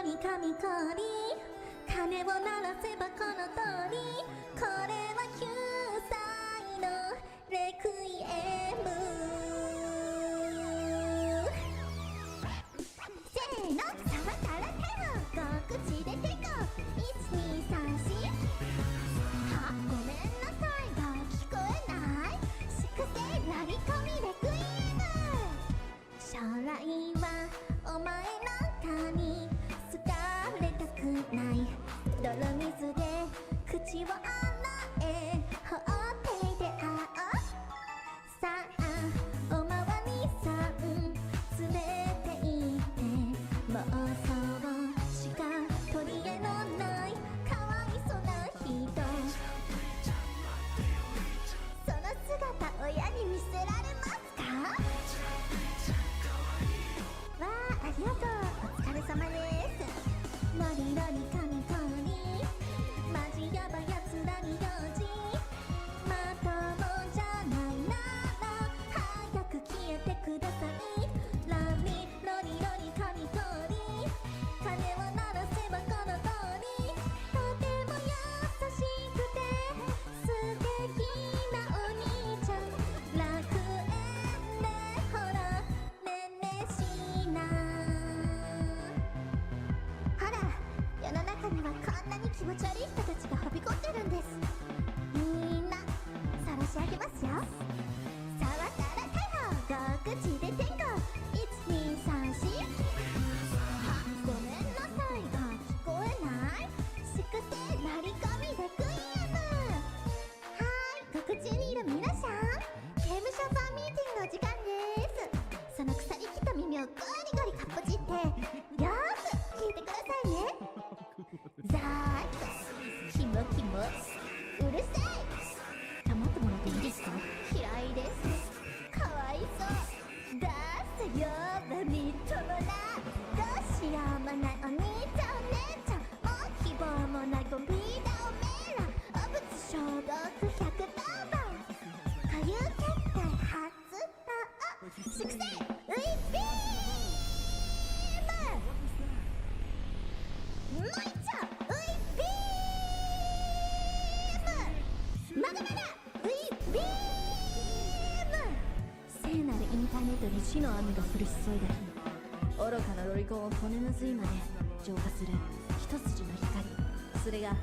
り神氷、鐘を鳴らせばこの通り、これは9歳のレクイエム。せーの、触ったら手を5口でテコ。1234、あ、ごめんなさいが聞こえない。粛清なり込みレクイエム。将来はお前なんかに好かれたくない。泥水で口を洗え、放っていて会おう。さあおまわりさん連れて行って、妄想しか取り柄のないかわいそうな人。その姿親に見せられますか？わあ、ありがとう、お疲れ様です。ロリロリ神氷、マジヤバやつらに用心。まともじゃないなら早く消えてください。ロリロリロリ神氷、鐘を鳴らせばこの通り、とても優しくて素敵なお兄ちゃん。楽園でほらねんねしな。ほら、世の中にはこんなに気持ち悪い人たちがはびこってるんです。みんな晒し上げますよ。触ったら手を5口で天候。1234、あ、ごめんなさいが聞こえない。粛清なり込みレクイエム。はーい、獄中にいる皆さん、刑務所ファンミーティングの時間です。その腐りきった耳をゴリゴリかっぽじってよーく聞いてくださいね。ざーっと、キモキモ、うるさい。黙ってもらっていいですか？嫌いです。かわいそう。だーせよーばみっともな。どうしようもないお兄ちゃんお姉ちゃん、もう希望もないゴミだおめえら。お物消毒110番、下流決定発動。粛清ウィッビーム。もう一丁ウィッビーム。まだまだウィッビーム。聖なるインターネットに死の雨が降り注いだ日、愚かなロリコンを骨の髄まで浄化する一筋の光、それが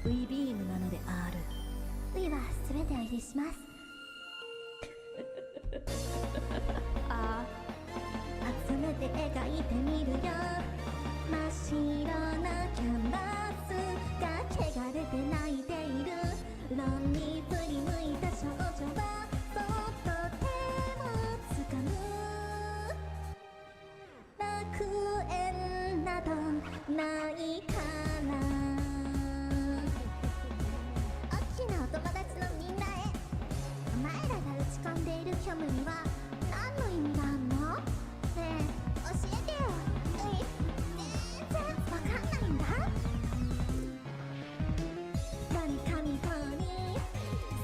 ウィビームなのである。ウィは全てを許します。ああ、集めて描いてみるよ。真っ白なキャンバスが汚れて泣いている。論に振り向いた少女はそっと手をつかむ。楽園などないから大きなお友達のみんなへ、お前らが打ち込んでいる虚無には何の意味があんの？ねえ教えてよ。全然わかんないんだ。ロリ神氷、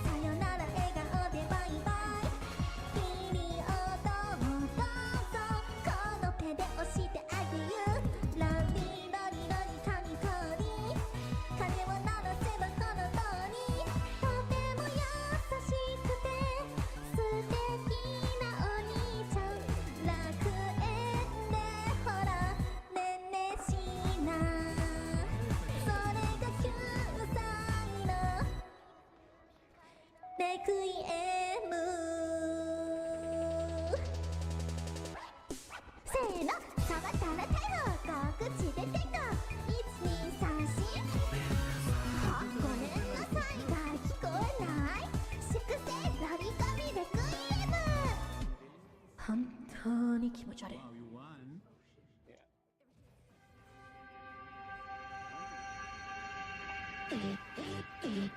さよなら笑顔でバイバイ。ピリオドをどうぞこの手で押してあげる。ロリロリロリ神氷、鐘を鳴らせばこの通り、とても優しくて素敵なお兄ちゃん。楽園でほらねんねしな。それが9歳のレクイエム。せーの、触ったら手を5口でテコ。1234、あ、ごめんなさいが聞こえない。粛清ロリコミレクイエム。本当に気持ち悪い。Wow, you won. Thank you.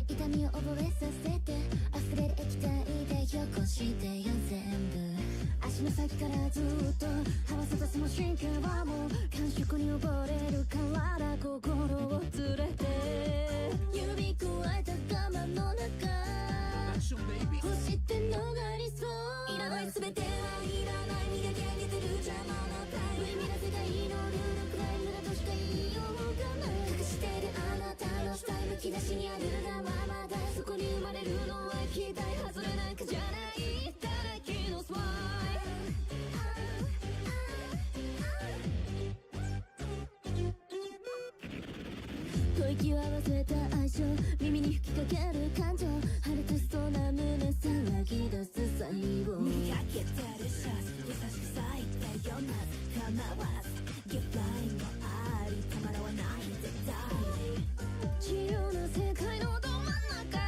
痛みを覚えさせて溢れる液体でしてよ全部足の先からずっと合わせたその神経はもう感触に溺れる体心を連れて指くわえた我慢の中星ってのが理想いらない全てはいらない磨き上げてる邪魔なタイム無意味な世界のルールプライムだとしか言いようがない隠しているあなたのスタイルむき出しにあるがままだそこに生まれるのは期待外れなんかじゃないただけのスマイル吐息を合わせた相性耳に吹きかける感情破裂しそうな胸騒ぎ出す最後磨けてるシャツ優しく咲いたような構わずギフラインもありたまらわない絶対自由な世界のど真ん中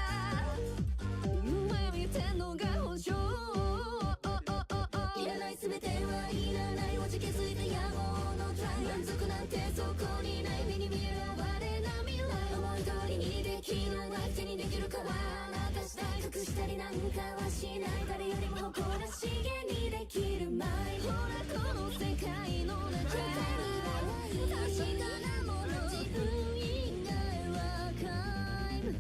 夢見てんのが保証いらない全てはいらない落ち気づいた野望のトライ満足なんてそこにない目に見える我な未来思い通りにできる相手にできるかはあなた次第隠したりなんかはしない誰よりも誇らしげにできるマイほらこの世界の中確かなもの自分以外は皆無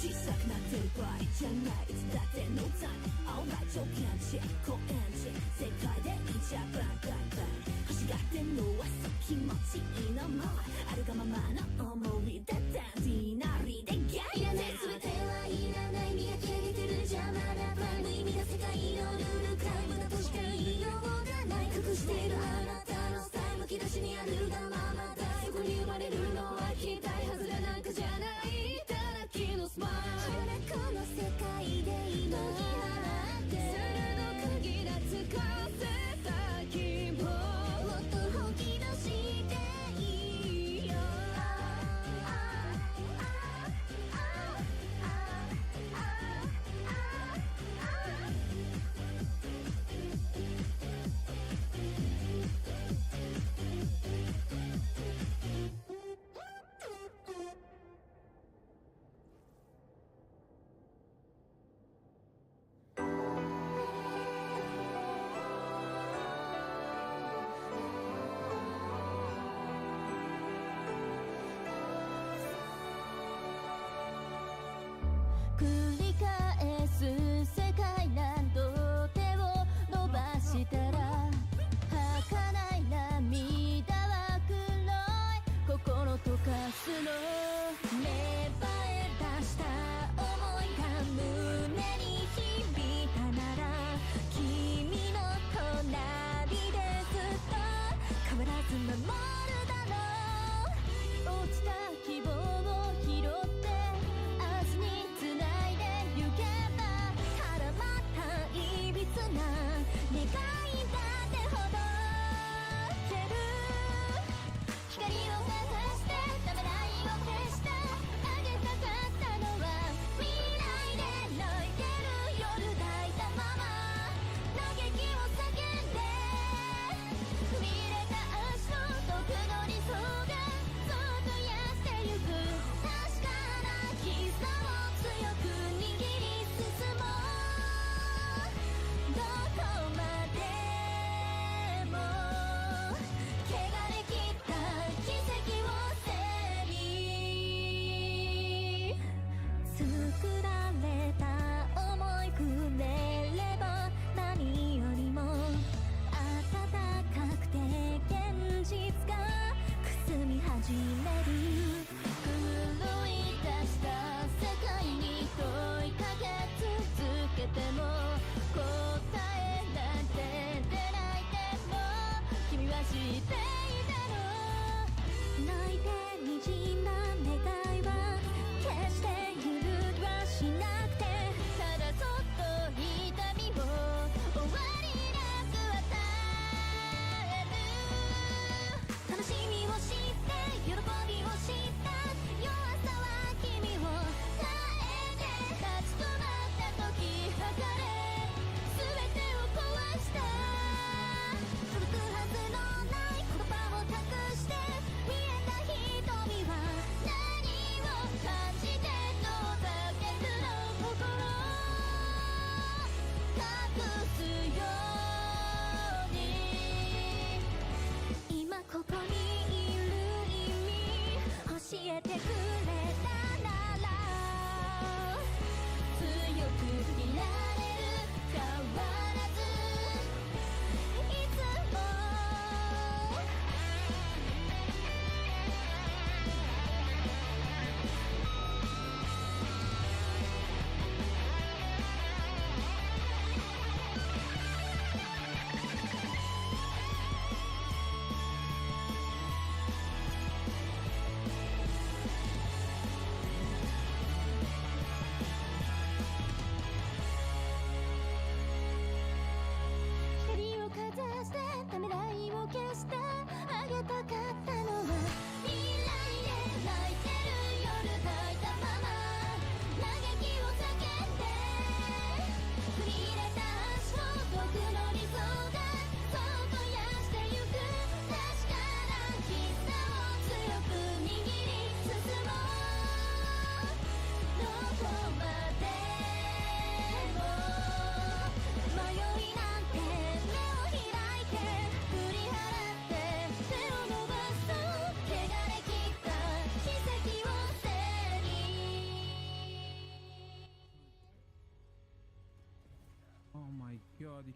小さくなってる場合じゃないいつだって No time Alright 条件値高円寺世界でいいじゃバンバンバン欲しがってんのはそう気持ちいいのもあるがままの思い出ダンディーなりでギャイいらない全てはいらない磨き上げてる邪魔なプライ無意味な世界のルールクライムだとしか言いようがない隠しているあなたのスタイルむき出しにあるがままだそこに生まれるのは期待外れなんかじゃないただけのスマイルこの世界で今に払って鋭くぎらつかせた希望もっと本気出していいよ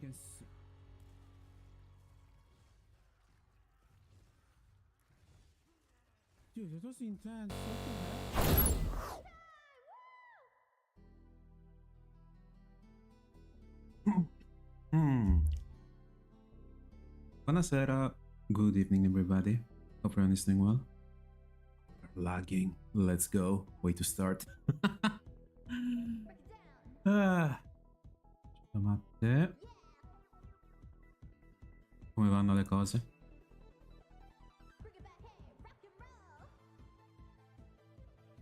can. Dude, that was intense. What the heck? Buonasera. Good evening, everybody. Hope everyone is doing well. Lagging. Let's go. Way to start. Ah. Matte. Come vanno le cose?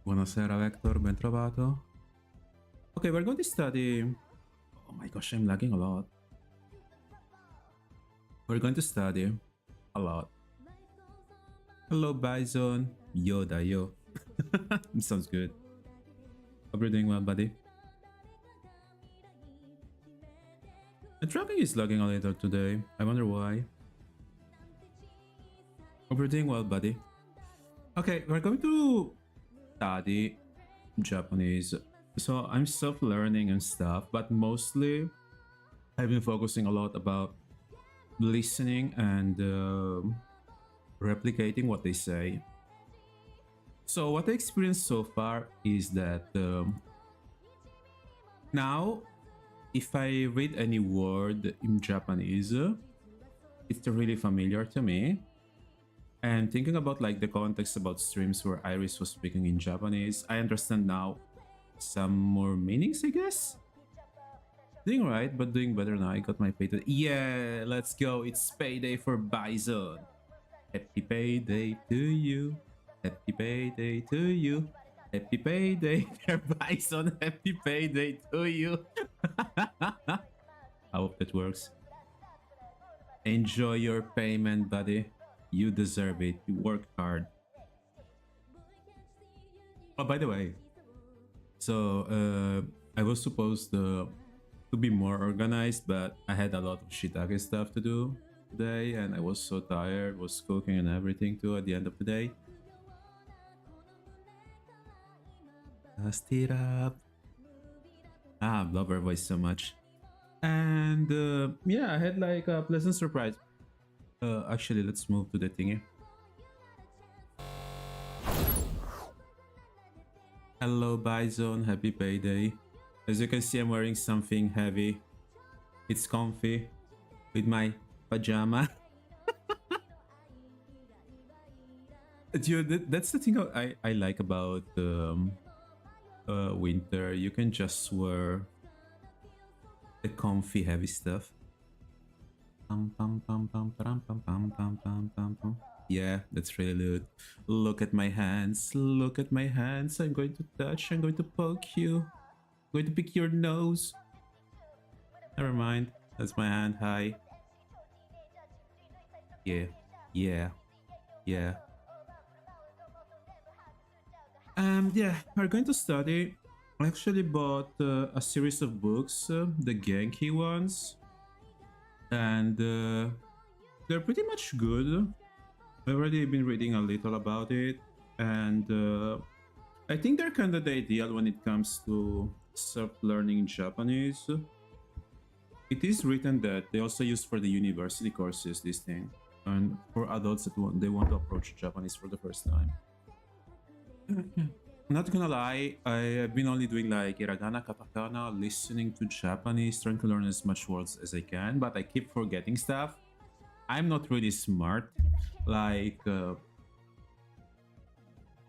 Buonasera Vector, ben trovato. Okay, we're going to study... Oh my gosh, I'm lagging a lot. We're going to study a lot. Hello Bison. Yoda, yo. Sounds good. Hope you're doing well, buddy. The tracking is lagging a little today. I wonder why. Hope you're doing well, buddy. Okay, we're going to study Japanese. So I'm self-learning and stuff, but mostly I've been focusing a lot about listening and replicating what they say. So what I experienced so far is that now if I read any word in Japanese, it's really familiar to me. And thinking about like the context about streams where Iris was speaking in Japanese, I understand now some more meanings, I guess. Doing right, but doing better now. I got my payday. Yeah, let's go. It's payday for Bison. Happy payday to you. Happy payday to you. Happy payday, dear Bison. Happy payday to you. I hope that works. Enjoy your payment, buddy. You deserve it. You work hard. Oh, by the way, so I was supposed to be more organized, but I had a lot of shiitake stuff to do today, and I was so tired. Was cooking and everything too at the end of the day. Dust it up. Ah, love her voice so much. And yeah, I had like a pleasant surprise. Actually, let's move to the thingy. Hello, Bison. Happy payday. As you can see, I'm wearing something heavy. It's comfy with my pajama. Dude, that's the thing I like about winter. You can just wear the comfy, heavy stuff. Yeah, that's really good. Look at my hands. Look at my hands. I'm going to touch. I'm going to poke you. I'm going to pick your nose. Never mind. That's my hand. Hi. Yeah. Yeah. Yeah. Yeah, we're going to study. I actually bought a series of books, the Genki ones. And they're pretty much good. I've already been reading a little about it, and I think they're kind of the ideal when it comes to self-learning Japanese. It is written that they also use for the university courses this thing, and for adults that they want to approach Japanese for the first time. Not gonna lie, I've been only doing like hiragana, katakana, listening to Japanese, trying to learn as much words as I can, but I keep forgetting stuff. I'm not really smart. Like,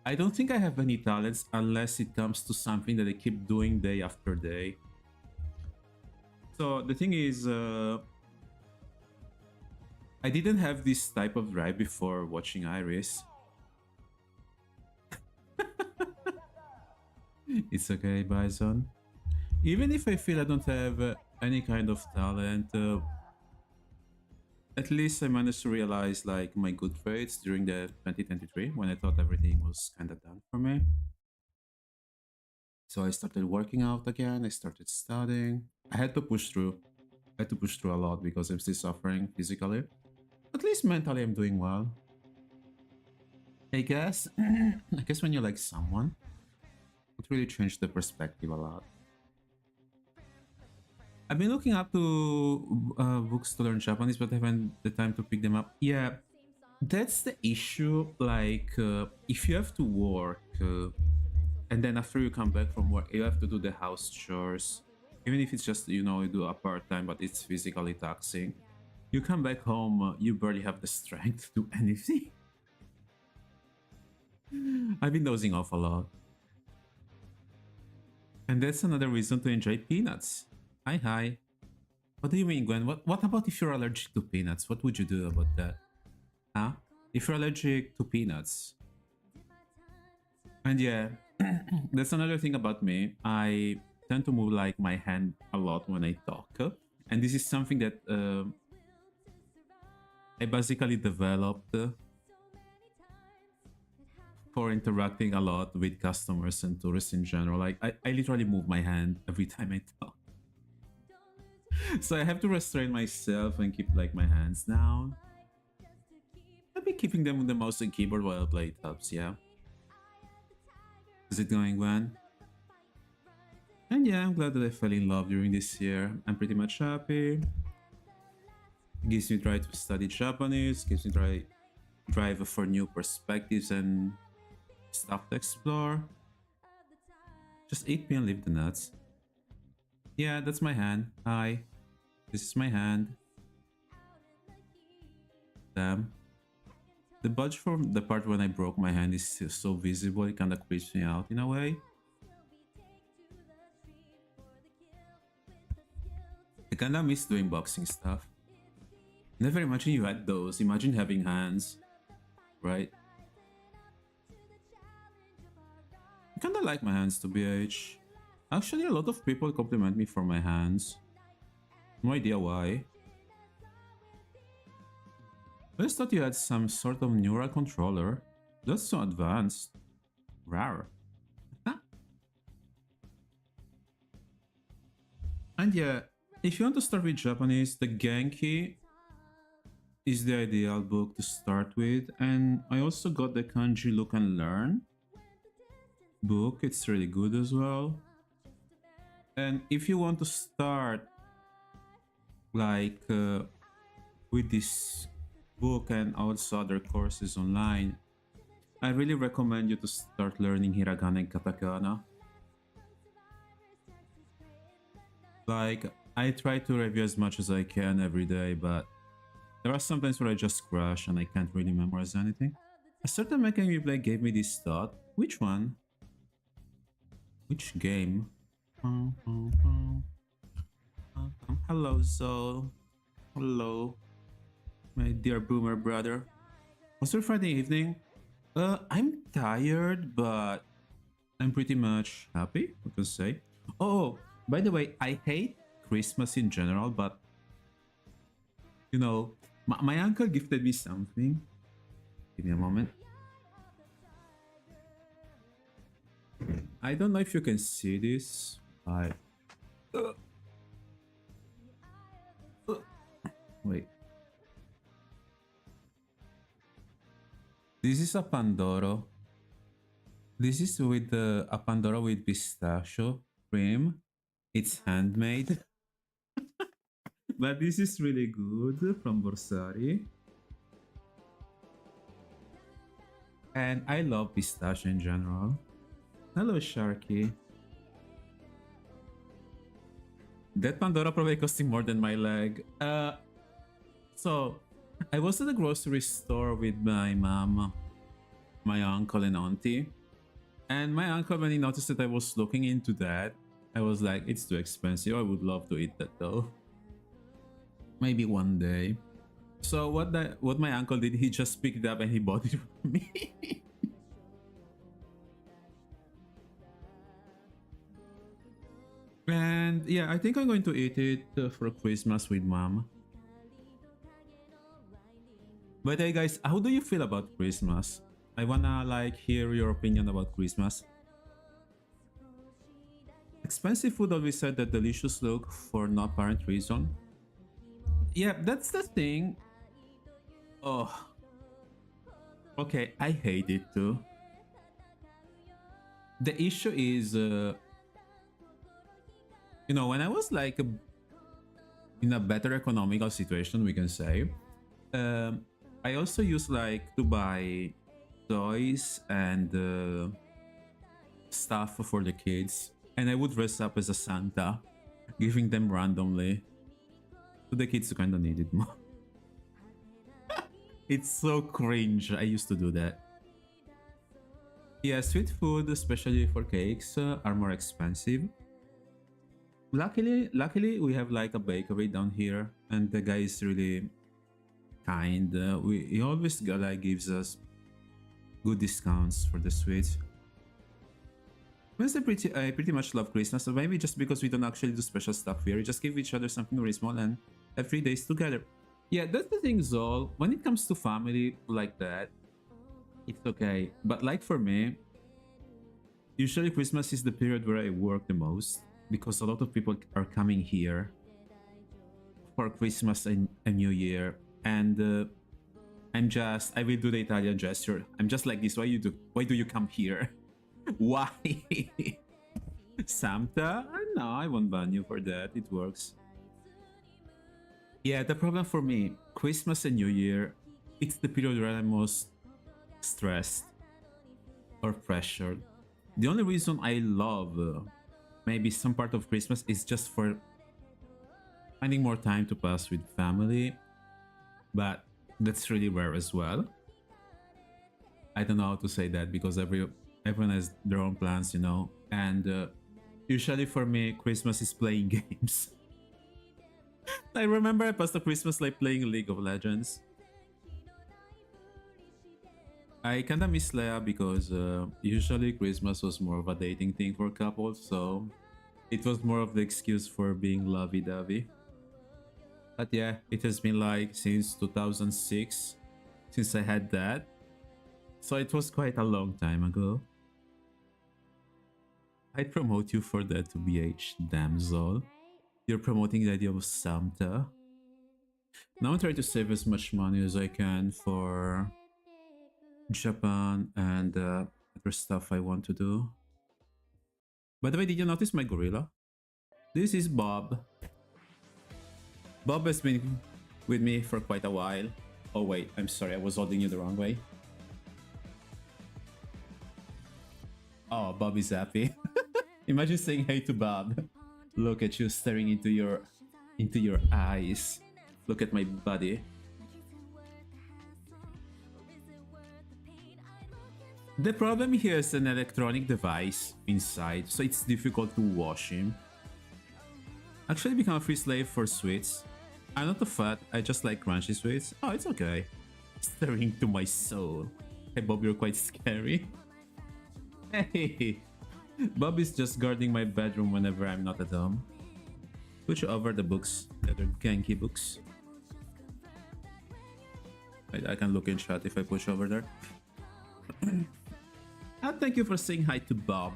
I don't think I have any talents unless it comes to something that I keep doing day after day. So the thing is, I didn't have this type of drive before watching Iris. It's okay, Bison. Even if I feel I don't have any kind of talent, at least I managed to realize like my good traits during the 2023 when I thought everything was kind of done for me. So I started working out again. I started studying. I had to push through. I had to push through a lot because I'm still suffering physically. At least mentally I'm doing well. I guess. I guess when you like someone, it really changed the perspective a lot. I've been looking up to books to learn Japanese, but I haven't the time to pick them up. Yeah, that's the issue. Like, if you have to work, and then after you come back from work, you have to do the house chores, even if it's just you do a part time, but it's physically taxing. You come back home, you barely have the strength to do anything. I've been dozing off a lot. And that's another reason to enjoy peanuts. Hi, hi. What do you mean, Gwen? What about if you're allergic to peanuts? What would you do about that? Huh? If you're allergic to peanuts. And yeah, that's another thing about me. I tend to move like my hand a lot when I talk. And this is something that I basically developed for interacting a lot with customers and tourists in general. Like I literally move my hand every time I talk. So I have to restrain myself and keep like my hands down. I've been keeping them on the mouse and keyboard while I play. It helps, yeah. Is it going, Gwen? And yeah, I'm glad that I fell in love during this year. I'm pretty much happy. It gives me try to study Japanese, gives me drive for new perspectives and stuff to explore. Just eat me and leave the nuts. Yeah, that's my hand. Hi. This is my hand. Damn. The budge from the part when I broke my hand is still so visible, it kinda creeps me out in a way. I kinda miss doing boxing stuff. Never imagine you had those. Imagine having hands. Right? I kinda like my hands to BH. Actually, a lot of people compliment me for my hands. No idea why. I just thought you had some sort of neural controller. That's so advanced. Rare. And yeah, if you want to start with Japanese, the Genki is the ideal book to start with. And I also got the Kanji Look and Learn book. It's really good as well. And if you want to start like with this book and also other courses online, I really recommend you to start learning hiragana and katakana. Like, I try to review as much as I can every day, but there are some times where I just crash and I can't really memorize anything. A certain mechanic we play gave me this thought. Which one? Which game? Hello, Zol. Hello, my dear boomer brother. Was your Friday evening? I'm tired, but I'm pretty much happy, I can say. Oh, by the way, I hate Christmas in general, but you know, my uncle gifted me something. Give me a moment. I don't know if you can see this. Wait. This is a Pandoro. This is with a Pandoro with pistachio cream. It's handmade. But this is really good from Borsari. And I love pistachio in general. Hello, Sharky. That Pandora probably costing more than my leg. So, I was at the grocery store with my mom, my uncle and auntie. And my uncle, when he noticed that I was looking into that, I was like, it's too expensive. I would love to eat that though. Maybe one day. So what my uncle did, he just picked it up and he bought it for me. And yeah, I think I'm going to eat it for Christmas with mom. By the way, guys, how do you feel about Christmas? I wanna like hear your opinion about Christmas. Expensive food always said that delicious look for no apparent reason. Yeah, that's the thing. Oh. Okay, I hate it too. The issue is, you know, when I was like in a better economical situation, we can say. Um, I also use like to buy toys and stuff for the kids, and I would dress up as a Santa, giving them randomly to the kids who kind of need it more. It's so cringe. I used to do that. Yeah, sweet food, especially for cakes, are more expensive. Luckily, we have like a bakery down here, and the guy is really kind. He always like gives us good discounts for the sweets. I pretty much love Christmas, so maybe just because we don't actually do special stuff here, we just give each other something really small and have 3 days together. Yeah, that's the thing, Zol. When it comes to family like that, it's okay. But like for me, usually Christmas is the period where I work the most because a lot of people are coming here for Christmas and New Year, and I will do the Italian gesture. I'm just like this. Why do you come here? Why? Santa? No, I won't ban you for that. It works. Yeah, the problem for me, Christmas and New Year, it's the period where I'm most stressed or pressured. The only reason I love maybe some part of Christmas is just for finding more time to pass with family, but that's really rare as well. I don't know how to say that because everyone has their own plans, you know, and usually for me, Christmas is playing games. I remember I passed the Christmas like playing League of Legends. I kinda miss Leia because usually Christmas was more of a dating thing for couples, so it was more of the excuse for being lovey-dovey. But yeah, it has been like since 2006 since I had that, so it was quite a long time ago. I'd promote you for that to BH, damsel. You're promoting the idea of Santa. Now I'm trying to save as much money as I can for Japan and other stuff I want to do. By the way, did you notice my gorilla? This is Bob. Bob has been with me for quite a while. Oh wait, I'm sorry, I was holding you the wrong way. Oh, Bob is happy. Imagine saying hey to Bob. Look at you staring into your eyes. Look at my body. The problem here is an electronic device inside, so it's difficult to wash him. Actually become a free slave for sweets. I'm not a fat, I just like crunchy sweets. Oh, it's okay. Staring to my soul. Hey Bob, you're quite scary. Hey! Bob is just guarding my bedroom whenever I'm not at home. Push over the books, the other Genki books. I can look in chat if I push over there. And thank you for saying hi to Bob.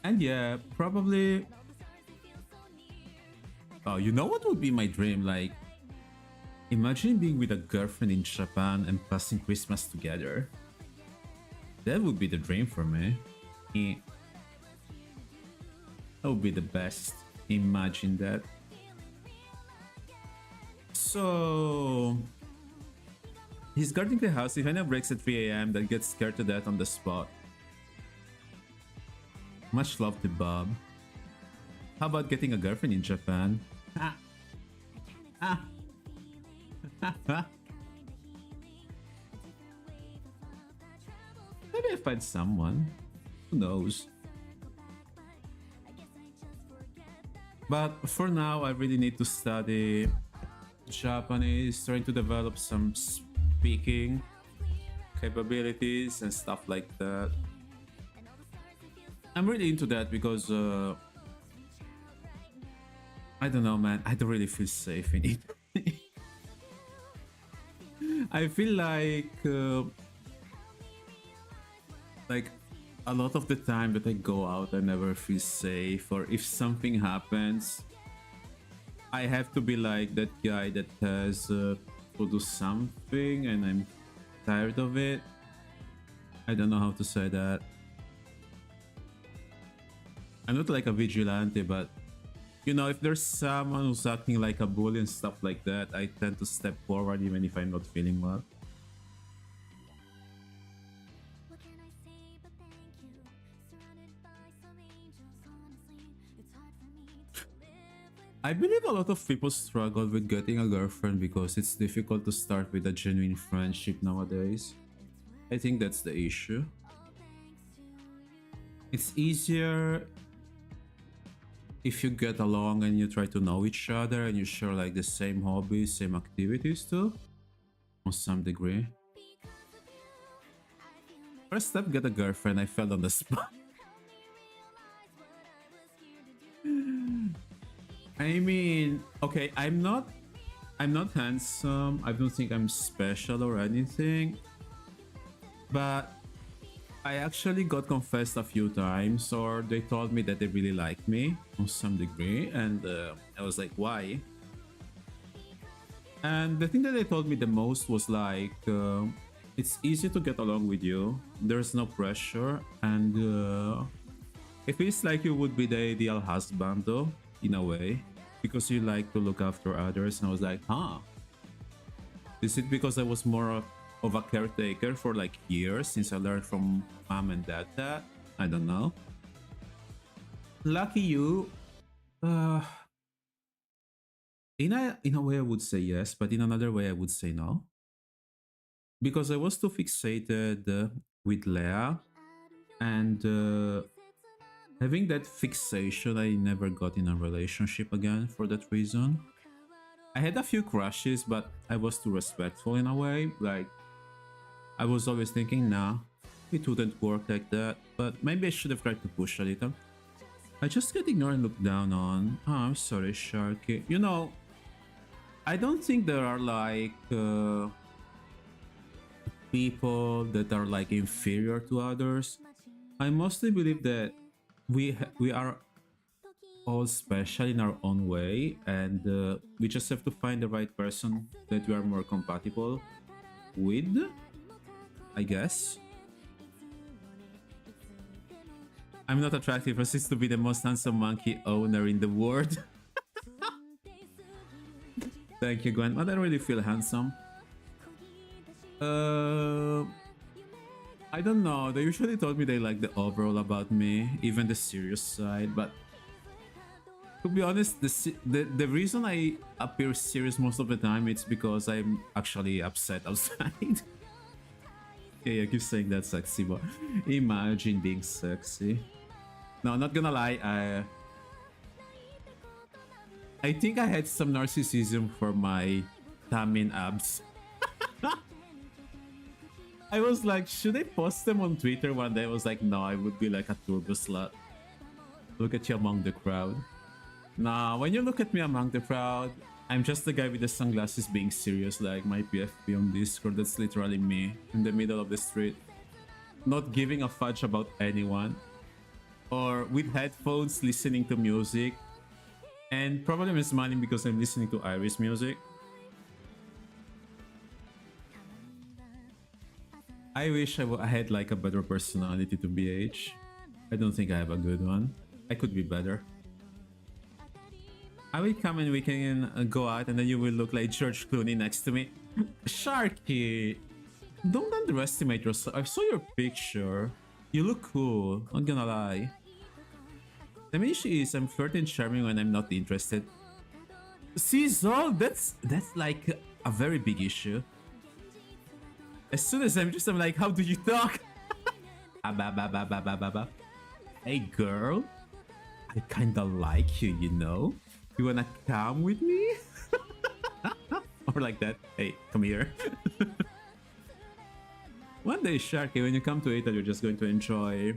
And yeah, probably... Oh, you know what would be my dream? Like, imagine being with a girlfriend in Japan and passing Christmas together. That would be the dream for me. That would be the best. Imagine that. So... He's guarding the house. If anyone breaks at 3 AM, then gets scared to death on the spot. Much love to Bob. How about getting a girlfriend in Japan? Ah. Ah. Maybe I find someone. Who knows? But for now, I really need to study Japanese, trying to develop some speaking capabilities and stuff like that. I'm really into that because I don't know, man, I don't really feel safe in it. I feel like a lot of the time that I go out I never feel safe, or if something happens I have to be like that guy that has to do something and I'm tired of it. I don't know how to say that. I'm not like a vigilante, but You know, if there's someone who's acting like a bully and stuff like that, I tend to step forward even if I'm not feeling well. What can I say but thank you? Surrounded by some angels, honestly, it's hard for me to live with. I believe a lot of people struggle with getting a girlfriend because it's difficult to start with a genuine friendship nowadays. I think that's the issue. It's easier if you get along and you try to know each other and you share like the same hobbies, same activities too, on some degree. First step, get a girlfriend. I fell on the spot. I mean, okay, I'm not handsome. I don't think I'm special or anything. But I actually got confessed a few times, or they told me that they really like me on some degree, and I was like, why? And the thing that they told me the most was like, it's easy to get along with you. There's no pressure, and it feels like you would be the ideal husband, though, in a way, because you like to look after others. And I was like, huh? Is it because I was more of a caretaker for like years since I learned from mom and dad that? I don't know. Lucky you. In a way I would say yes, but in another way I would say no. Because I was too fixated with Leia, and having that fixation, I never got in a relationship again for that reason. I had a few crushes, but I was too respectful in a way. Like, I was always thinking, nah, it wouldn't work like that, but maybe I should have tried to push a little. I just get ignored and looked down on. Oh, I'm sorry, Sharky. You know, I don't think there are like people that are like inferior to others. I mostly believe that we are all special in our own way, and we just have to find the right person that we are more compatible with, I guess. I'm not attractive, proceeds to be the most handsome monkey owner in the world. Thank you, Gwen, but I don't really feel handsome. I don't know, they usually told me they like the overall about me, even the serious side, but to be honest, the reason I appear serious most of the time, it's because I'm actually upset outside. Yeah, I keep saying that sexy, but imagine being sexy. No, not gonna lie, I think I had some narcissism for my Tamin abs. I was like, should I post them on Twitter one day? I was like, no, I would be like a turbo slut. Look at you among the crowd. Nah, when you look at me among the crowd, I'm just the guy with the sunglasses being serious, like my PFP on Discord. That's literally me in the middle of the street, not giving a fudge about anyone, or with headphones listening to music, and probably I'm smiling because I'm listening to Iris music. I wish I had like a better personality to BH. I don't think I have a good one. I could be better. I will come and we can go out, and then you will look like George Clooney next to me. Sharky, don't underestimate yourself. I saw your picture. You look cool, not gonna lie. The main issue is I'm flirty and charming when I'm not interested. See, Zol, that's like a very big issue. As soon as I'm like, how do you talk? Hey girl, I kinda like you, you know? You wanna come with me? Or like that. Hey, come here. One day, Sharky, when you come to Italy, you're just going to enjoy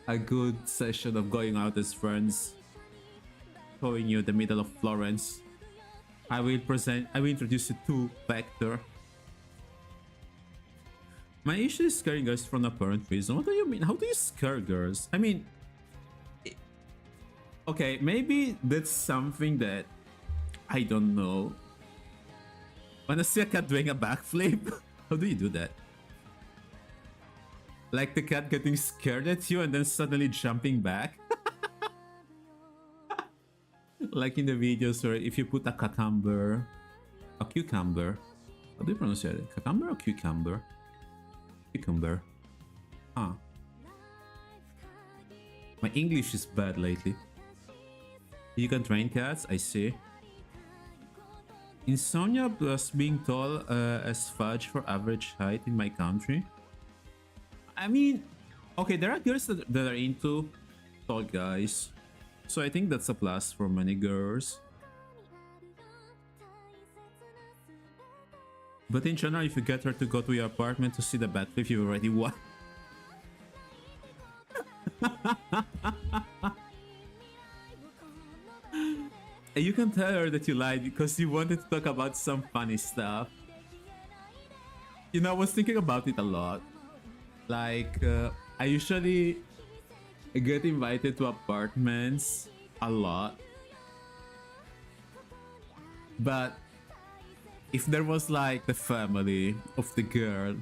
a good session of going out as friends. Showing you the middle of Florence. I will introduce you to Vector. My issue is scaring girls for no apparent reason. What do you mean? How do you scare girls? I mean, okay, maybe that's something that I don't know. Wanna see a cat doing a backflip? How do you do that? Like the cat getting scared at you and then suddenly jumping back? Like in the videos where if you put a cucumber, how do you pronounce it? Cucumber or cucumber? Cucumber. Huh. My English is bad lately. You can train cats, I see. Insomnia plus being tall as fudge for average height in my country. I mean, okay, there are girls that are into tall guys. So I think that's a plus for many girls. But in general, if you get her to go to your apartment to see the bat flip, you already won. And you can tell her that you lied because you wanted to talk about some funny stuff. You know, I was thinking about it a lot. Like, I usually get invited to apartments a lot. But if there was like the family of the girl,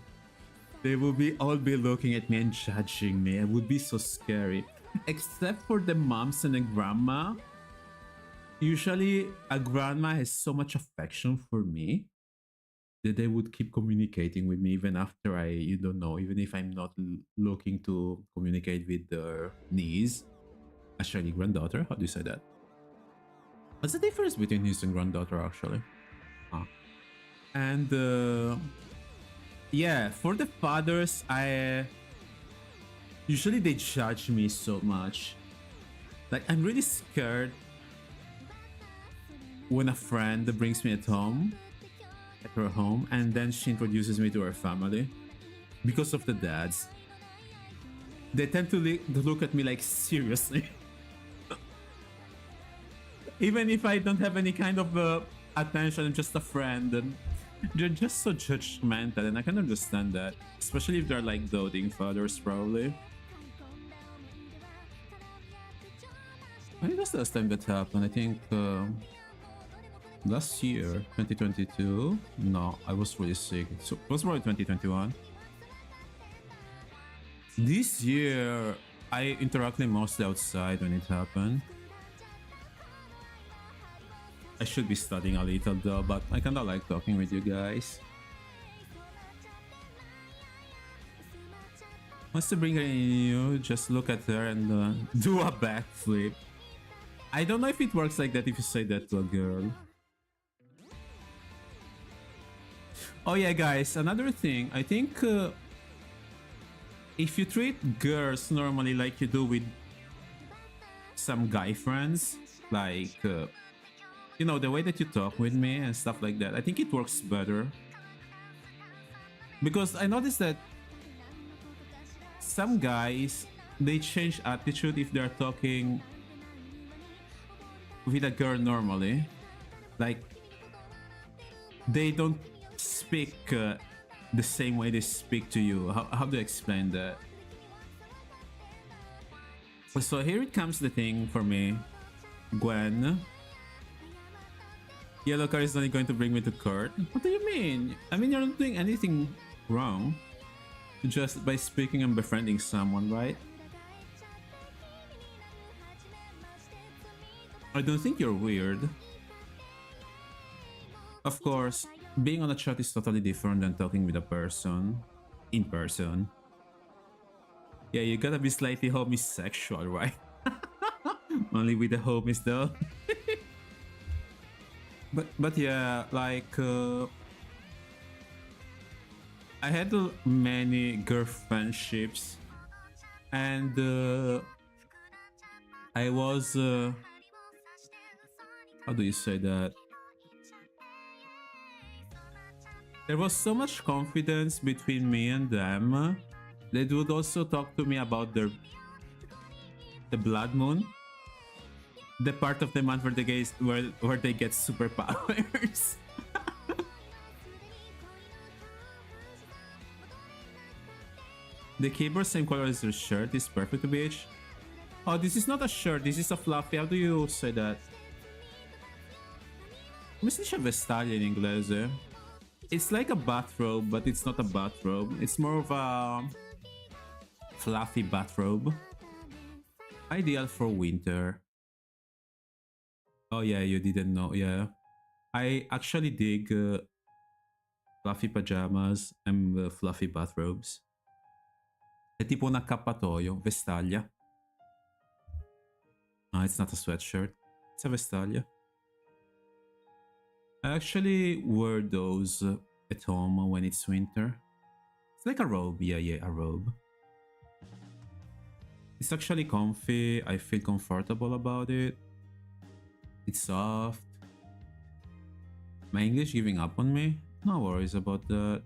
they would all be looking at me and judging me. It would be so scary. Except for the moms and the grandma. Usually a grandma has so much affection for me that they would keep communicating with me even after even if I'm not looking to communicate with their niece. Actually, granddaughter? How do you say that? What's the difference between niece and granddaughter actually? Huh. And yeah, for the fathers, usually they judge me so much. Like, I'm really scared when a friend brings me at her home, and then she introduces me to her family. Because of the dads, they tend to look at me like, seriously. Even if I don't have any kind of attention, I'm just a friend, and they're just so judgmental, and I can understand that, especially if they're like doting fathers, probably. When was the last time that happened? I think last year, 2022. No, I was really sick. So it was probably 2021. This year, I interacted mostly outside when it happened. I should be studying a little though, but I kinda like talking with you guys. Wants to bring her in you, just look at her and do a backflip. I don't know if it works like that if you say that to a girl. Oh yeah, guys, another thing. I think if you treat girls normally like you do with some guy friends, like, you know, the way that you talk with me and stuff like that, I think it works better. Because I noticed that some guys, they change attitude if they're talking with a girl normally. Like, they don't speak the same way they speak to you. How do I explain that? So here it comes the thing for me. Gwen. Yellow card is only going to bring me to court. What do you mean? I mean, you're not doing anything wrong. Just by speaking and befriending someone, right? I don't think you're weird. Of course, being on a chat is totally different than talking with a person in person. Yeah, you gotta be slightly homosexual, right? Only with the homies though. but yeah, like I had many girl friendships, and I was how do you say that? There was so much confidence between me and them. They would also talk to me about the blood moon, the part of the month where they get superpowers. The keyboard same color as your shirt is perfect to beach. Oh, this is not a shirt, this is a fluffy. How do you say that? Come si dice vestaglia in inglese? It's like a bathrobe, but it's not a bathrobe. It's more of a fluffy bathrobe. Ideal for winter. Oh yeah, you didn't know. Yeah. I actually dig fluffy pajamas and fluffy bathrobes. È tipo un accappatoio, vestaglia. Ah, it's not a sweatshirt. It's a vestaglia. I actually wear those at home when it's winter. It's like a robe. Yeah, yeah, a robe. It's actually comfy. I feel comfortable about it. It's soft. My English giving up on me? No worries about that.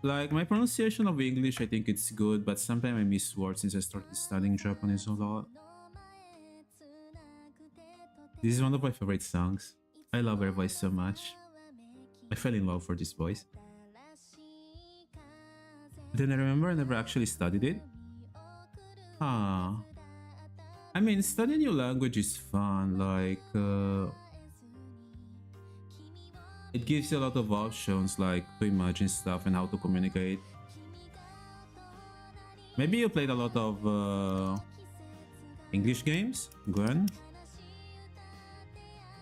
Like, my pronunciation of English, I think it's good, but sometimes I miss words since I started studying Japanese a lot. This is one of my favorite songs. I love her voice so much. I fell in love for this voice. Then I remember I never actually studied it. Ah. I mean, studying new language is fun, like, it gives you a lot of options, like to imagine stuff and how to communicate. Maybe you played a lot of English games, Gwen?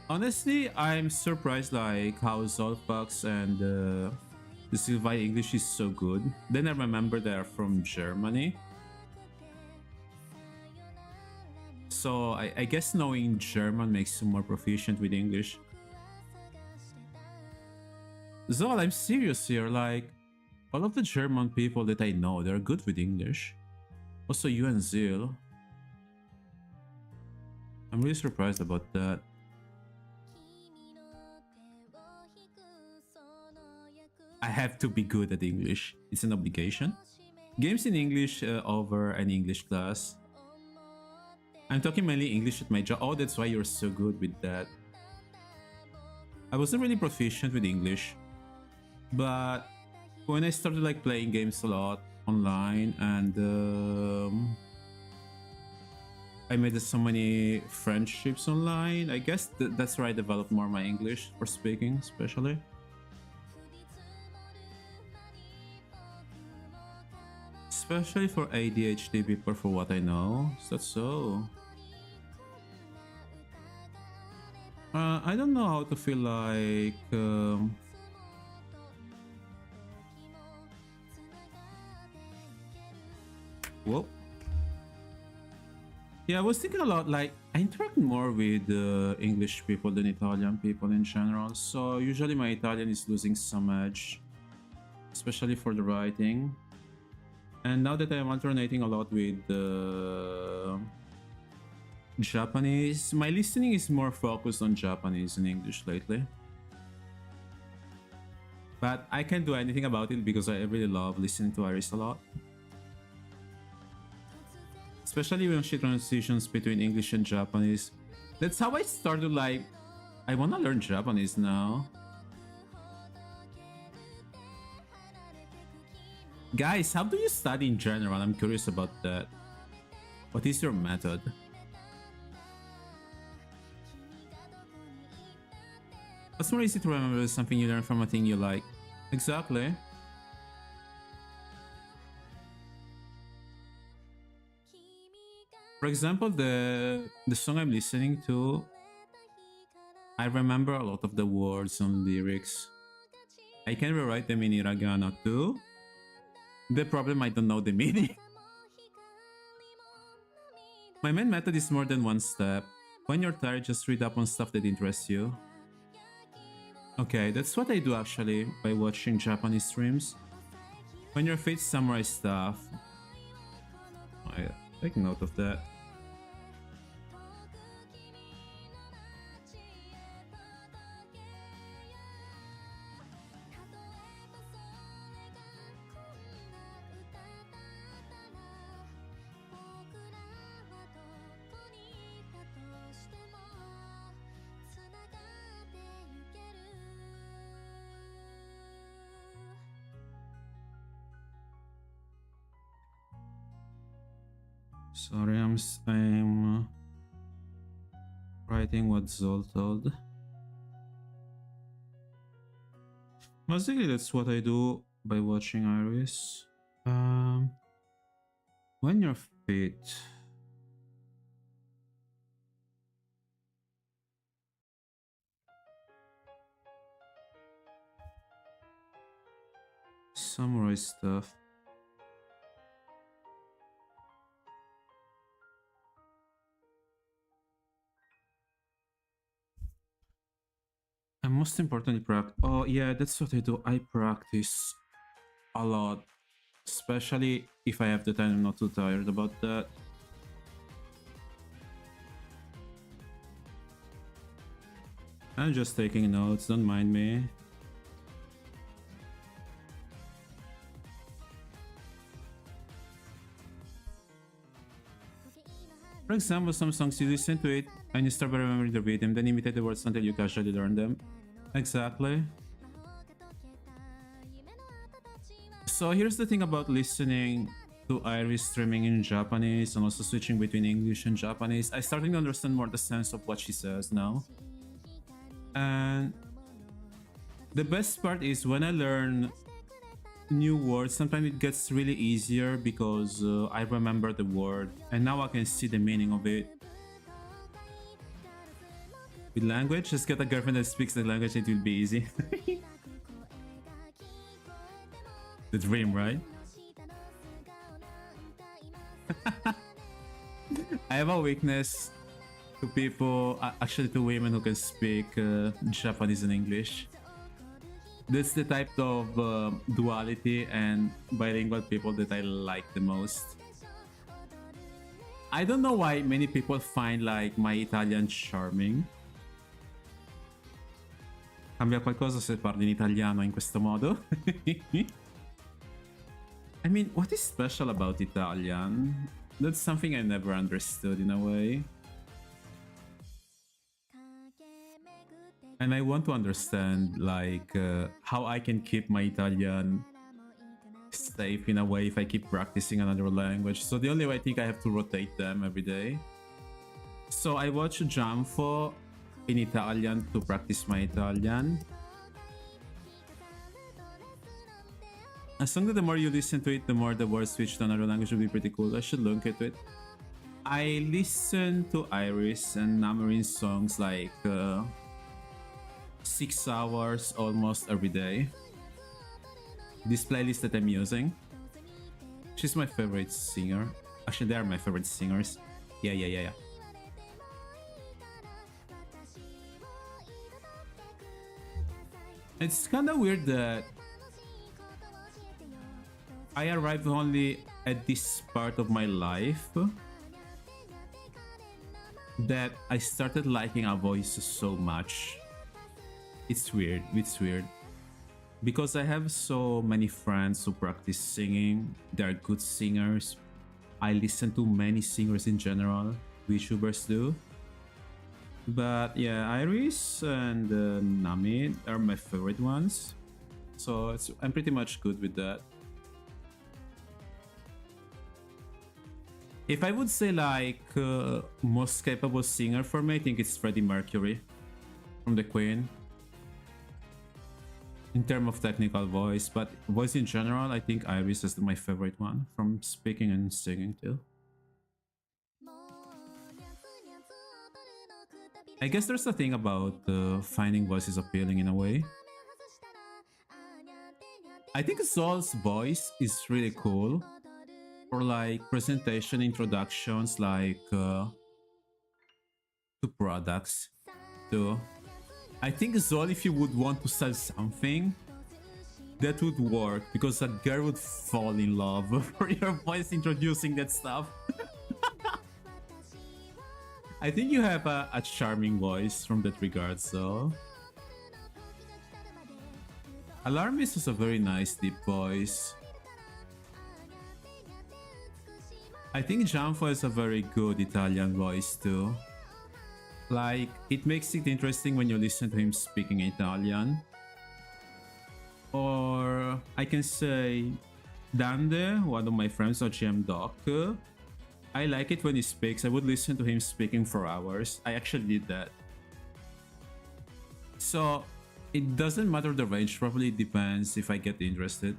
Honestly, I'm surprised like how Zolfax and the Sylvia English is so good. Then I remember they're from Germany. So I guess knowing German makes you more proficient with English. Zol, I'm serious here, like, all of the German people that I know, they're good with English. Also you and Zil. I'm really surprised about that. I have to be good at English. It's an obligation. Games in English over an English class. I'm talking mainly English at my job. Oh, that's why you're so good with that. I wasn't really proficient with English, but when I started like playing games a lot online and I made so many friendships online, I guess that's where I developed more my English for speaking, especially. Especially for ADHD people, for what I know. Is that so? I don't know how to feel like whoa. Yeah, I was thinking a lot, like, I interact more with English people than Italian people in general, so usually my Italian is losing some edge, especially for the writing. And now that I'm alternating a lot with Japanese, my listening is more focused on Japanese and English lately. But I can't do anything about it because I really love listening to Iris a lot. Especially when she transitions between English and Japanese. That's how I started, like, I wanna learn Japanese now. Guys, how do you study in general? I'm curious about that. What is your method? What's more easy to remember something you learn from a thing you like? Exactly. For example, the song I'm listening to, I remember a lot of the words and lyrics. I can rewrite them in hiragana too. The problem, I don't know the meaning. My main method is more than one step. When you're tired, just read up on stuff that interests you. Okay, that's what I do actually by watching Japanese streams. When your face summarize stuff. I take note of that. Sorry, I'm writing what Zol told. Basically, that's what I do by watching Iris. When you're fit, samurai stuff. And most importantly, practice. Oh yeah, that's what I do. I practice a lot, especially if I have the time. I'm not too tired about that. I'm just taking notes. Don't mind me. For example, some songs you listen to it and you start by remembering the rhythm, then imitate the words until you casually learn them. Exactly. So here's the thing about listening to Iris streaming in Japanese and also switching between English and Japanese. I starting to understand more the sense of what she says now. And the best part is when I learn new words, sometimes it gets really easier because I remember the word and now I can see the meaning of it. With language, just get a girlfriend that speaks the language, it will be easy. The dream, right? I have a weakness to people, actually to women who can speak Japanese and English. That's the type of duality and bilingual people that I like the most. I don't know why many people find like my Italian charming. Cambia qualcosa se parli in italiano in questo modo? I mean, what is special about Italian? That's something I never understood in a way. And I want to understand like how I can keep my Italian safe in a way if I keep practicing another language. So the only way I think I have to rotate them every day. So I watch Janfo in Italian to practice my Italian. A song that the more you listen to it, the more the words switch to another language will be pretty cool. I should look into it. I listen to Iris and Namarin songs like 6 hours almost every day. This playlist that I'm using, she's my favorite singer. Actually, they are my favorite singers. Yeah. It's kind of weird that I arrived only at this part of my life that I started liking a voice so much. It's weird. Because I have so many friends who practice singing. They're good singers. I listen to many singers in general. VTubers do. But yeah, Iris and Nami are my favorite ones. So I'm pretty much good with that. If I would say like most capable singer for me, I think it's Freddie Mercury from the Queen. In terms of technical voice, but voice in general, I think Iris is my favorite one from speaking and singing too. I guess there's a thing about finding voices appealing in a way. I think Zol's voice is really cool for like presentation introductions, like to products too. I think Zol, if you would want to sell something, that would work because a girl would fall in love for your voice introducing that stuff. I think you have a charming voice from that regard, so. Alarmist has a very nice deep voice. I think Janfo has a very good Italian voice too. Like, it makes it interesting when you listen to him speaking Italian. Or I can say Dande, one of my friends, OGM Doc. I like it when he speaks. I would listen to him speaking for hours. I actually did that. So it doesn't matter the range, probably depends if I get interested.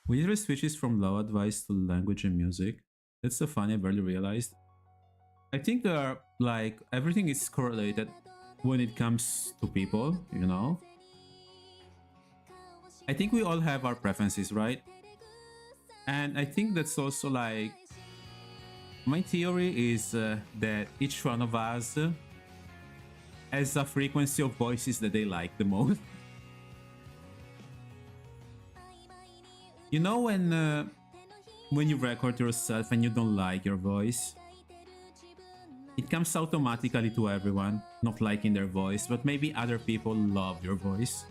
We usually switches from low advice to language and music. That's so funny, I barely realized. I think there are, like, everything is correlated when it comes to people, you know? I think we all have our preferences, right? And I think that's also like my theory is that each one of us has a frequency of voices that they like the most. You know when you record yourself and you don't like your voice, it comes automatically to everyone not liking their voice, but maybe other people love your voice.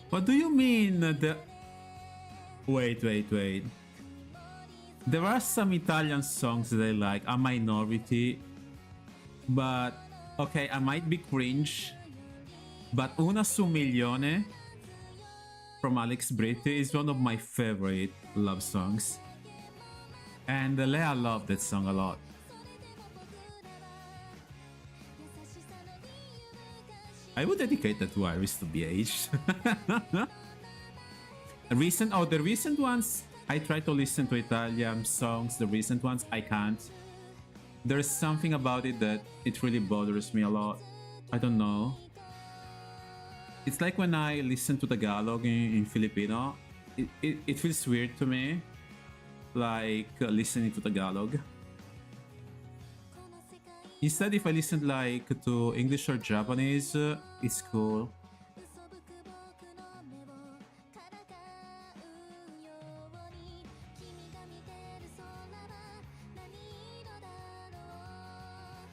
What do you mean Wait. There are some Italian songs that I like, a minority, but okay, I might be cringe, but Una su Milione from Alex Britti is one of my favorite love songs. And Lea loved that song a lot. I would dedicate that to Iris to BH. The recent ones, I try to listen to Italian songs. The recent ones, I can't. There's something about it that it really bothers me a lot. I don't know. It's like when I listen to Tagalog in Filipino, it feels weird to me, like listening to Tagalog. Instead, if I listen like to English or Japanese, it's cool.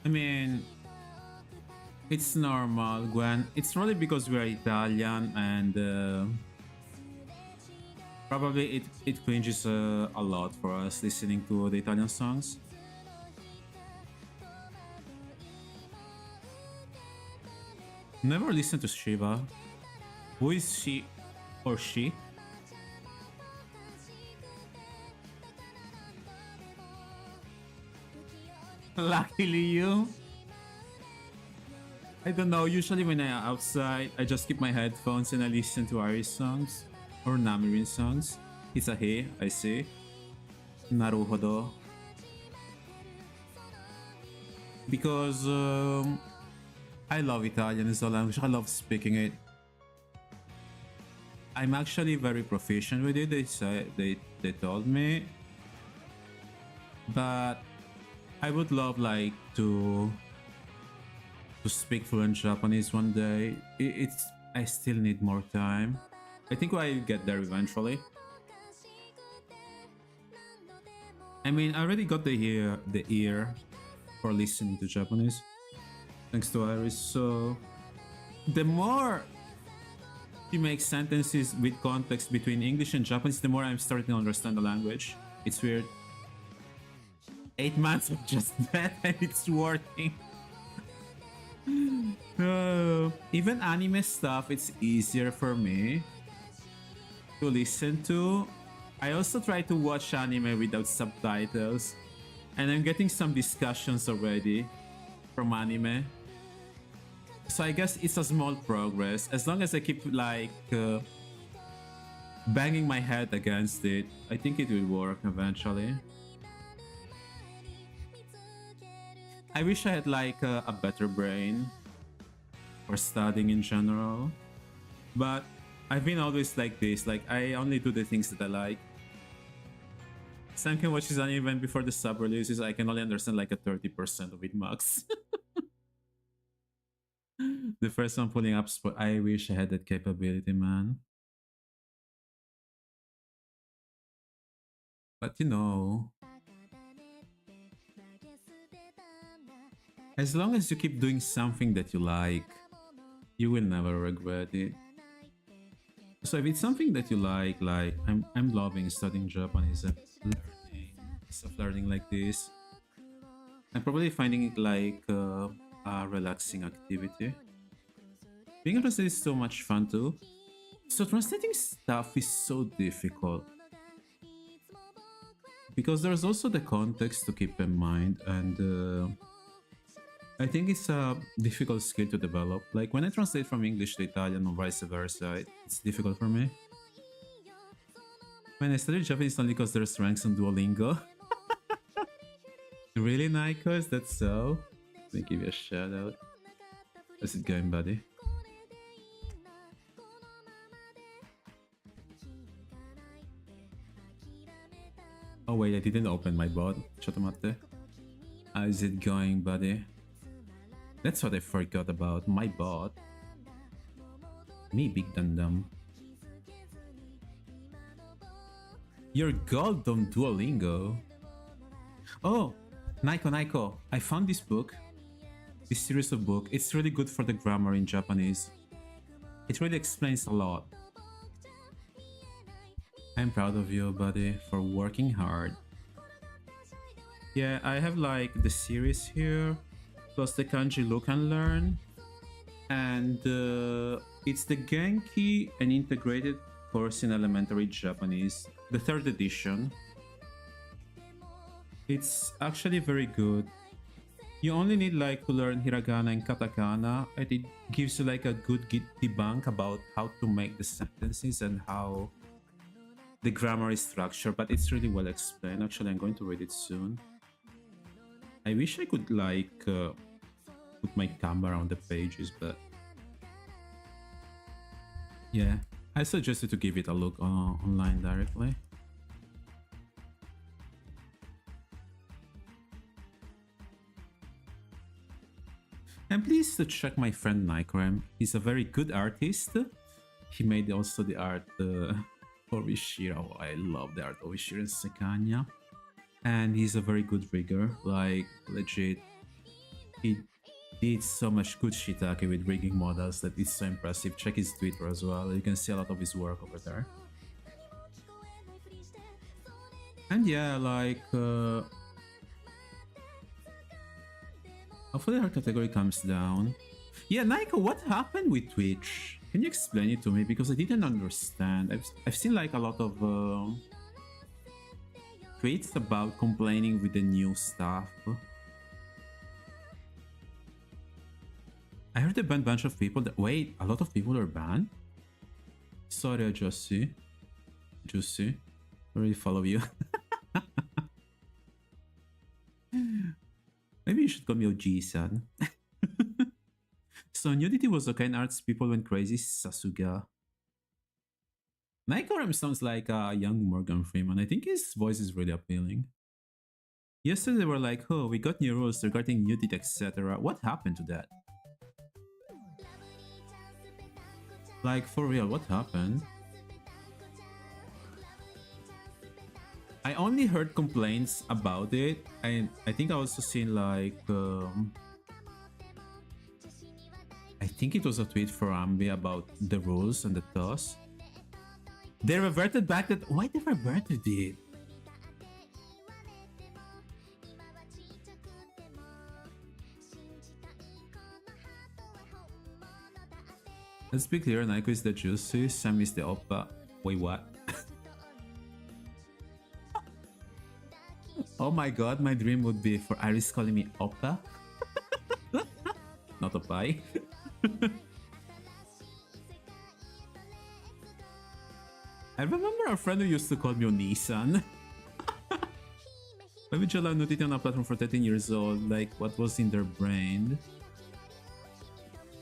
I mean, it's normal, Gwen. It's really because we're Italian and probably it cringes a lot for us listening to the Italian songs. Never listen to Shiva. Who is she or she? Luckily you. I don't know, usually when I'm outside, I just keep my headphones and I listen to Iris songs or Namirin songs. It's a he, I see. Naruhodo. Because I love Italian as a language, I love speaking it. I'm actually very proficient with it, they told me. But I would love like to speak fluent Japanese one day. I still need more time. I think I'll get there eventually. I mean, I already got the ear for listening to Japanese, thanks to Iris. So the more you make sentences with context between English and Japanese, the more I'm starting to understand the language. It's weird. 8 months of just that and it's working. Even anime stuff, it's easier for me to listen to. I also try to watch anime without subtitles, and I'm getting some discussions already from anime. So I guess it's a small progress. As long as I keep like banging my head against it, I think it will work eventually. I wish I had like a better brain for studying in general, but I've been always like this. Like I only do the things that I like. Sam can watch his anime even before the sub releases. I can only understand like a 30% of it max. The first one pulling up spot. I wish I had that capability, man. But you know, as long as you keep doing something that you like, you will never regret it. So if it's something that you like I'm loving studying Japanese and learning stuff, learning like this. I'm probably finding it like a relaxing activity. Being a translator is so much fun too. So translating stuff is so difficult because there's also the context to keep in mind, and I think it's a difficult skill to develop. Like when I translate from English to Italian or vice versa, it's difficult for me. When I studied Japanese only because there's ranks on Duolingo. Really, Nikos? That's so? Let me give you a shout out. How's it going, buddy? Oh wait, I didn't open my bot. Chotomate. How's it going, buddy? That's what I forgot about. My bot. Me, big dum. Your gold on Duolingo. Oh, Naiko, I found this book. This series of book. It's really good for the grammar in Japanese. It really explains a lot. I'm proud of you, buddy, for working hard. Yeah, I have like the series here, plus the kanji look and learn. And it's the Genki, an integrated course in elementary Japanese, the 3rd edition. It's actually very good. You only need like to learn hiragana and katakana, and it gives you like a good debunk about how to make the sentences and how the grammar is structured, but it's really well explained. Actually, I'm going to read it soon. I wish I could like put my camera on the pages, but yeah, I suggest you to give it a look online directly. And please to check my friend Nikrem. He's a very good artist. He made also the art for Wishira. Oh, I love the art of Wishira and Sekanya. And he's a very good rigger. Like, legit. He did so much good shiitake with rigging models that it's so impressive. Check his Twitter as well. You can see a lot of his work over there. And yeah, like... hopefully her category comes down. Yeah, Naiko, what happened with Twitch? Can you explain it to me? Because I didn't understand. I've seen like a lot of tweets about complaining with the new stuff. I heard they banned a bunch of people that... Wait, a lot of people are banned? Sorry, Jussi. I already follow you. Maybe you should call me OG-san. So nudity was okay in arts, people went crazy. Sasuga. Naikoram sounds like a young Morgan Freeman. I think his voice is really appealing. Yesterday they were like, oh, we got new rules regarding nudity, etc. What happened to that? Like, for real, what happened? I only heard complaints about it, and I think I also seen like I think it was a tweet for Ambi about the rules and the toss. They reverted back that... Why they reverted it? Let's be clear, Naiko is the juicy, Sam is the oppa. Wait, what? Oh my god, my dream would be for Iris calling me oppa. Not oppai. I remember a friend who used to call me Onisan. Why would you allow nudity on a platform for 13 years old? Like, what was in their brain?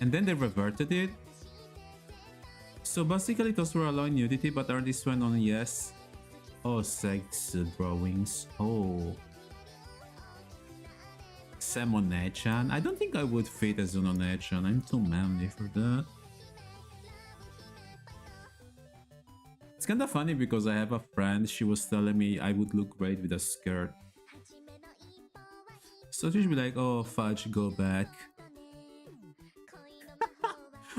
And then they reverted it. So basically those were allowing nudity, but are this one on yes? Oh, sex drawings. Oh. Sam One-chan. I don't think I would fit as an One-chan. I'm too manly for that. It's kinda funny because I have a friend, she was telling me I would look great with a skirt. So she'd be like, oh fudge, go back.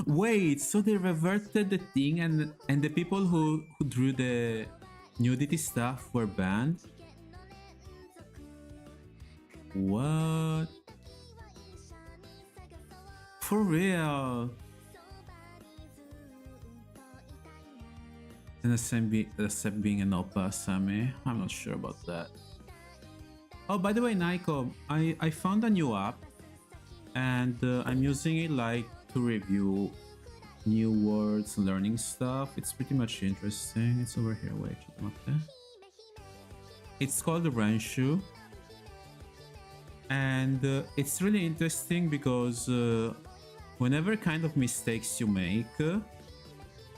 Wait, so they reverted the thing and the people who drew the nudity stuff were banned? What? For real? And the same being an oppa, Sammy? I'm not sure about that. Oh, by the way, Naiko, I found a new app and I'm using it like to review new words, learning stuff. It's pretty much interesting. It's over here. Wait, it's called Renshu, and it's really interesting because whenever kind of mistakes you make,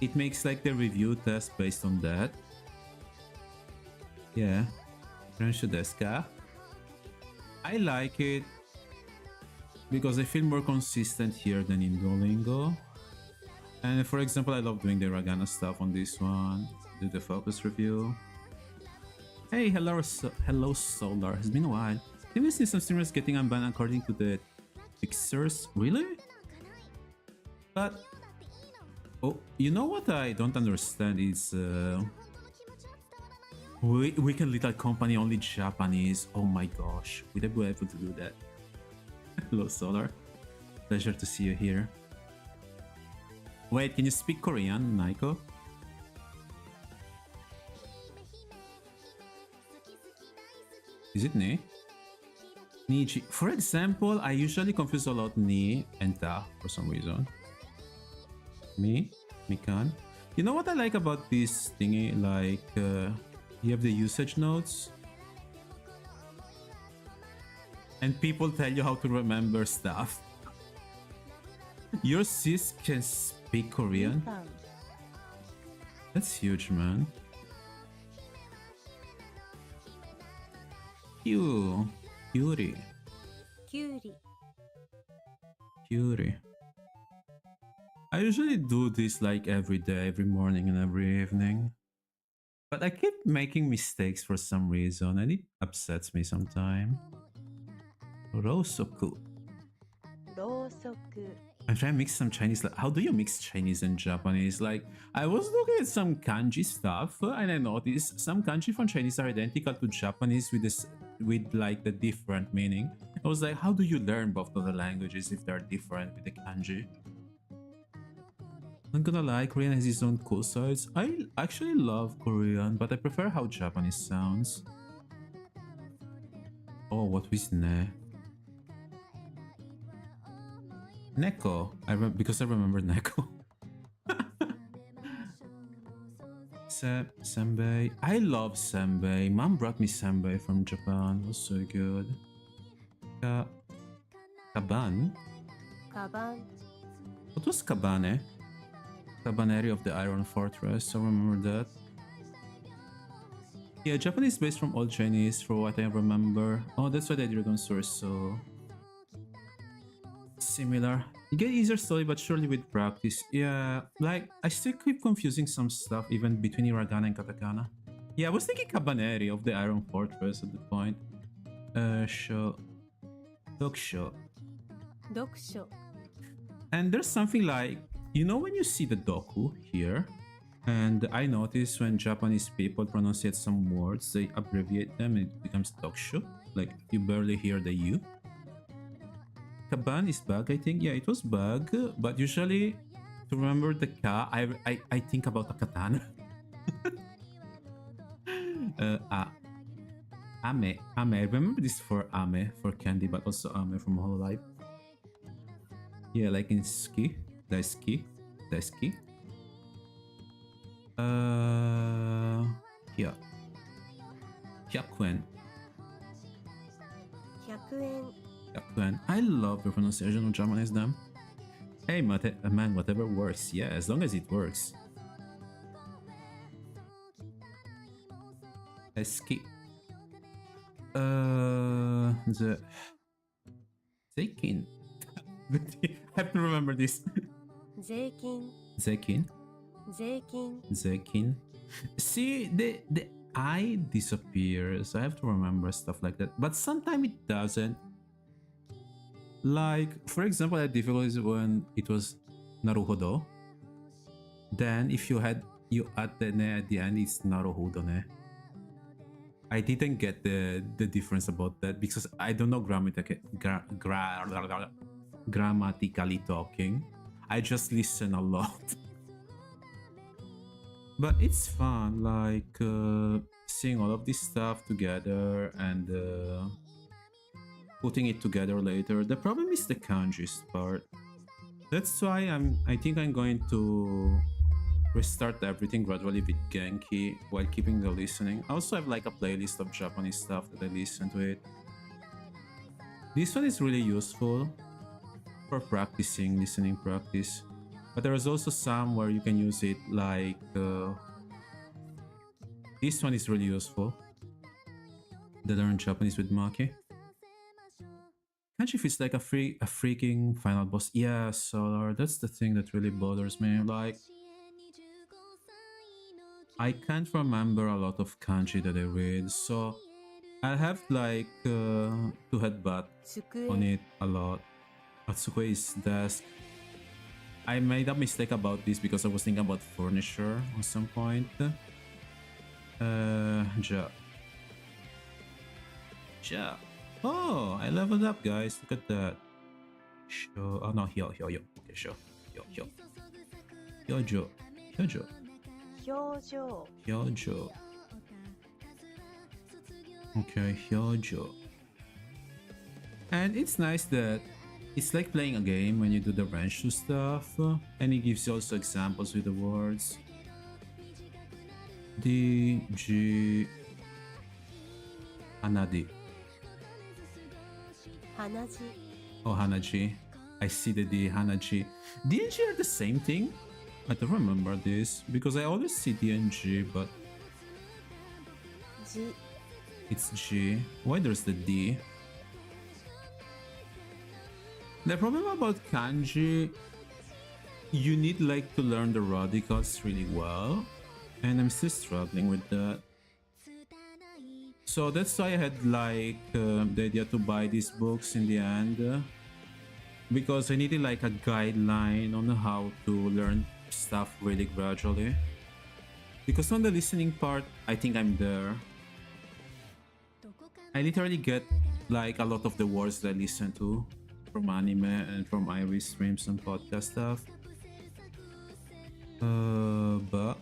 it makes like the review test based on that. Yeah. Renshu desu ka? I like it because I feel more consistent here than in Duolingo. And for example, I love doing the hiragana stuff on this one. Do the focus review. Hey, hello, hello Solar. It's been a while. Have you seen some streamers getting unbanned according to the fixers? Really? But oh, you know what I don't understand is Weekend Little Company only Japanese. Oh my gosh, would I be able to do that? Hello Solar, pleasure to see you here. Wait, can you speak Korean, Naiko? Is it ni? Niji. For example, I usually confuse a lot ni and ta for some reason. Mi, mikan. You know what I like about this thingy? Like, you have the usage notes, and people tell you how to remember stuff. Your sis can speak Korean? That's huge, man. Cutie. I usually do this like every day, every morning and every evening. But I keep making mistakes for some reason and it upsets me sometimes. Rosoku. I'm trying to mix some Chinese. How do you mix Chinese and Japanese? Like, I was looking at some kanji stuff and I noticed some kanji from Chinese are identical to Japanese with like the different meaning. I was like, how do you learn both of the languages if they're different with the kanji? I'm gonna lie, Korean has its own cool sides. I actually love Korean, but I prefer how Japanese sounds. Oh, what was ne? Neko. Because I remember Neko. Senbei. I love senbei. Mom brought me senbei from Japan. It was so good. Kaban? What was kabane? Cabaneri of the Iron Fortress, I remember that. Yeah, Japanese based from Old Chinese for what I remember. Oh, that's why the Dragon Sword is so similar. You get easier slowly but surely with practice. Yeah, like I still keep confusing some stuff even between hiragana and katakana. Yeah, I was thinking Cabaneri of the Iron Fortress at the point. Dokusho. And there's something like, you know when you see the doku here, and I notice when Japanese people pronounce some words, they abbreviate them and it becomes dokusho. Like you barely hear the U. Kaban is bug, I think. Yeah, it was bug, but usually to remember the ka, I think about a katana. Ame. I remember this for Ame, for candy, but also Ame from Hololive. Yeah, like in ski. Daisuki. Yeah. Hyakuen. I love the pronunciation of Japanese name. Hey, man, whatever works. Yeah, as long as it works. Eski. The Zeikin. I have to remember this. Zeikin. See, the I disappears. I have to remember stuff like that. But sometimes it doesn't. Like, for example, I had difficulties when it was Naruhodo. Then if you add the ne at the end, it's Naruhodo ne. I didn't get the difference about that because I don't know grammatically talking. I just listen a lot. But it's fun, like seeing all of this stuff together and putting it together later. The problem is the kanji's part. That's why I think I'm going to restart everything gradually with Genki while keeping the listening. I also have like a playlist of Japanese stuff that I listen to it. This one is really useful. for practicing, listening practice. But there is also some where you can use it like this one is really useful. The learn Japanese with Maki. Kanji feels like a freaking final boss. Yeah, Solar, that's the thing that really bothers me. Like, I can't remember a lot of kanji that I read, so I have like to headbutt on it a lot. Atsukue's desk. I made a mistake about this because I was thinking about furniture at some point. Ja. Ja. Oh, I leveled up, guys. Look at that. Show. Oh no, Hyo. Okay, show. Hyo. Hyojo. 表情 Hyojo. Okay, Hyojo. And it's nice that it's like playing a game when you do the Renshu stuff, and it gives you also examples with the words. D, G, Hanadi. 鼻血 Oh, Hanaji. I see the D, Hanaji. D and G are the same thing? I don't remember this, because I always see D and G, but 字 it's G. Why there's the D? The problem about kanji, you need like to learn the radicals really well, and I'm still struggling with that. So that's why I had like the idea to buy these books in the end, because I needed like a guideline on how to learn stuff really gradually. Because on the listening part, I think I'm there. I literally get like a lot of the words that I listen to from anime and from Iris streams and podcast stuff. But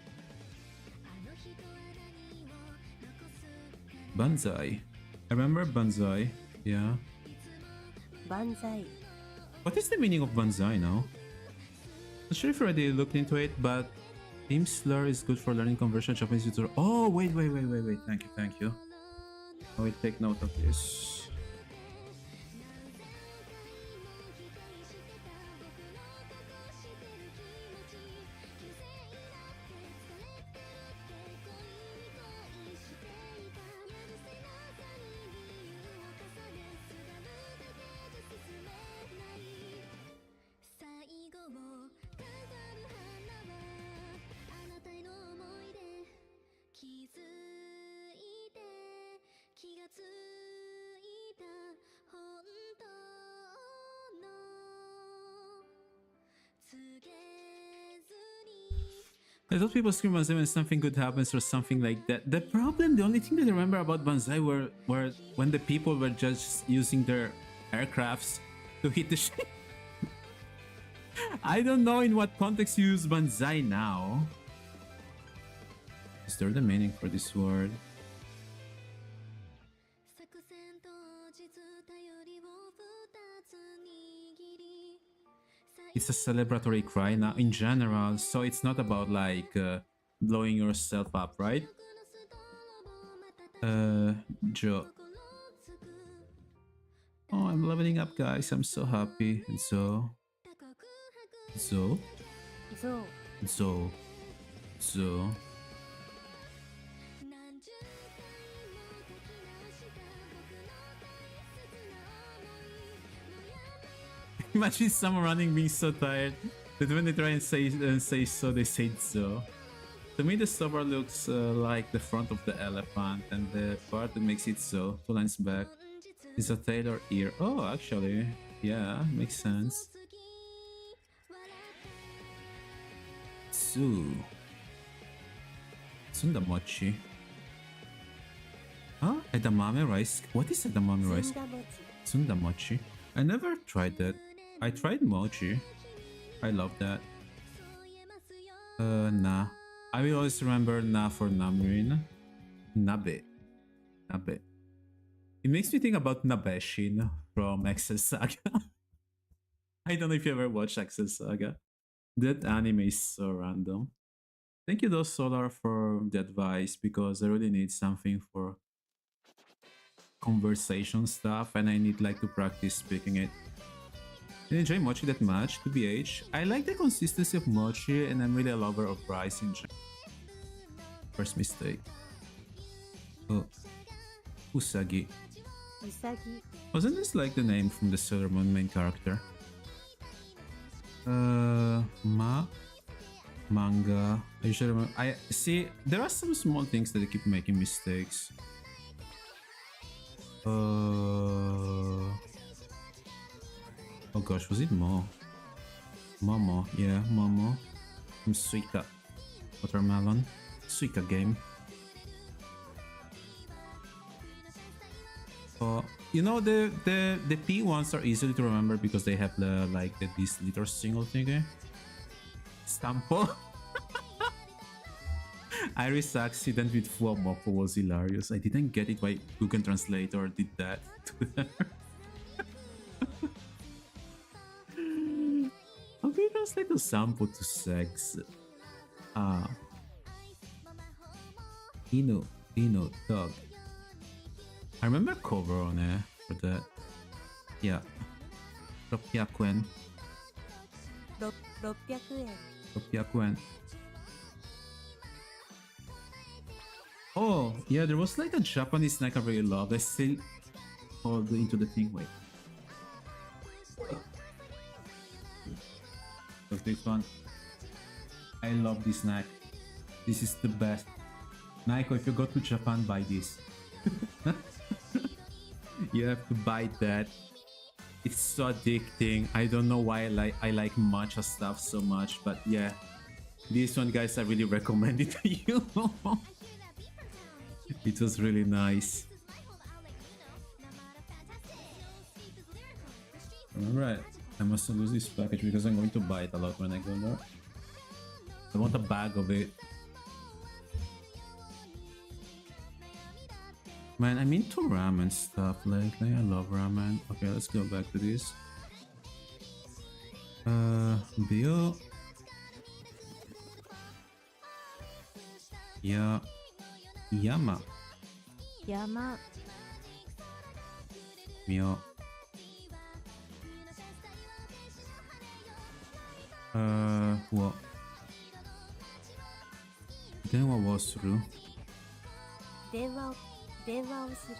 Banzai. I remember Banzai. Yeah. 万歳 What is the meaning of Banzai now? Not sure if you already looked into it, but Team Slur is good for learning conversational Japanese tutorial. Oh, wait. Thank you. I will take note of this. I thought people scream Banzai when something good happens or something like that. The problem, the only thing that I remember about Banzai were when the people were just using their aircrafts to hit the ship. I don't know in what context you use Banzai now. Is there the meaning for this word? It's a celebratory cry now in general, so it's not about like blowing yourself up, right? Joe. Oh, I'm leveling up, guys. I'm so happy. Zo.象 Imagine someone running being so tired that when they try and say so, they say so. To me, the sober looks like the front of the elephant, and the part that makes it so, 2 lines back, is a tail or ear. Oh, actually, yeah, makes sense. Tsundamochi. Huh? Edamame rice? What is edamame ず rice? んだ餅 Tsundamochi? I never tried that. I tried mochi. I love that. Nah. I will always remember Na for Namrin. Nabe. Nabe. It makes me think about Nabeshin from Excel Saga. I don't know if you ever watched Excel Saga. That anime is so random. Thank you though, Solar, for the advice, because I really need something for conversation stuff and I need like to practice speaking it. Didn't enjoy mochi that much, to BH. I like the consistency of mochi, and I'm really a lover of rice in general. First mistake. Oh, Usagi. うさぎ Wasn't this like the name from the Sailor Moon main character? Manga. I usually remember. I see. There are some small things that I keep making mistakes. Oh gosh, was it Momo, yeah, Momo. From Suika. Watermelon. Suika game. You know, the P ones are easily to remember because they have this little single thingy. Stampo. Iris accident with Fuamoko was hilarious. I didn't get it why Google Translator did that to her. How can you translate a sample to sex? Inu, dog. I remember cover on it for that. Yeah. 600 yen. 600円 600 yen. Oh, yeah, there was like a Japanese snack I really loved. I still hold into the thing. Wait. What's this one? I love this snack. This is the best. Naiko, if you go to Japan, buy this. You have to buy that. It's so addicting. I don't know why I like matcha stuff so much, but yeah. This one, guys, I really recommend it to you. It was really nice. Alright, I must lose this package because I'm going to buy it a lot when I go there. I want a bag of it. Man, I'm into ramen stuff lately. I love ramen. Okay, let's go back to this. Bio. Yeah. Yama. 山 Mio. What? Then what was through? 電話をする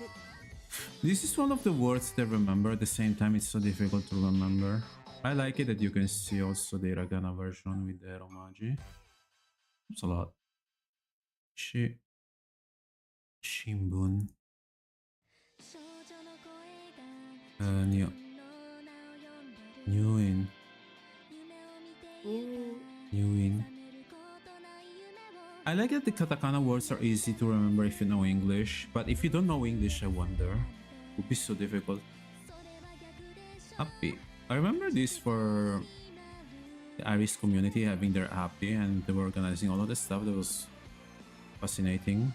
This is one of the words that I remember. At the same time, it's so difficult to remember. I like it that you can see also the hiragana version with the romaji. It's a lot. Shimbun. New. New in. 入院 I like that the katakana words are easy to remember if you know English, but if you don't know English, I wonder. It would be so difficult. Happy. I remember this for the Irish community having their happy, and they were organizing all of the stuff that was fascinating.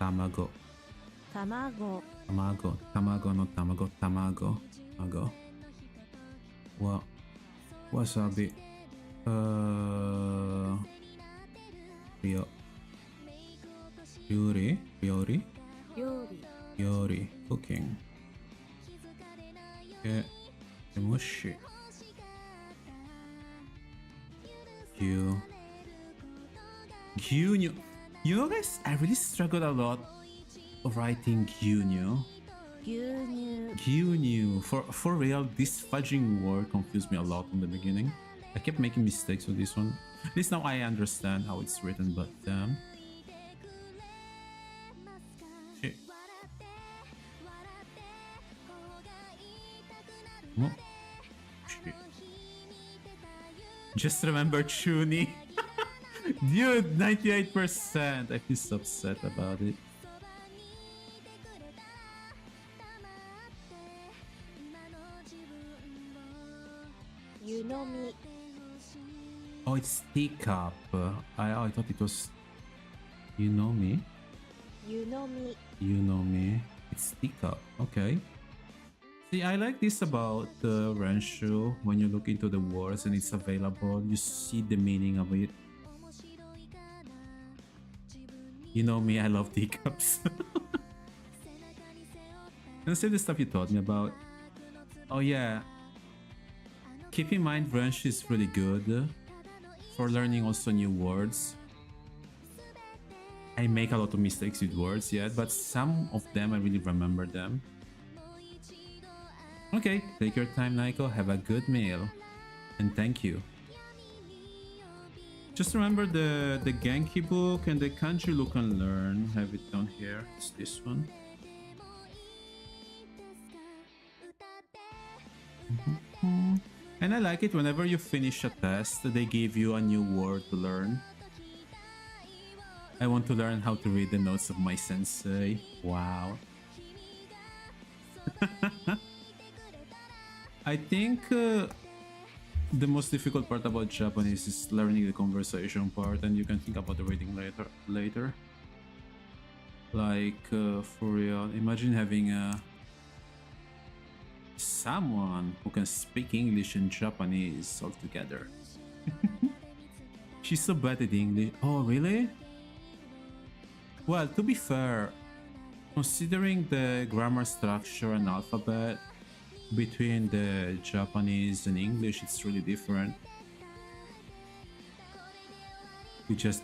Tamago. 卵 Tamago. Wasabi. Ryori. 料理 Yori. Cooking. Mushi. Gyunyu. You know, guys, I really struggled a lot of writing Gyunyu. 牛乳 Gyunyu. For real, this fudging word confused me a lot in the beginning. I kept making mistakes with this one. At least now I understand how it's written, but shit. Oh. Shit. Just remember Chuni. Dude, 98%. I feel so upset about it. You know me Oh, it's teacup. I thought it was. You know me. You know me You know me. It's teacup. Okay. See, I like this about Renshu. When you look into the words and it's available, you see the meaning of it. You know me, I love teacups. Gonna save the stuff you taught me about. Oh yeah. Keep in mind French is really good for learning also new words. I make a lot of mistakes with words yet, but some of them I really remember them. Okay, take your time, Naiko. Have a good meal. And thank you. Just remember the Genki book and the kanji look and learn. Have it down here. It's this one. And I like it whenever you finish a test, they give you a new word to learn. I want to learn how to read the notes of my sensei. Wow. I think the most difficult part about Japanese is learning the conversation part, and you can think about the reading later. Like, for real, imagine having someone who can speak English and Japanese all together. She's so bad at English. Oh, really? Well, to be fair, considering the grammar structure and alphabet between the Japanese and English, it's really different. We just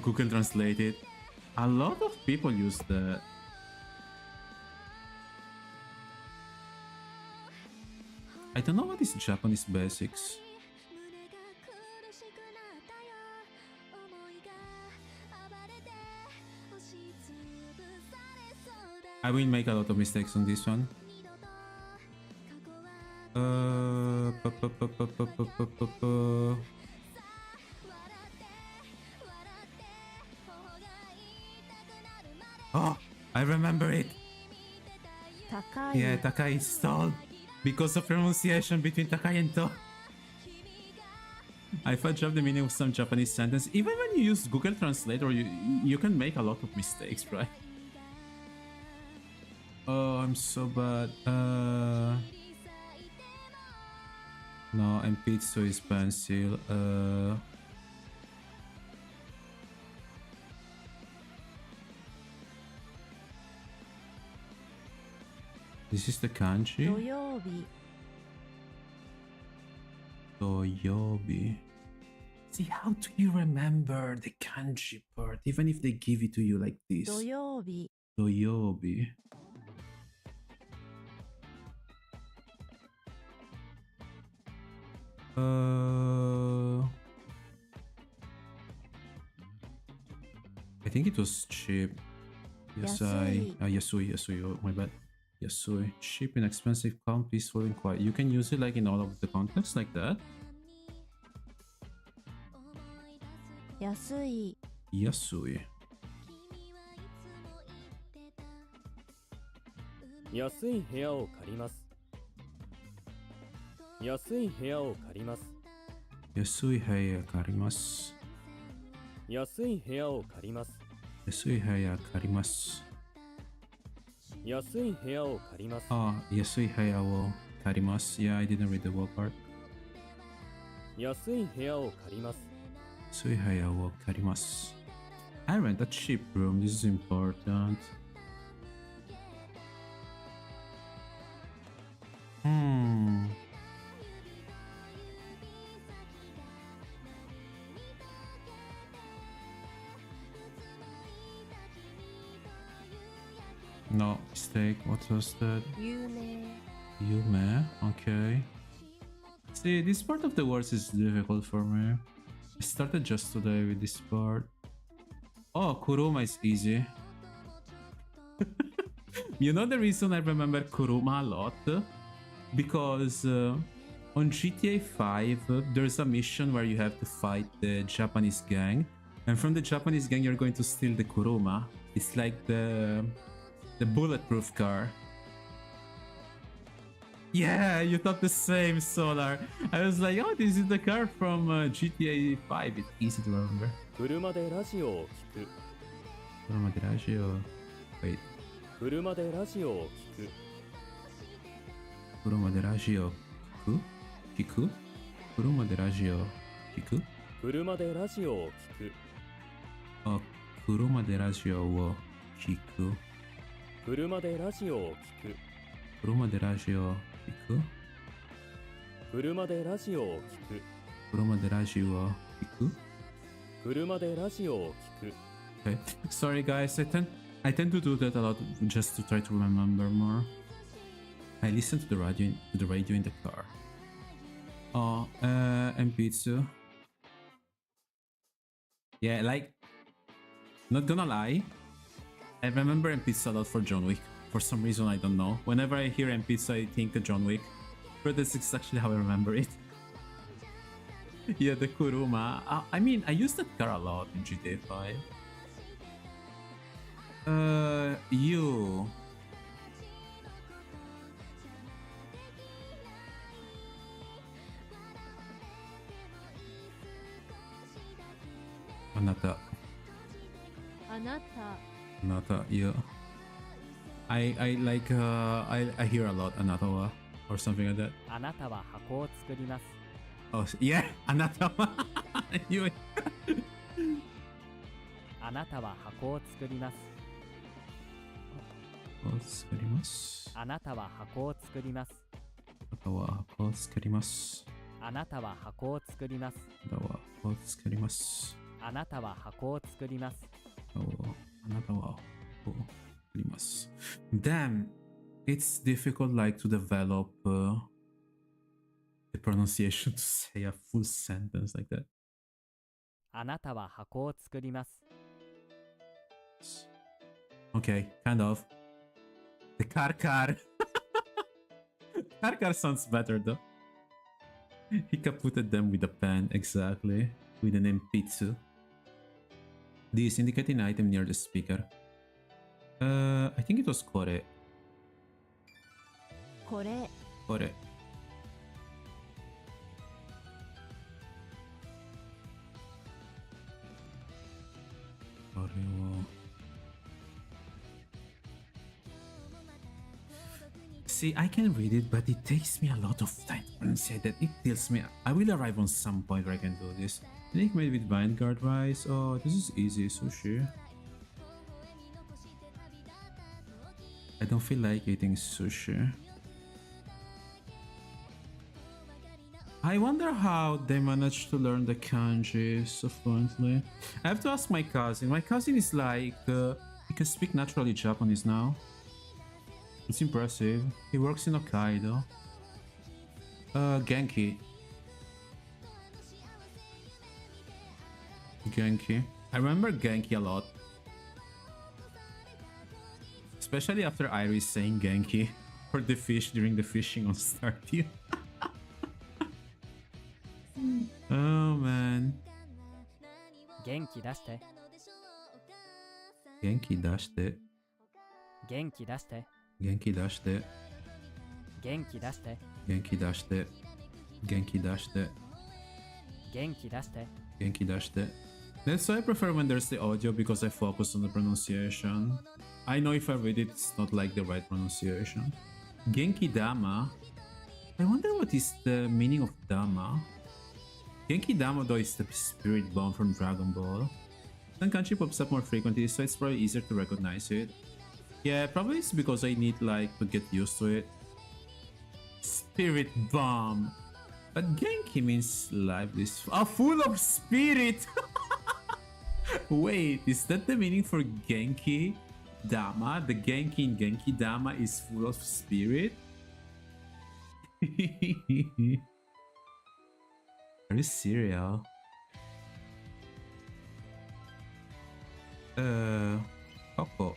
Google Translate it. A lot of people use that. I don't know what is Japanese basics. I will make a lot of mistakes on this one. Oh, I remember it. Takai. Yeah, Takai is stalled because of pronunciation between Takai and To. I fudged up the meaning of some Japanese sentence. Even when you use Google Translate, or you can make a lot of mistakes, right? Oh, I'm so bad. No, and pizza is pencil. This is the kanji. 土曜日。 Toyobi. See, how do you remember the kanji part, even if they give it to you like this? 土曜日。 Toyobi. I think it was cheap. Yasai. Yasui. Oh, my bad. Yasui. Cheap, inexpensive, calm, peaceful, and quiet. You can use it like in all of the contexts like that. 安い。 Yasui. 安い部屋を借ります。安い部屋を借ります。 Yasui heya karimasu. 安い部屋を借ります。 Yasui heya karimasu. 安い部屋を借ります。 Ah, yasui heya wo karimasu. Yeah, I didn't read the word part. 安い部屋を借ります。 Yasui heya wo karimasu. I rent a cheap room. This is important. No, mistake. What was that? 有名。 Yume? Okay. See, this part of the words is difficult for me. I started just today with this part. Oh, Kuruma is easy. You know the reason I remember Kuruma a lot? Because on GTA 5, there's a mission where you have to fight the Japanese gang. And from the Japanese gang, you're going to steal the Kuruma. It's like the bulletproof car. Yeah, you thought the same, Solar. I was like, oh, this is the car from GTA 5. It's easy to remember. 車でラジオを聞く。 Kuruma de radio. Wait. 車でラジオを聞く。 Kuruma de radio. Kiku? Kiku? Kuruma de radio. Kiku? 車でラジオを聞く。 Oh, Kuruma de radio wo kiku. 車でラジオを聞く。Kuruma de radio kiku? 車でラジオを聞く Kuruma de radio kiku? 車でラジオを聞く Okay. Sorry guys, I tend to do that a lot just to try to remember more. I listen to the radio in the car. Oh, and pizza. Yeah, like, not gonna lie, I remember M-Pizza a lot for John Wick. For some reason, I don't know. Whenever I hear M-Pizza, I think of John Wick. But that's exactly how I remember it. Yeah, the Kuruma. I mean, I use that car a lot in GTA 5. You. Anata. あなた Anata, yeah. I like I hear a lot Anata wa or something like that. あなたは箱を作ります Oh yeah, Anata wa. You あなたは箱を作ります Osukarimasu. あなたは箱を作ります Anata wa osukarimasu. あなたは箱を作ります Anata wa osukarimasu. あなたは箱を作ります Anata wa osukarimasu. Damn, it's difficult like to develop the pronunciation to say a full sentence like that. あなたは箱を作ります Okay, kind of. The car. Car sounds better though. He caputed them with a pen, exactly. With the name Pitsu. This indicate an item near the speaker. I think it was Kore. これ Kore. See, I can read it, but it takes me a lot of time to pronounce that. It tells me I will arrive on some point where I can do this. Snake made with Vanguard rice. Oh, this is easy, sushi. I don't feel like eating sushi. I wonder how they managed to learn the kanji so fluently. I have to ask my cousin. My cousin is like, he can speak naturally Japanese now. It's impressive. He works in Hokkaido. Genki. Genki. I remember Genki a lot. Especially after Iris saying Genki for the fish during the fishing on Stardew. Oh man. 元気出して Genki dashite. 元気出して Genki dashite. 元気出して Genki dashite. Genki dashite. 元気出して Genki dashite. That's why I prefer when there's the audio because I focus on the pronunciation. I know if I read it, it's not like the right pronunciation. Genki Dama. I wonder what is the meaning of Dama. Genki Dama though is the spirit bomb from Dragon Ball. Then kanji pops up more frequently, so it's probably easier to recognize it. Yeah, probably it's because I need like to get used to it. Spirit bomb. But Genki means lively. Full of spirit! Wait, is that the meaning for Genki Dama? The Genki in Genki Dama is full of spirit? Very serial. Coco.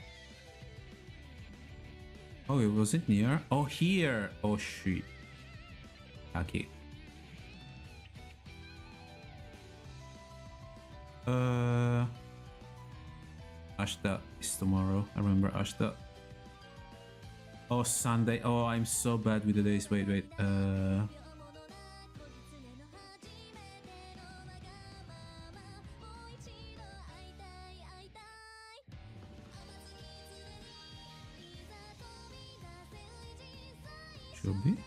Oh, it wasn't near? Oh, here! Oh, shit. Okay. Ashita is tomorrow. I remember Ashita. Oh, Sunday. Oh, I'm so bad with the days. Wait. Shobi?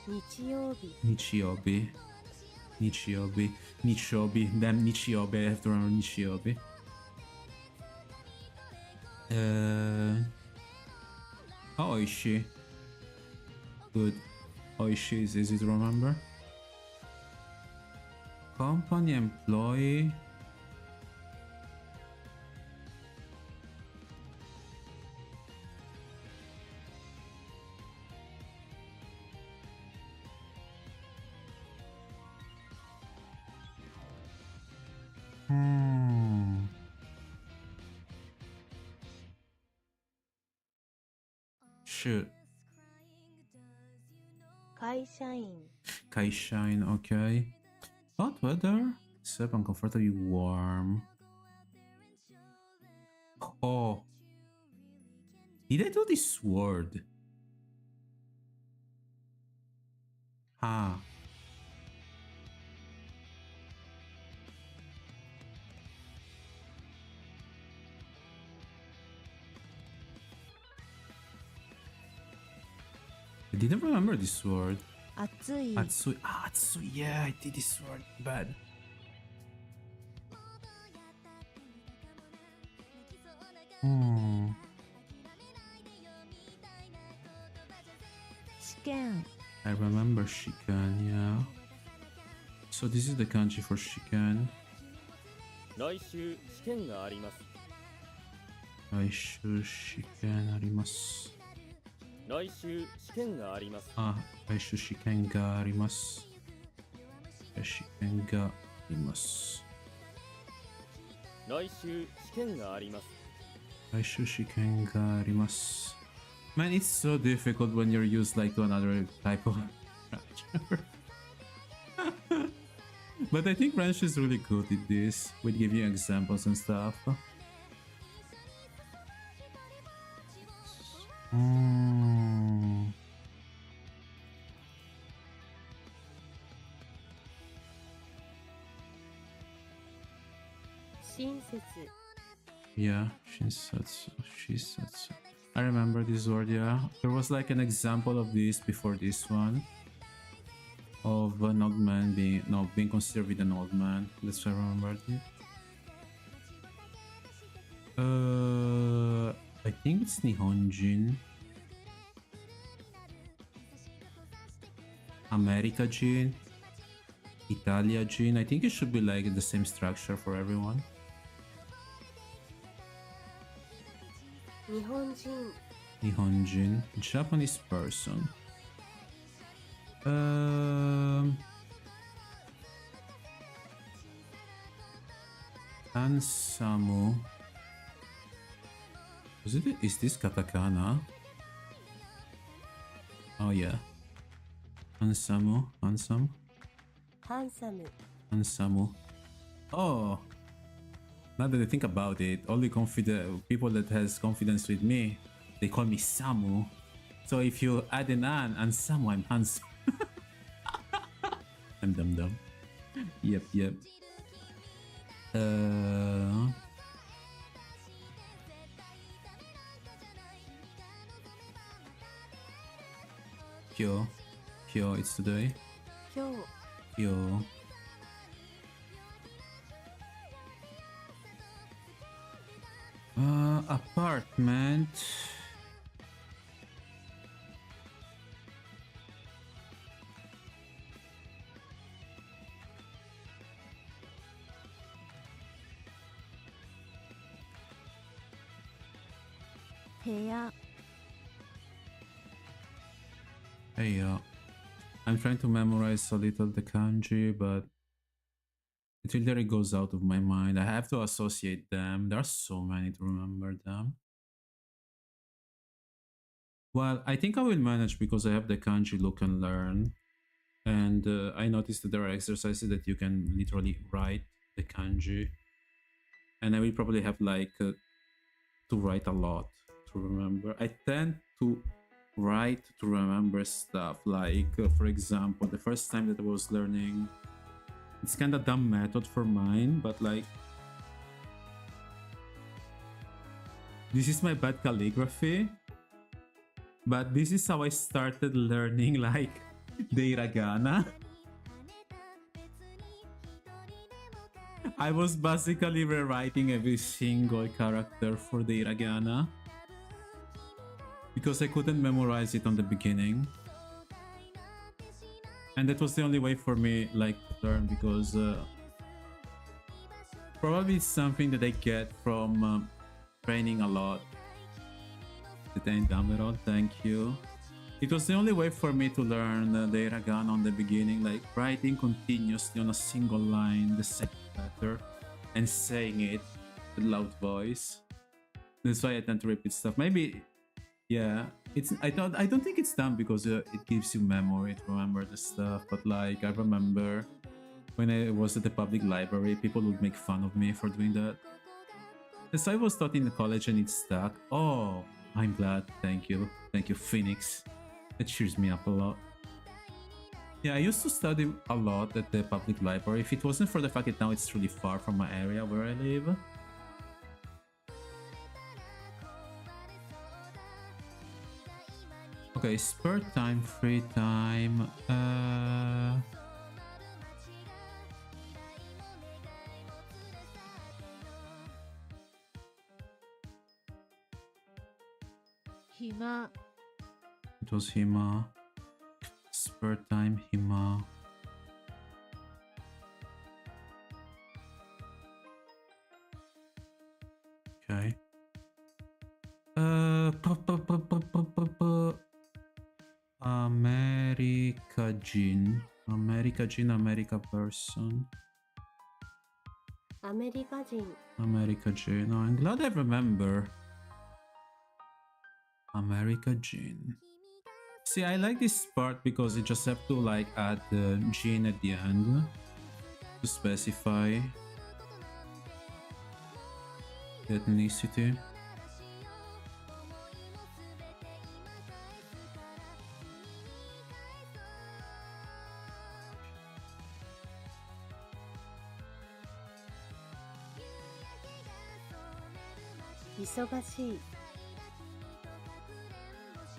日曜日 Nichiobi. Damn Nichiobi. I have to remember Nichiobi. Oh, Oishi. Good. Oishi is easy to remember. Company employee. Hmm. Shoot. 会社員 Kaishain, okay. Hot weather, except uncomfortably warm. Oh. Did I do this word? Ah. I didn't remember this word. 暑い Atsui. Ah, Atsui. Yeah, I did this word. Bad. Hmm. 試験 I remember Shikan, yeah. So this is the kanji for Shikan. 来週試験があります。 Aishu Shikan arimasu. 来週試験があります。 Ah, Aishu Shikan ga arimasu. Shikan ga arimasu. 来週試験があります。 Aishu Shikan ga arimasu. Man, it's so difficult when you're used like to another type of structure. But I think Ranch is really good at this, with giving examples and stuff. Mm. 親切 Yeah, Shisatsu. I remember this word, yeah. There was like an example of this before this one. Of an old man being considered with an old man. That's why I remembered it. I think it's Nihonjin. America Jin. Italia Jin. I think it should be like the same structure for everyone. 日本人 Nihonjin. Japanese person. Ansamu. Is this katakana? Oh yeah. Ansamu. Ansam. ハンサム Ansamu. Oh. Now that I think about it, only confident people that has confidence with me, they call me Samu. So if you add an and Samu, I'm handsome. I'm dumb. Yep. Kyo. It's today. 今日 Kyo. Apartment. Peya Hey, I'm trying to memorize a little the kanji, but it literally goes out of my mind. I have to associate them. There are so many to remember them. Well, I think I will manage because I have the kanji look and learn. And I noticed that there are exercises that you can literally write the kanji. And I will probably have like to write a lot to remember. I tend to write to remember stuff. Like, for example, the first time that I was learning, it's kind of dumb method for mine, but like, this is my bad calligraphy. But this is how I started learning like the hiragana. I was basically rewriting every single character for the hiragana. because I couldn't memorize it on the beginning. And that was the only way for me like to learn, because probably it's something that I get from training a lot. Dameron, thank you. It was the only way for me to learn the Eragon on the beginning, like writing continuously on a single line the second letter and saying it with loud voice. That's why I tend to repeat stuff. Maybe, yeah, it's I don't think it's done because it gives you memory to remember the stuff. But like I remember when I was at the public library, people would make fun of me for doing that. As I was taught in college and it stuck. Oh, I'm glad. Thank you, Phoenix. That cheers me up a lot. Yeah, I used to study a lot at the public library. If it wasn't for the fact that now it's really far from my area where I live. Okay, spare time, free time. Hima. It was Hima. Spare time, Hima. Okay. America Jin. America Jin, America person. アメリカ人。 America Jin. Oh, I'm glad I remember. America Jin. See, I like this part because you just have to like add the Jin at the end to specify the ethnicity.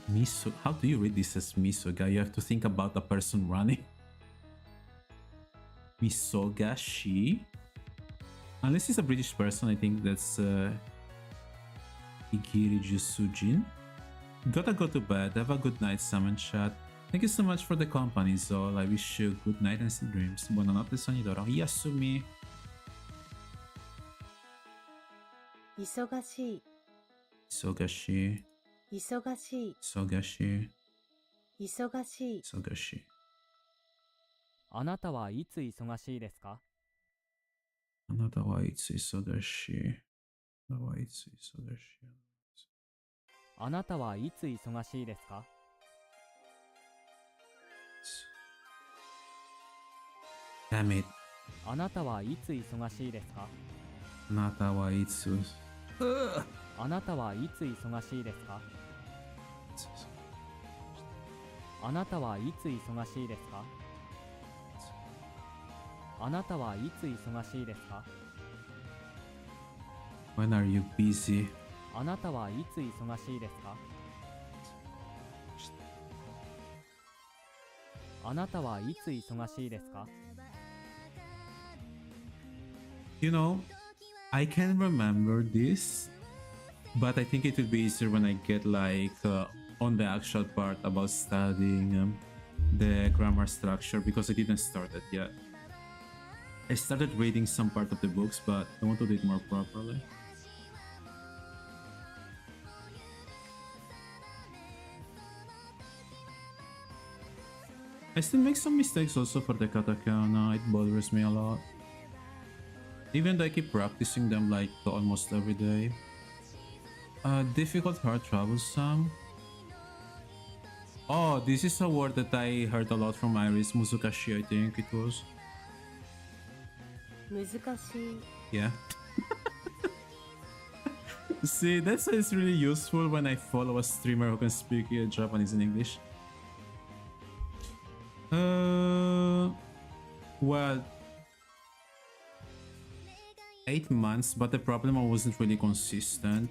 Miso. How do you read this as Misoga? You have to think about a person running. Misogashi? Unless he's a British person, I think that's Igiriju Sujin. Gotta go to bed. Have a good night, Summon Chat. Thank you so much for the company, Zol. I wish you good night and sweet dreams. Buonanotte, Sonidoro. Yasumi. 忙しい。 Sogashi. 忙しい。 Sogashi. 忙しい。 Sogashi. あなたはいつ忙しいですか？ Anata wa itsu isogashi. Anata wa itsu isogashi. あなたはいつ忙しいですか？ Damn it. あなたはいつ忙しいですか？ Anata wa itsu. あなたはいつ忙しいですか？あなたはいつ忙しいですか？あなたはいつ忙しいですか？ When are you busy? あなたはいつ忙しいですか？あなたはいつ忙しいですか？ You know, I can remember this, but I think it will be easier when I get like on the actual part about studying the grammar structure, because I didn't start it yet. I started reading some part of the books, but I want to do it more properly. I still make some mistakes also for the katakana. It bothers me a lot. Even though I keep practicing them like almost every day. Difficult, hard, troublesome. Oh, this is a word that I heard a lot from Iris. Muzukashi, I think it was. 難しい。 Yeah. See, that's why it's really useful when I follow a streamer who can speak Japanese and English. Well, 8 months, but the problem I wasn't really consistent.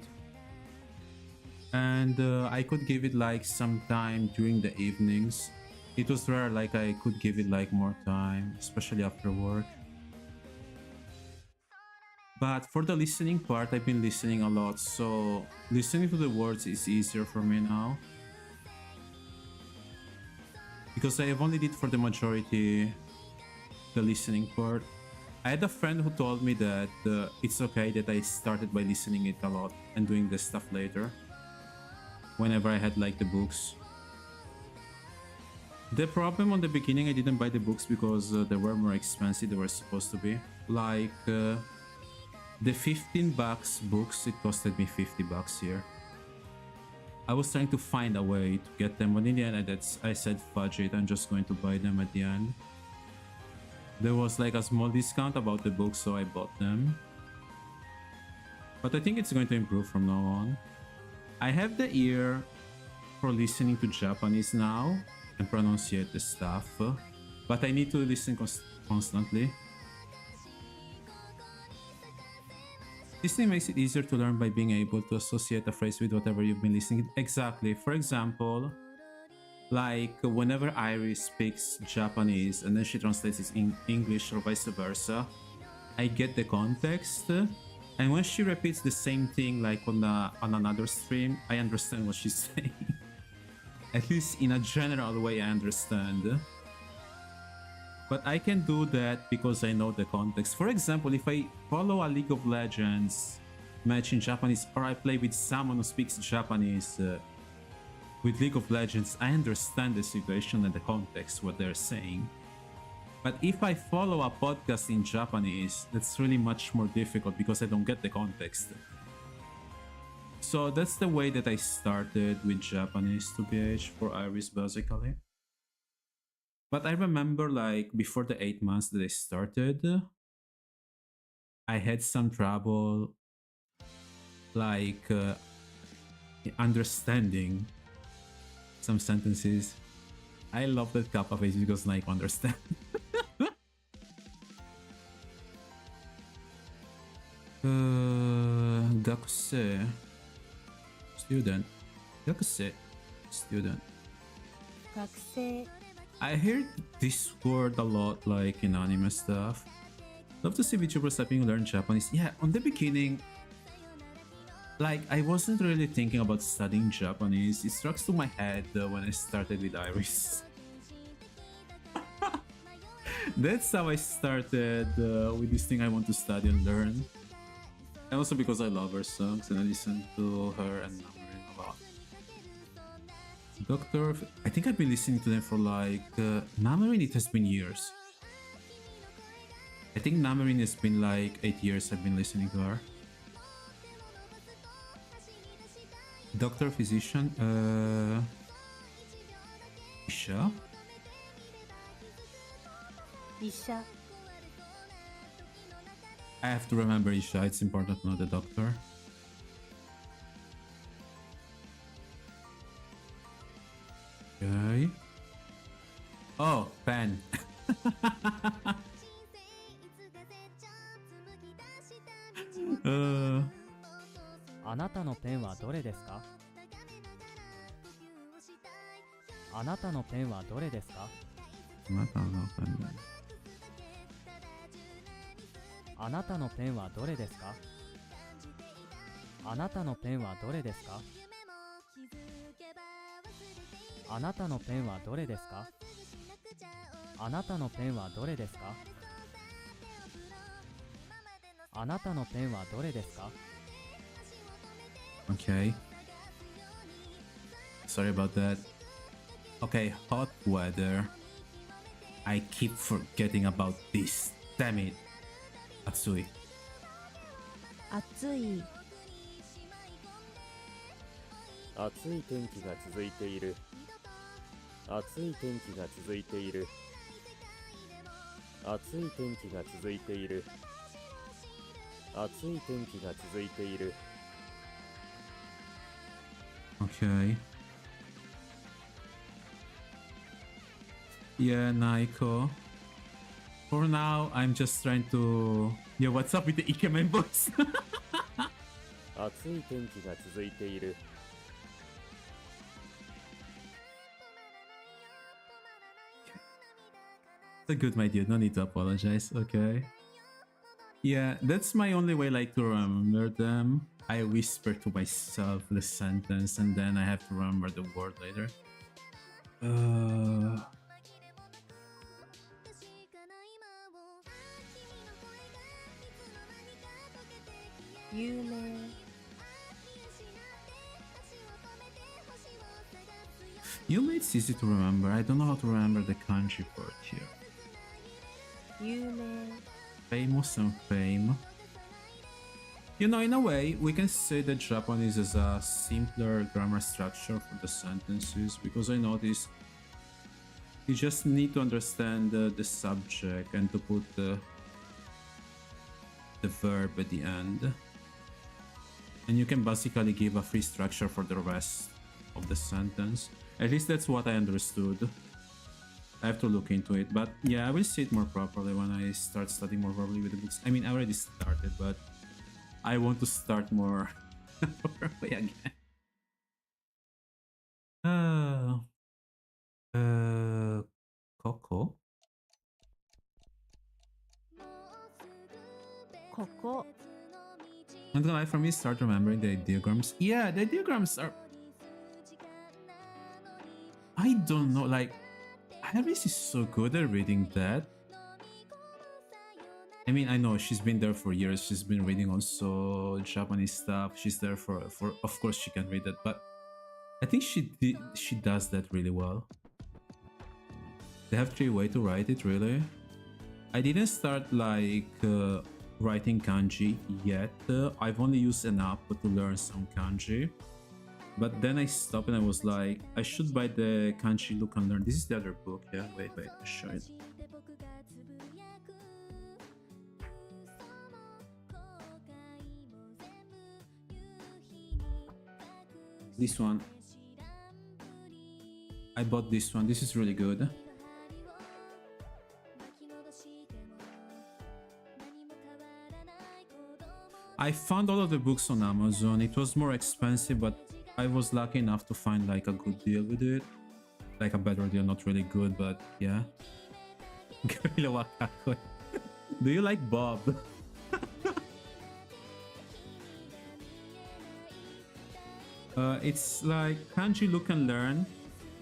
And I could give it like some time during the evenings. It was rare like I could give it like more time, especially after work. But for the listening part, I've been listening a lot, so listening to the words is easier for me now. Because I have only did for the majority the listening part. I had a friend who told me that it's okay that I started by listening it a lot and doing the stuff later. Whenever I had like the books. The problem on the beginning, I didn't buy the books because they were more expensive. They were supposed to be. Like the $15 books, it costed me $50 here. I was trying to find a way to get them, but in the end I said fudge it, I'm just going to buy them at the end. There was like a small discount about the books, so I bought them. But I think it's going to improve from now on. I have the ear for listening to Japanese now and pronunciate the stuff, but I need to listen constantly. Listening makes it easier to learn by being able to associate a phrase with whatever you've been listening. Exactly. For example, like whenever Iris speaks Japanese and then she translates it in English or vice versa, I get the context. And when she repeats the same thing like on another stream, I understand what she's saying. At least in a general way, I understand. But I can do that because I know the context. For example, if I follow a League of Legends match in Japanese, or I play with someone who speaks Japanese with League of Legends, I understand the situation and the context, what they're saying. But if I follow a podcast in Japanese, that's really much more difficult because I don't get the context. So that's the way that I started with Japanese to BH for Iris basically. But I remember like before the 8 months that I started, I had some trouble like understanding some sentences. I love that Kappa face because like understand. Gakusei student. Gakusei student. 学生 I heard this word a lot like in anime stuff. Love to see VTubers helping learn Japanese. Yeah, on the beginning, like I wasn't really thinking about studying Japanese. It struck to my head when I started with Iris. That's how I started with this thing I want to study and learn. And also because I love her songs and I listen to her and Namarin a lot. Doctor, I think I've been listening to them for like Namarin. It has been years. I think Namarin has been like 8 years I've been listening to her. Doctor, physician, Isha? 医者 I have to remember Isha, it's important to know the doctor. Okay. Oh, pen. uh, あなたのペンはどれですか？あなたのペンはどれですか？あなたのペンはどれですか？あなたのペンはどれですか？あなたのペンはどれですか？あなたのペンはどれですか？あなたのペンはどれですか？ Okay. Sorry about that. Okay, hot weather. I keep forgetting about this. Damn it. Atsui. 暑い暑い天気が続いている。暑い天気が続いている。暑い天気が続いている。暑い天気が続いている。 Okay. Yeah, Naiko. For now, I'm just trying to... Yeah, what's up with the Ikemen voice? 暑い天気が続いている。 So good, my dude. No need to apologize. Okay. Yeah, that's my only way like to remember them. I whisper to myself the sentence and then I have to remember the word later. Uh, 有名 Yuma, it's easy to remember. I don't know how to remember the kanji for it here. 有名 Famous and fame. You know, in a way, we can say that Japanese is a simpler grammar structure for the sentences because I noticed you just need to understand the subject and to put the verb at the end. And you can basically give a free structure for the rest of the sentence. At least that's what I understood. I have to look into it, but yeah, I will see it more properly when I start studying more properly with the books. I mean, I already started, but I want to start more properly again. Coco? ここ Not gonna lie, for me, start remembering the ideograms. Yeah, the ideograms are... I don't know, like... Iris is so good at reading that. I mean, I know she's been there for years. She's been reading also Japanese stuff. She's there for of course she can read it, but I think she does that really well. They have 3 ways to write it, really. I didn't start like writing kanji yet. I've only used an app to learn some kanji. But then I stopped and I was like, I should buy the Kanji Look and Learn. This is the other book, yeah? Wait, I'll show it. This one. I bought this one. This is really good. I found all of the books on Amazon. It was more expensive, but I was lucky enough to find like a good deal with it. Like a better deal, not really good, but yeah. Gorilla Wakako. Do you like Bob? It's like Kanji Look and Learn.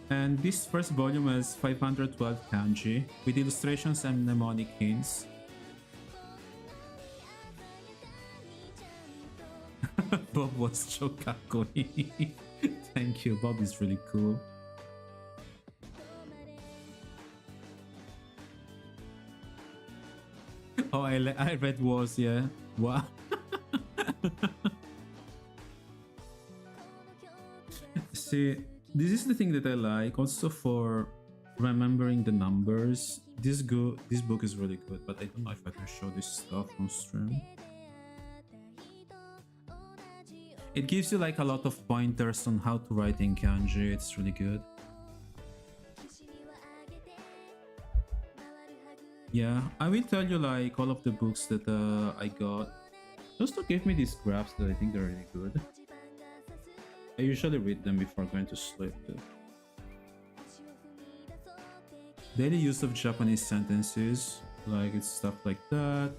And this first volume has 512 kanji with illustrations and mnemonic hints. Bob was Chokakoi. Thank you, Bob is really cool. Oh, I read Wars, yeah. Wow. See, this is the thing that I like. Also for remembering the numbers. This book is really good, but I don't know if I can show this stuff on stream. It gives you like a lot of pointers on how to write in kanji. It's really good. Yeah, I will tell you like all of the books that I got. Just to give me these graphs that I think are really good. I usually read them before going to sleep too. Daily use of Japanese sentences, like it's stuff like that.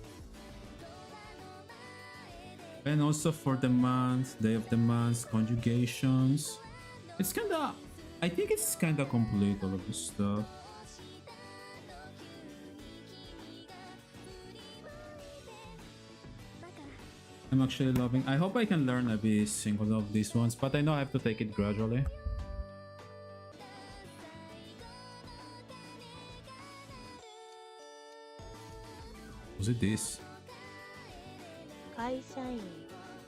And also for the month, day of the month, conjugations. It's kinda... I think it's kinda complete, all of this stuff. I'm actually loving... I hope I can learn every single of these ones, but I know I have to take it gradually. Was it this? 会社員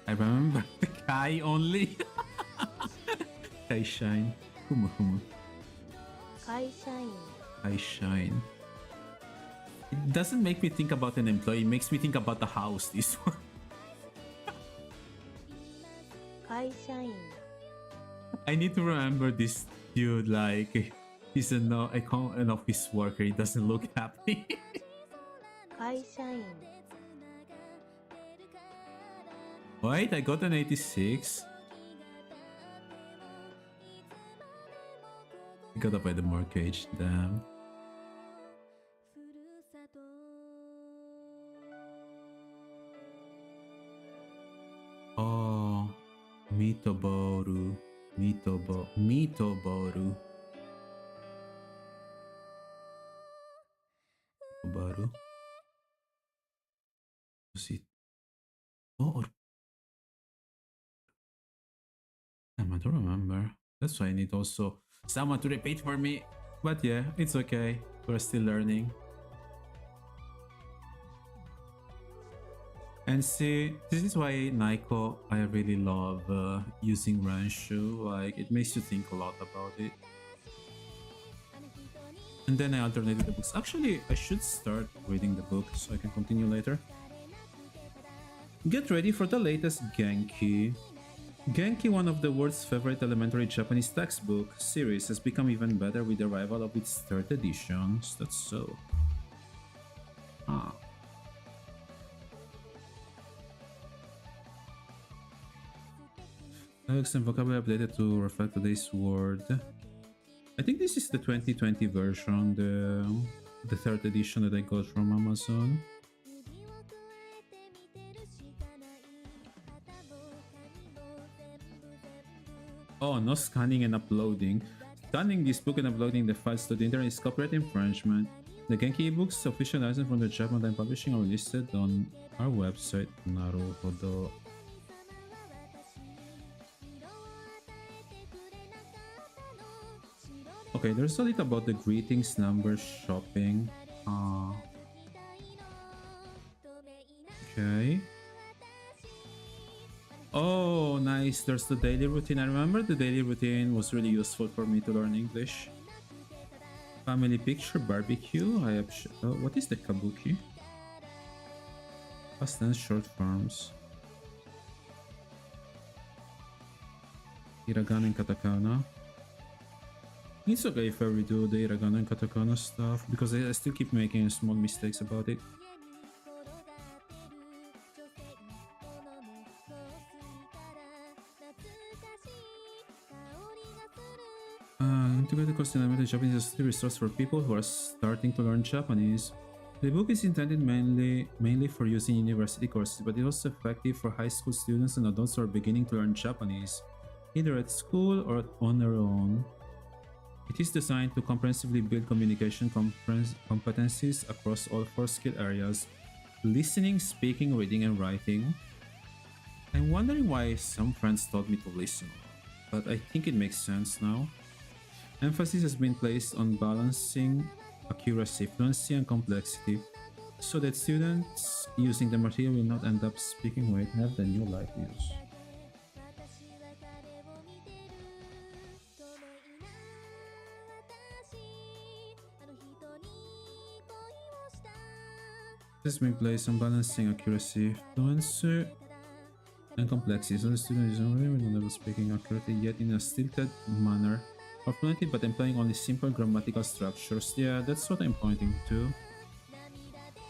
I remember Kai only. Kai Shine. Humu Humu. 会社員 Kai Shine. It doesn't make me think about an employee, it makes me think about the house, this one. 会社員 I need to remember this dude, like, he's an office worker, he doesn't look happy. 会社員 Wait, I got an 86. I gotta buy the mortgage, damn. Mitoboru. Mitoboru. Mitoboru. Così. Oh, I don't remember. That's why I need also someone to repeat for me. But yeah, it's okay. We're still learning. And see, this is why Naiko, I really love using Ranshu. Like, it makes you think a lot about it. And then I alternate with the books. Actually, I should start reading the book so I can continue later. Get ready for the latest Genki. Genki, one of the world's favorite elementary Japanese textbook series, has become even better with the arrival of its third edition. That's so. Lyrics and vocabulary updated to reflect today's word. I think this is the 2020 version, the third edition that I got from Amazon. Oh, no scanning and uploading. Scanning this book and uploading the files to the internet is copyright infringement. The Genki ebooks official license from the Japan Time Publishing are listed on our website. Naruhodo. Okay, there's a little about the greetings, numbers, shopping. Okay. Oh, nice. There's the daily routine. I remember the daily routine was really useful for me to learn English. Family picture, barbecue. I have. What is the kabuki? Past tense, short forms. Hiragana and katakana. It's okay if I redo the hiragana and katakana stuff because I still keep making small mistakes about it. Integrated course in elementary Japanese is a resource for people who are starting to learn Japanese. The book is intended mainly for use in university courses, but it's also effective for high school students and adults who are beginning to learn Japanese, either at school or on their own. It is designed to comprehensively build communication competencies across all 4 skill areas: listening, speaking, reading, and writing. I'm wondering why some friends told me to listen, but I think it makes sense now. Emphasis has been placed on balancing accuracy, fluency, and complexity, so that students using the material will not end up speaking where it have the new life use. This has been placed on balancing accuracy, fluency, and complexity, so the student is not really speaking accurately yet in a stilted manner or fluently, but employing only simple grammatical structures. Yeah, that's what I'm pointing to.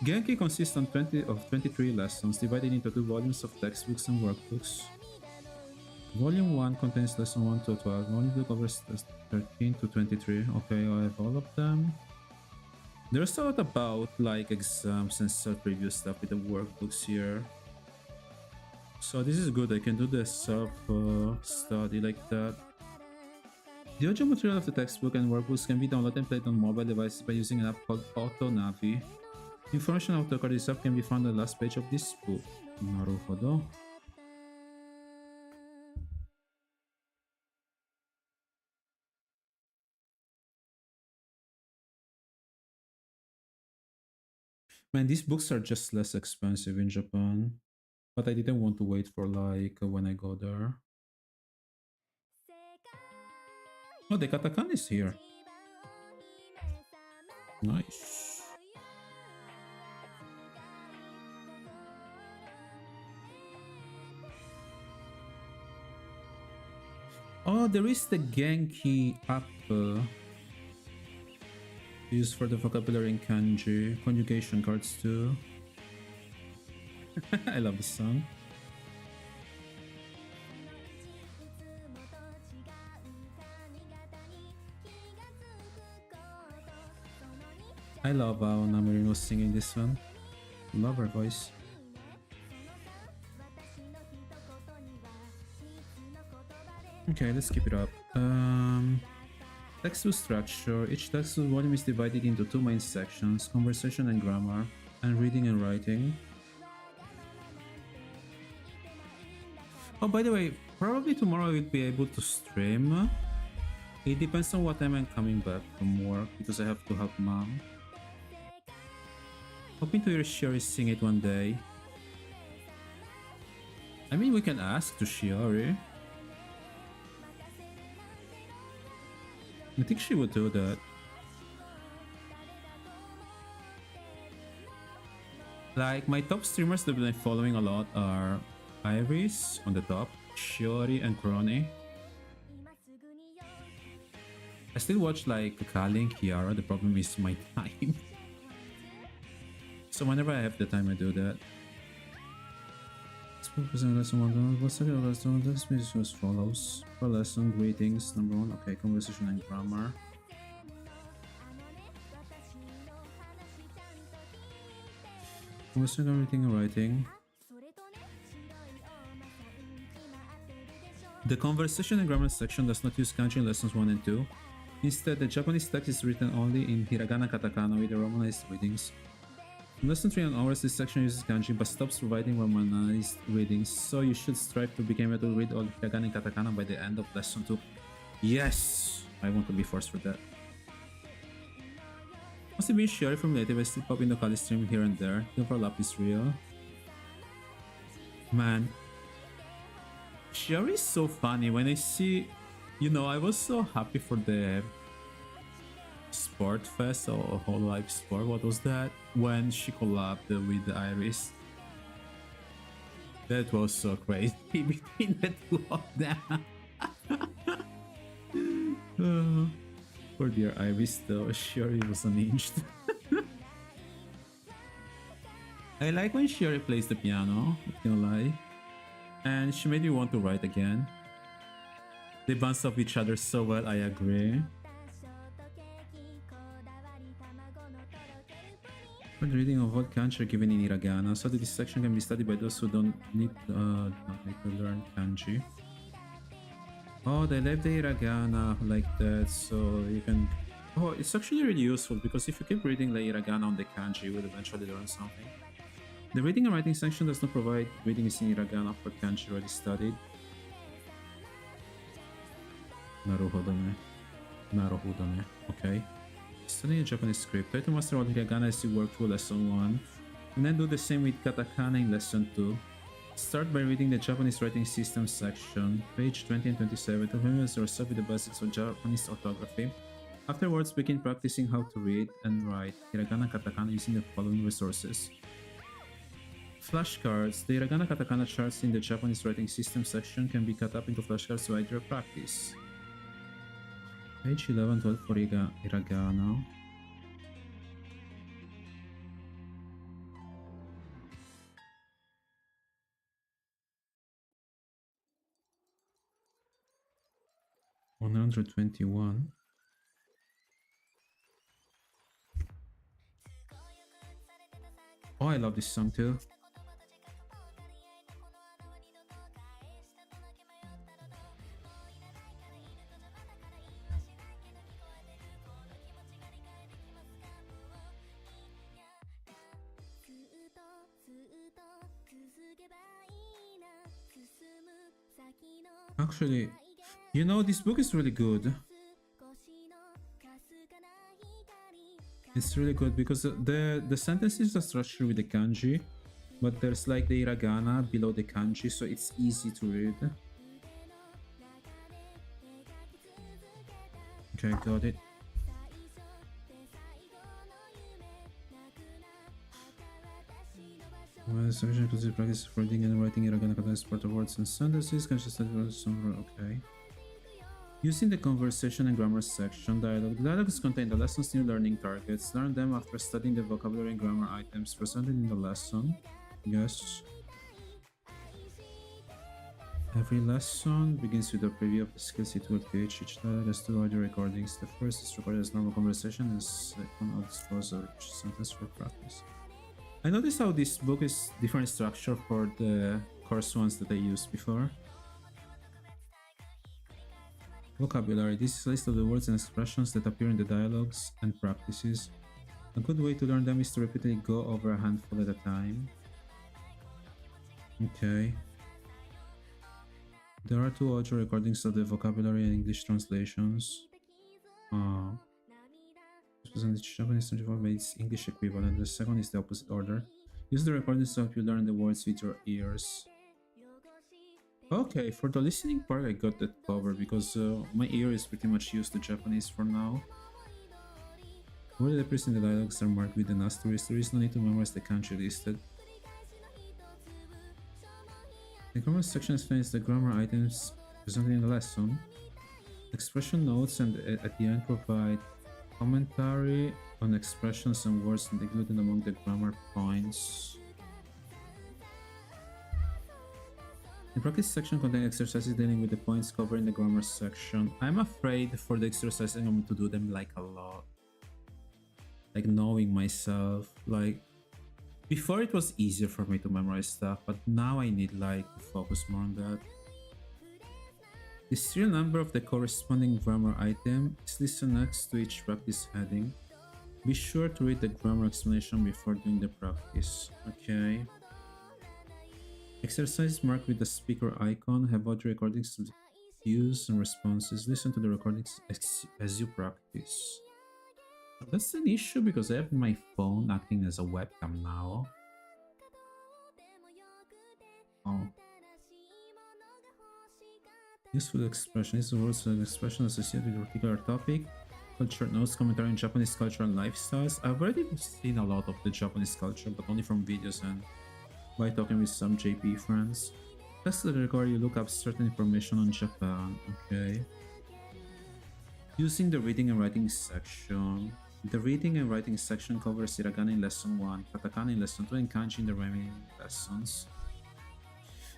Genki consists of 23 lessons, divided into 2 volumes of textbooks and workbooks. Volume 1 contains lesson 1 to 12, volume 2 covers 13 to 23. Okay, I have all of them. There's a lot about like exams and self-review stuff with the workbooks here. So this is good, I can do the self-study like that. The audio material of the textbook and workbooks can be downloaded and played on mobile devices by using an app called AutoNavi. Information on how to record this app can be found on the last page of this book. Naruhodo. Man, these books are just less expensive in Japan. But I didn't want to wait for like when I go there. Oh, the katakana is here. Nice. Oh, there is the Genki app used for the vocabulary and kanji, conjugation cards too. I love this song. I love how Namorino was singing this one. Love her voice. Okay, let's keep it up. Textbook structure. Each textbook volume is divided into two main sections, conversation and grammar, and reading and writing. Oh, by the way, probably tomorrow I will be able to stream. It depends on what time I'm coming back from work because I have to help mom. Hoping to hear Shiori sing it one day. I mean, we can ask to Shiori. I think she would do that. Like, my top streamers that I've been following a lot are Iris on the top, Shiori and Crony. I still watch like Kali and Kiara, the problem is my time. So whenever I have the time I do that. Lesson 1. What's the lesson? This is as follows. For lesson, greetings. Number 1, okay, conversation and grammar. Conversation, reading and writing. The conversation and grammar section does not use kanji in lessons 1 and 2. Instead, the Japanese text is written only in hiragana katakana with the romanized readings. In lesson 3 and onwards, this section uses kanji but stops providing romanized readings, so you should strive to become able to read all hiragana and katakana by the end of lesson 2. Yes! I want to be forced for that. Must have been Shiori from native, I still pop in the college stream here and there. The overlap is real. Man. Shiori is so funny when I see... You know, I was so happy for the Sport Fest or Whole Life Sport, what was that? When she collabed with Iris. That was so crazy between the two of them. Poor dear Iris though, Shiori was unhinged. I like when Shiori plays the piano, not gonna lie. And she made me want to write again. They bounce off each other so well, I agree. For the reading of all kanji are given in hiragana, so that this section can be studied by those who don't need to learn kanji. Oh, they left the hiragana like that, so you can... Oh, it's actually really useful because if you keep reading the hiragana on the kanji, you will eventually learn something. The reading and writing section does not provide readings in hiragana for kanji already studied. Naruhodone. Naruhodone. Okay. Studying a Japanese script. Try to master all hiragana as you work through lesson 1. And then do the same with katakana in lesson 2. Start by reading the Japanese writing system section, page 20 and 27, to familiarize yourself with the basics of Japanese orthography. Afterwards, begin practicing how to read and write hiragana and katakana using the following resources. Flashcards. The hiragana katakana charts in the Japanese writing system section can be cut up into flashcards to aid your practice. Page 11, 12 for hiragana. $121. Oh, I love this song too. Actually, you know, this book is really good. It's really good because the sentences are structured with the kanji, but there's like the hiragana below the kanji, so it's easy to read. Okay, got it. Well, section includes practice for reading and writing hiragana kata as part of words and sentences. Okay. Using the conversation and grammar section, dialogue. The dialogues contain the lesson's new learning targets. Learn them after studying the vocabulary and grammar items presented in the lesson. Yes. Every lesson begins with a preview of the skills it will teach. Each dialogue has 2 audio recordings. The first is recorded as normal conversation, and the second discloses each sentence for practice. I noticed how this book is different structure for the course ones that I used before. Vocabulary. This is a list of the words and expressions that appear in the dialogues and practices. A good way to learn them is to repeatedly go over a handful at a time. Okay. There are 2 audio recordings of the vocabulary and English translations. This was in the Japanese translation, but its English equivalent. The second is the opposite order. Use the recordings to help you learn the words with your ears. Okay, for the listening part, I got that covered because my ear is pretty much used to Japanese for now. Words that appear in the dialogues are marked with an asterisk. There is no need to memorize the kanji listed. The grammar section explains the grammar items presented in the lesson. Expression notes and at the end provide commentary on expressions and words included among the grammar points. The practice section contains exercises dealing with the points covered in the grammar section. I'm afraid for the exercises I'm going to do them like a lot. Like knowing myself, like before it was easier for me to memorize stuff, but now I need like to focus more on that. The serial number of the corresponding grammar item is listed next to each practice heading. Be sure to read the grammar explanation before doing the practice. Okay. Exercises marked with the speaker icon have audio recordings of cues and responses. Listen to the recordings as you practice. That's an issue because I have my phone acting as a webcam now. Oh. Useful expression. This is also an expression associated with a particular topic. Culture notes, commentary on Japanese culture and lifestyles. I've already seen a lot of the Japanese culture, but only from videos and by talking with some JP friends. Text the record, you look up certain information on Japan. Okay. Using the reading and writing section. The reading and writing section covers hiragana in lesson 1, katakana in lesson 2, and kanji in the remaining lessons.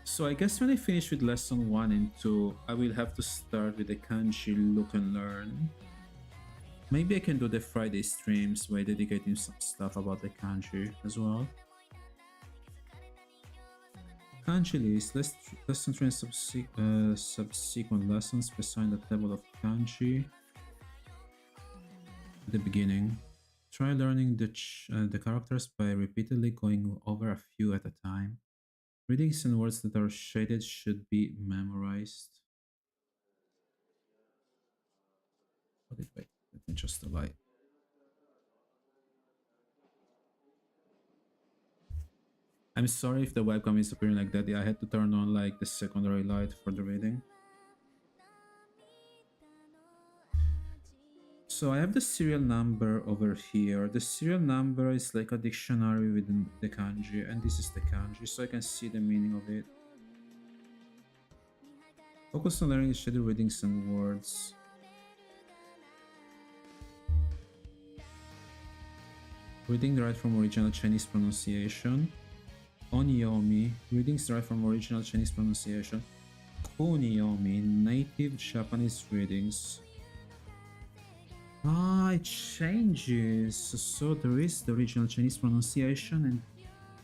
So I guess when I finish with lesson 1 and 2, I will have to start with the kanji look and learn. Maybe I can do the Friday streams by dedicating some stuff about the kanji as well. Kanji list. Lesson 3 and subsequent lessons present the table of kanji. At the beginning, try learning the characters by repeatedly going over a few at a time. Readings and words that are shaded should be memorized. Wait, let me adjust the light. I'm sorry if the webcam is appearing like that. I had to turn on like the secondary light for the reading. So I have the serial number over here. The serial number is like a dictionary within the kanji, and this is the kanji, so I can see the meaning of it. Focus on learning the shaded readings and words. Reading derived from original Chinese pronunciation. Onyomi, readings derived from original Chinese pronunciation. Kunyomi, native Japanese readings. Ah, it changes. So there is the original Chinese pronunciation, and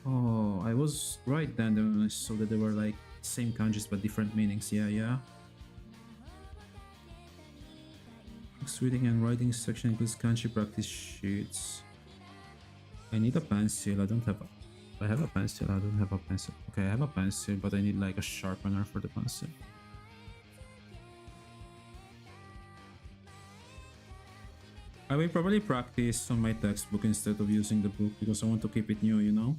oh, I was right then when I saw that they were like same kanjis but different meanings. Yeah. Next reading and writing section includes kanji practice sheets. I need a pencil. I have a pencil. I don't have a pencil. Okay, I have a pencil, but I need like a sharpener for the pencil. I will probably practice on my textbook instead of using the book because I want to keep it new, you know?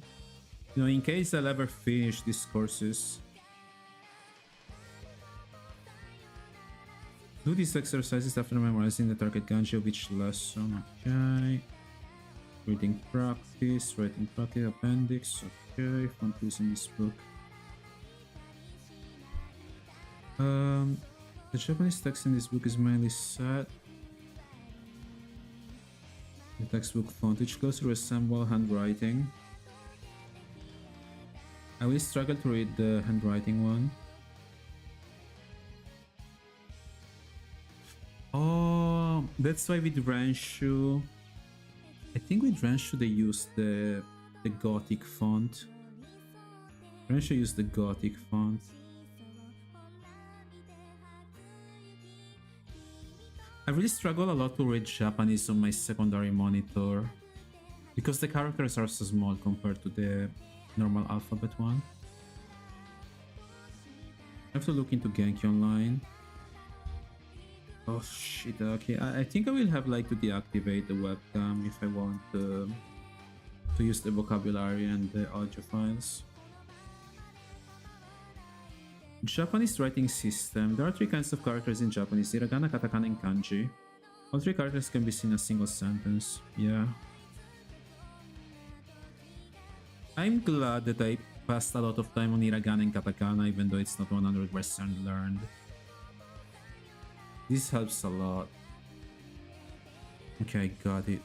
In case I'll ever finish these courses. Do these exercises after memorizing the target kanji of each lesson. Okay. Reading practice, writing practice, appendix. Okay, fun using this book. The Japanese text in this book is mainly set. The textbook font, which closely resemble handwriting. I will struggle to read the handwriting one. Oh, that's why with Renshu, I think with Renshu they use the Gothic font. Renshu used the Gothic font. I really struggle a lot to read Japanese on my secondary monitor because the characters are so small compared to the normal alphabet one. I have to look into Genki Online. Oh shit, okay. I think I will have like to deactivate the webcam if I want to use the vocabulary and the audio files. Japanese writing system. There are 3 kinds of characters in Japanese: hiragana, katakana, and kanji. All 3 characters can be seen in a single sentence. Yeah. I'm glad that I passed a lot of time on hiragana and katakana, even though it's not 100% learned. This helps a lot. Okay, got it.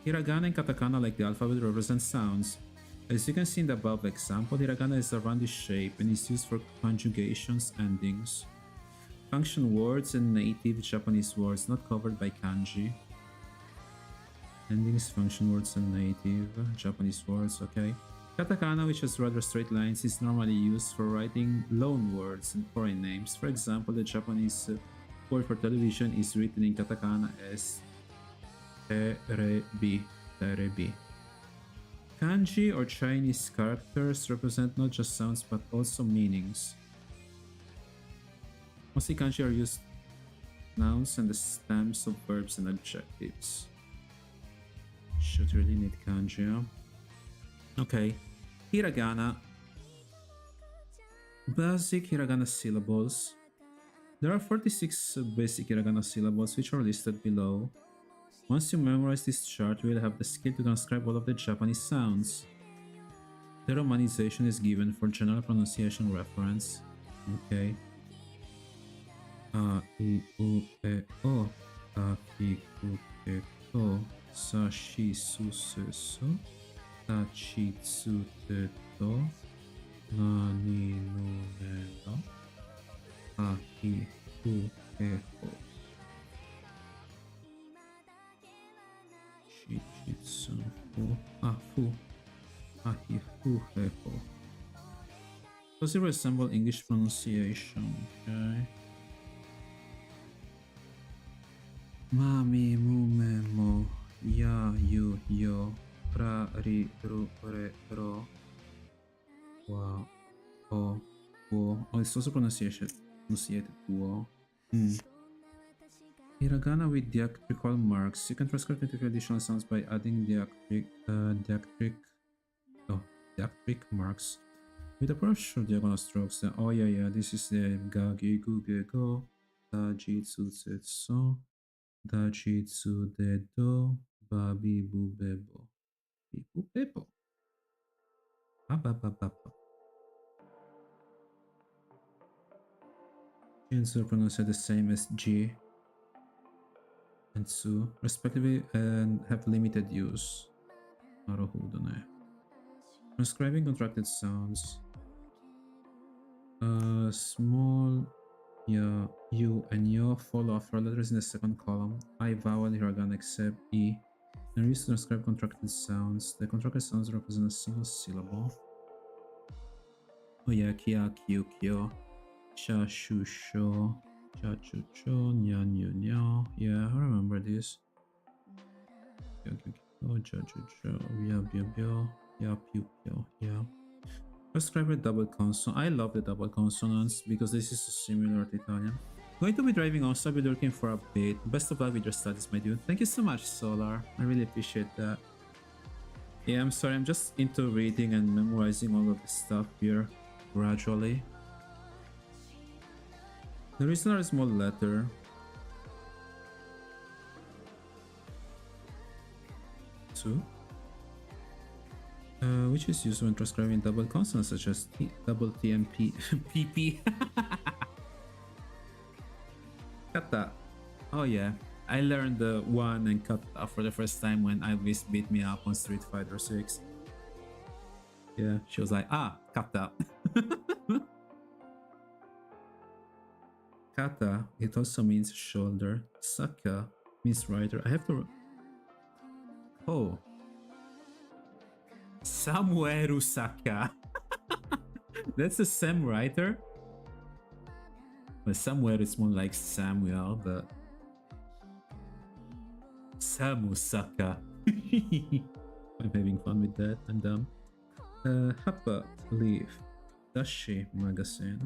Hiragana and katakana, like the alphabet, represent sounds. As you can see in the above example, hiragana is a roundish shape and is used for conjugations, endings. Function words and native Japanese words not covered by kanji. Endings, function words, and native Japanese words, okay. Katakana, which has rather straight lines, is normally used for writing loan words and foreign names. For example, the Japanese word for television is written in katakana as terebi. Kanji or Chinese characters represent not just sounds but also meanings. Mostly kanji are used nouns and the stems of verbs and adjectives. Should really need kanji, huh? Okay. Hiragana. Basic hiragana syllables. There are 46 basic hiragana syllables which are listed below. Once you memorize this chart, you will have the skill to transcribe all of the Japanese sounds. The romanization is given for general pronunciation reference. Okay. A, I, U, E, O. Ta, ki, ku, te, to. Sa, shi, su, se, so. Ta, chi, tsu, te, to. Na, ni, nu, ne, no. A, hi, hu, e, ho. Shi, chi, tsu, fu. A, fu. A, hi, hu, he, ho. Does it resemble English pronunciation? Okay. Mami, mu, me, mo. Ya, you, yo. Ra, ri, ru, re, ro. Wa, o, wo. Oh, it's also pronunciated wo. Hiragana with diacritical marks. You can transcribe into additional sounds by adding diacritic marks with a brush or diagonal strokes. Oh yeah, this is the ga, gi, gu, ge, go. Da, ji, tsu, tse, so. Da, ji, tsu, de, do. Ba, bi, bu, be, bo. Bi, bu, be, bo. Ba, ba, ba, ba, ba. G and Tsu are pronounced the same as G and Tsu, respectively, and have limited use. Naruhodo. Transcribing contracted sounds. Small ya, U, and yo follow after letters in the second column. I vowel hiragana except E. And are used to transcribe contracted sounds. The contracted sounds represent a single syllable. Oh yeah, kia, kyu, kyo. Cha, shu, sho. Cha, chu, cho. Nya, nyu, nya. Yeah, I remember this. Kyo, kyo, kyo. Cha, chu, cho. Ya, byo, byo. Ya, pyu, pyo. Yeah. Transcribe with double consonant. I love the double consonants because this is similar to Italian. Going to be driving on, so I'll be looking for a bit. Best of luck with your studies, my dude. Thank you so much, Solar. I really appreciate that. Yeah, I'm sorry. I'm just into reading and memorizing all of this stuff here gradually. There is another small letter. Two. Which is used when transcribing double consonants such as T, double T and P, PP. Kata. Oh yeah, I learned the one and kata for the first time when Iris beat me up on Street Fighter 6. Yeah, she was like, kata. Kata, it also means shoulder. Saka means rider. I have to... Oh. Samueru Saka. That's the same writer? But somewhere it's more like Samuel, but Samusaka. I'm having fun with that. I'm dumb. Happa, Leaf, Dashi Magazine.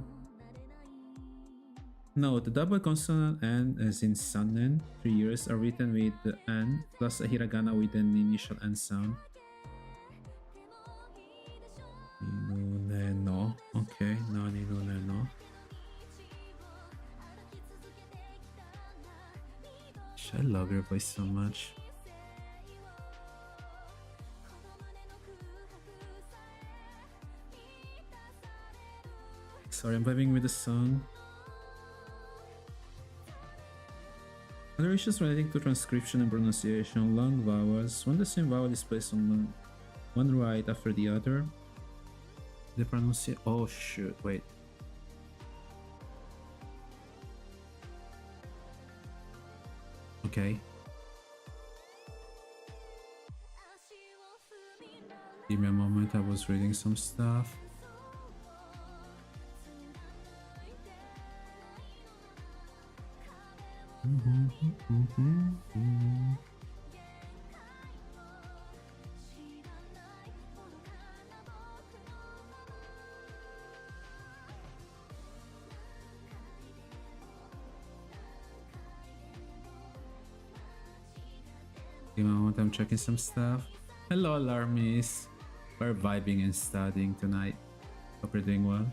No, the double consonant N as in Sannen, 3 years, are written with the N plus a hiragana with an initial N sound. No. Okay, Nani no no. I love your voice so much. Sorry, I'm vibing with the song. Other issues relating to transcription and pronunciation, long vowels. When the same vowel is placed on one right after the other, the pronunciation. Oh shoot! Wait. Okay. Give me a moment. I was reading some stuff. Give me a moment. I'm checking some stuff. Hello, alarmies. We're vibing and studying tonight. Hope you're doing well.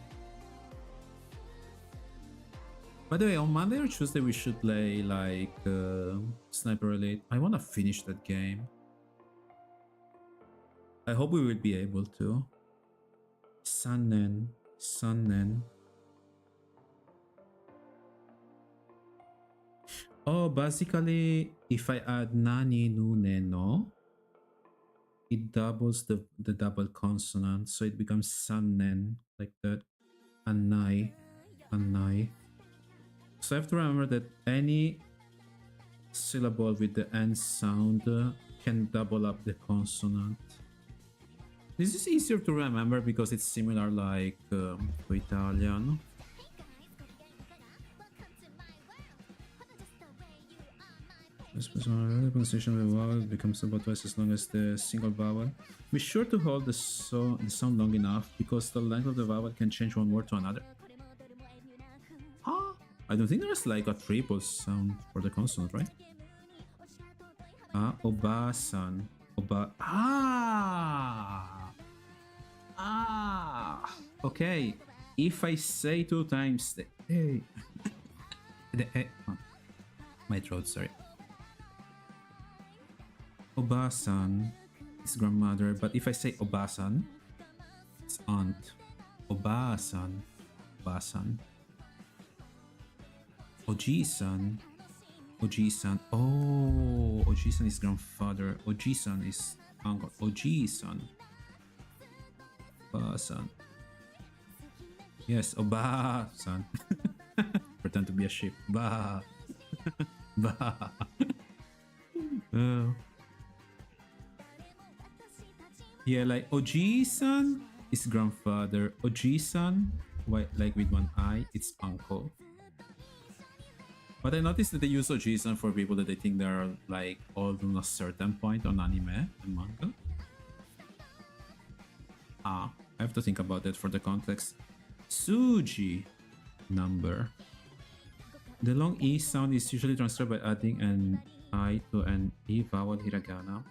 By the way, on Monday or Tuesday we should play like Sniper Elite. I want to finish that game. I hope we will be able to. Sannen. Oh, basically, if I add Nani no ne no, it doubles the double consonant, so it becomes Sannen, like that. Anai. So I have to remember that any syllable with the N sound can double up the consonant. This is easier to remember because it's similar like to Italian. The pronunciation of the vowel becomes about twice as long as the single vowel. Be sure to hold the sound long enough because the length of the vowel can change one word to another. I don't think there's like a triple sound for the consonant, right? Obasan. Okay. If I say 2 times the my throat, sorry. Obasan is grandmother, but if I say Obasan, it's aunt. Obasan. Oji-san. Oh, Oji-san is grandfather. Oji-san is uncle. Oji-san. Oba-san. Yes, Oba-san. Pretend to be a sheep. Ba. Oh. Yeah, like Oji-san is grandfather. Oji-san, like with one eye, it's uncle. But I noticed that they use Oji-san for people that they think they're like old on a certain point on anime and manga. I have to think about that for the context. Suji number. The long E sound is usually transferred by adding an I to an E vowel hiragana.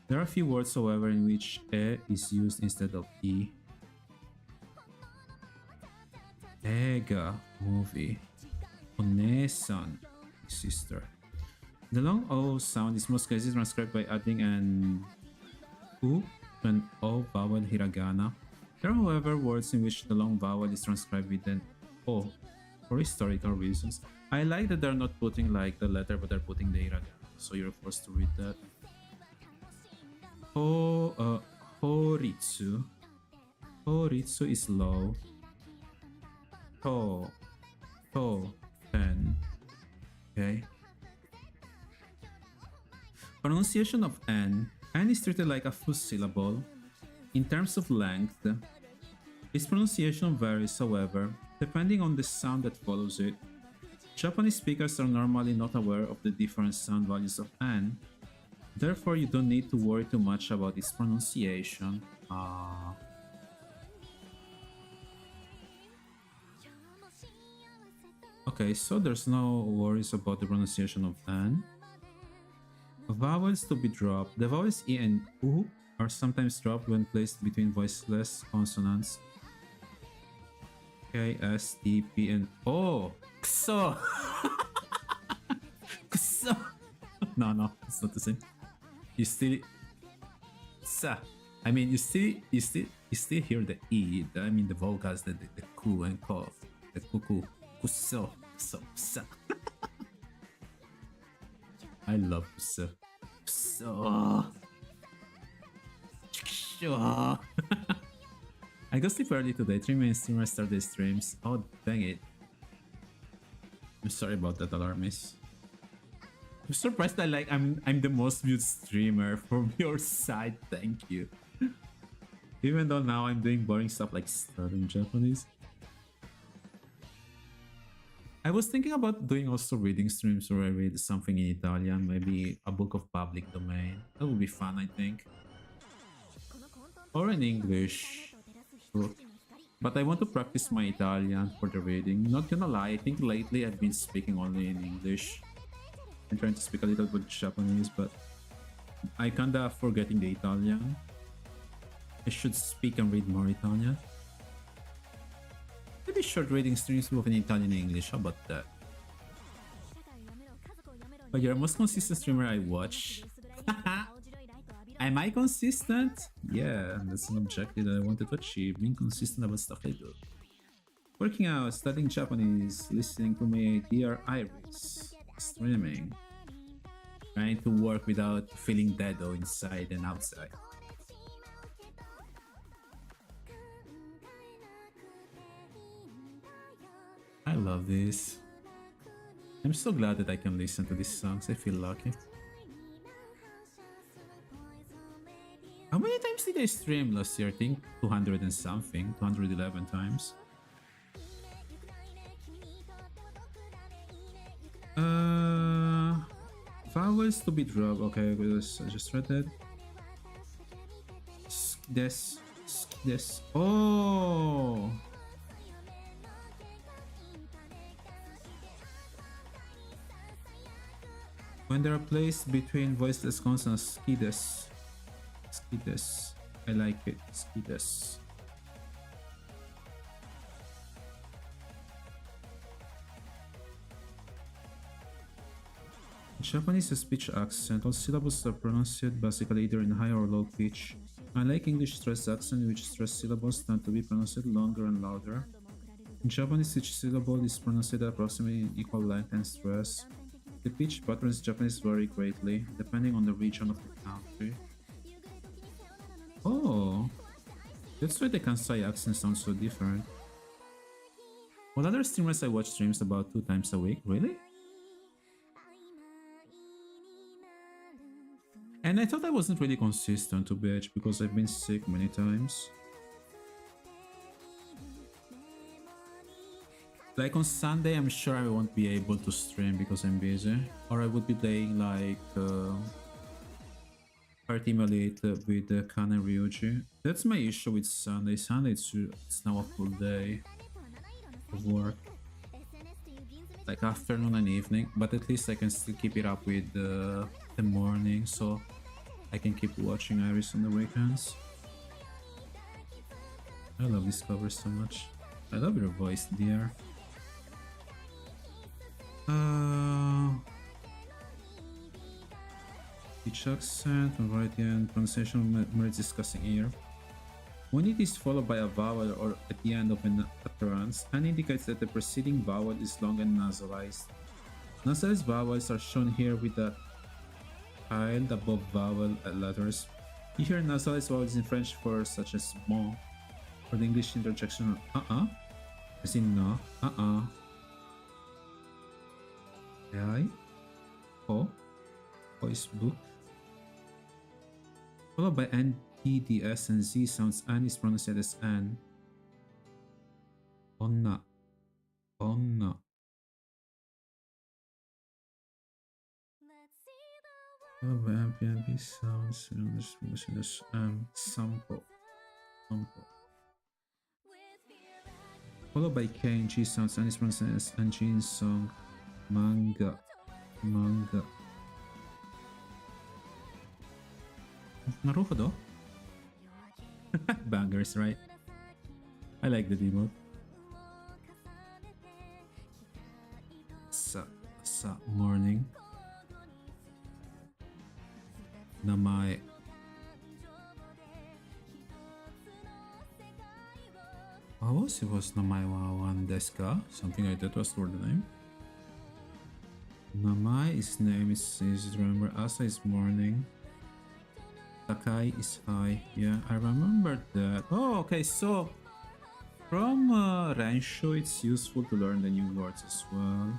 There are a few words, however, in which E is used instead of E. Ega movie. Onesan, sister. The long O sound is most cases transcribed by adding an U to an O vowel hiragana. There are, however, words in which the long vowel is transcribed with an O for historical reasons. I like that they're not putting like the letter, but they're putting the hiragana, so you're forced to read that. Horitsu. Horitsu is low. To. 10. Okay. Pronunciation of N. N is treated like a full syllable. In terms of length, its pronunciation varies, however. depending on the sound that follows it. Japanese speakers are normally not aware of the different sound values of an, therefore you don't need to worry too much about its pronunciation. Okay, so there's no worries about the pronunciation of an. Vowels to be dropped. The vowels E and U are sometimes dropped when placed between voiceless consonants. K, S, T, P, and O. Kuso! Kuso! No, it's not the same. You still... Sa. I mean, you still hear the E, the vocals, the ku and ko. The kuku. Kuso. So, sa. I love kuso. Kuso. Sure. I got sleep early today. 3 main streamers started streams. Oh, dang it. I'm sorry about that, Alarmist. I'm surprised that I'm the most viewed streamer from your side. Thank you. Even though now I'm doing boring stuff like studying Japanese. I was thinking about doing also reading streams where I read something in Italian, maybe a book of public domain. That would be fun, I think. Or in English book. But I want to practice my Italian for the reading. Not gonna lie, I think lately I've been speaking only in English. I'm trying to speak a little bit Japanese, but I kinda forgetting the Italian. I should speak and read more Italian. Maybe short reading streams both in Italian and English, how about that? But you're the most consistent streamer I watch. Am I consistent? Yeah, that's an objective that I wanted to achieve, being consistent about stuff I do. Working out, studying Japanese, listening to my dear Iris, streaming. Trying to work without feeling deado inside and outside. I love this. I'm so glad that I can listen to these songs, I feel lucky. How many times did I stream last year? I think 200 and something, 211 times. Vowels to be dropped. Okay, I just read that. This. Oh! When they are placed between voiceless consonants, skides. Skides. I like it. Skides. Japanese speech accent. All syllables are pronounced basically either in high or low pitch. Unlike English stress accent, in which stress syllables tend to be pronounced longer and louder. In Japanese, each syllable is pronounced at approximately equal length and stress. The pitch patterns in Japanese vary greatly, depending on the region of the country. Oh, that's why the Kansai accent sounds so different. While other streamers I watch streams about 2 times a week, really? And I thought I wasn't really consistent to bitch because I've been sick many times. Like on Sunday, I'm sure I won't be able to stream because I'm busy. Or I would be playing like Party Elite with Kan and Ryuji. That's my issue with Sunday. Sunday it's now a full day of work. Like afternoon and evening. But at least I can still keep it up with the morning. So I can keep watching Iris on the weekends. I love this cover so much. I love your voice, dear. Each accent, variety and pronunciation merits discussing here. When it is followed by a vowel or at the end of an utterance, an indicates that the preceding vowel is long and nasalized. Nasalized vowels are shown here with the tiled above vowel letters. You hear nasalized vowels in French for such as bon, for the English interjection as in no, ai, o is book, followed by N, T, D, S, and Z sounds. An is pronounced as an. Onna. Airbnb sounds sample. Followed by K and G sounds and responses and Jin song manga. Naruhodo. Bangers, right? I like the demo. Morning. Namae. It was Namae wa wan desu ka? Something like that was for the name. Namae is name is remember. Asa is morning. Takai is high. Yeah, I remember that. Oh, okay. So from Rensho, it's useful to learn the new words as well.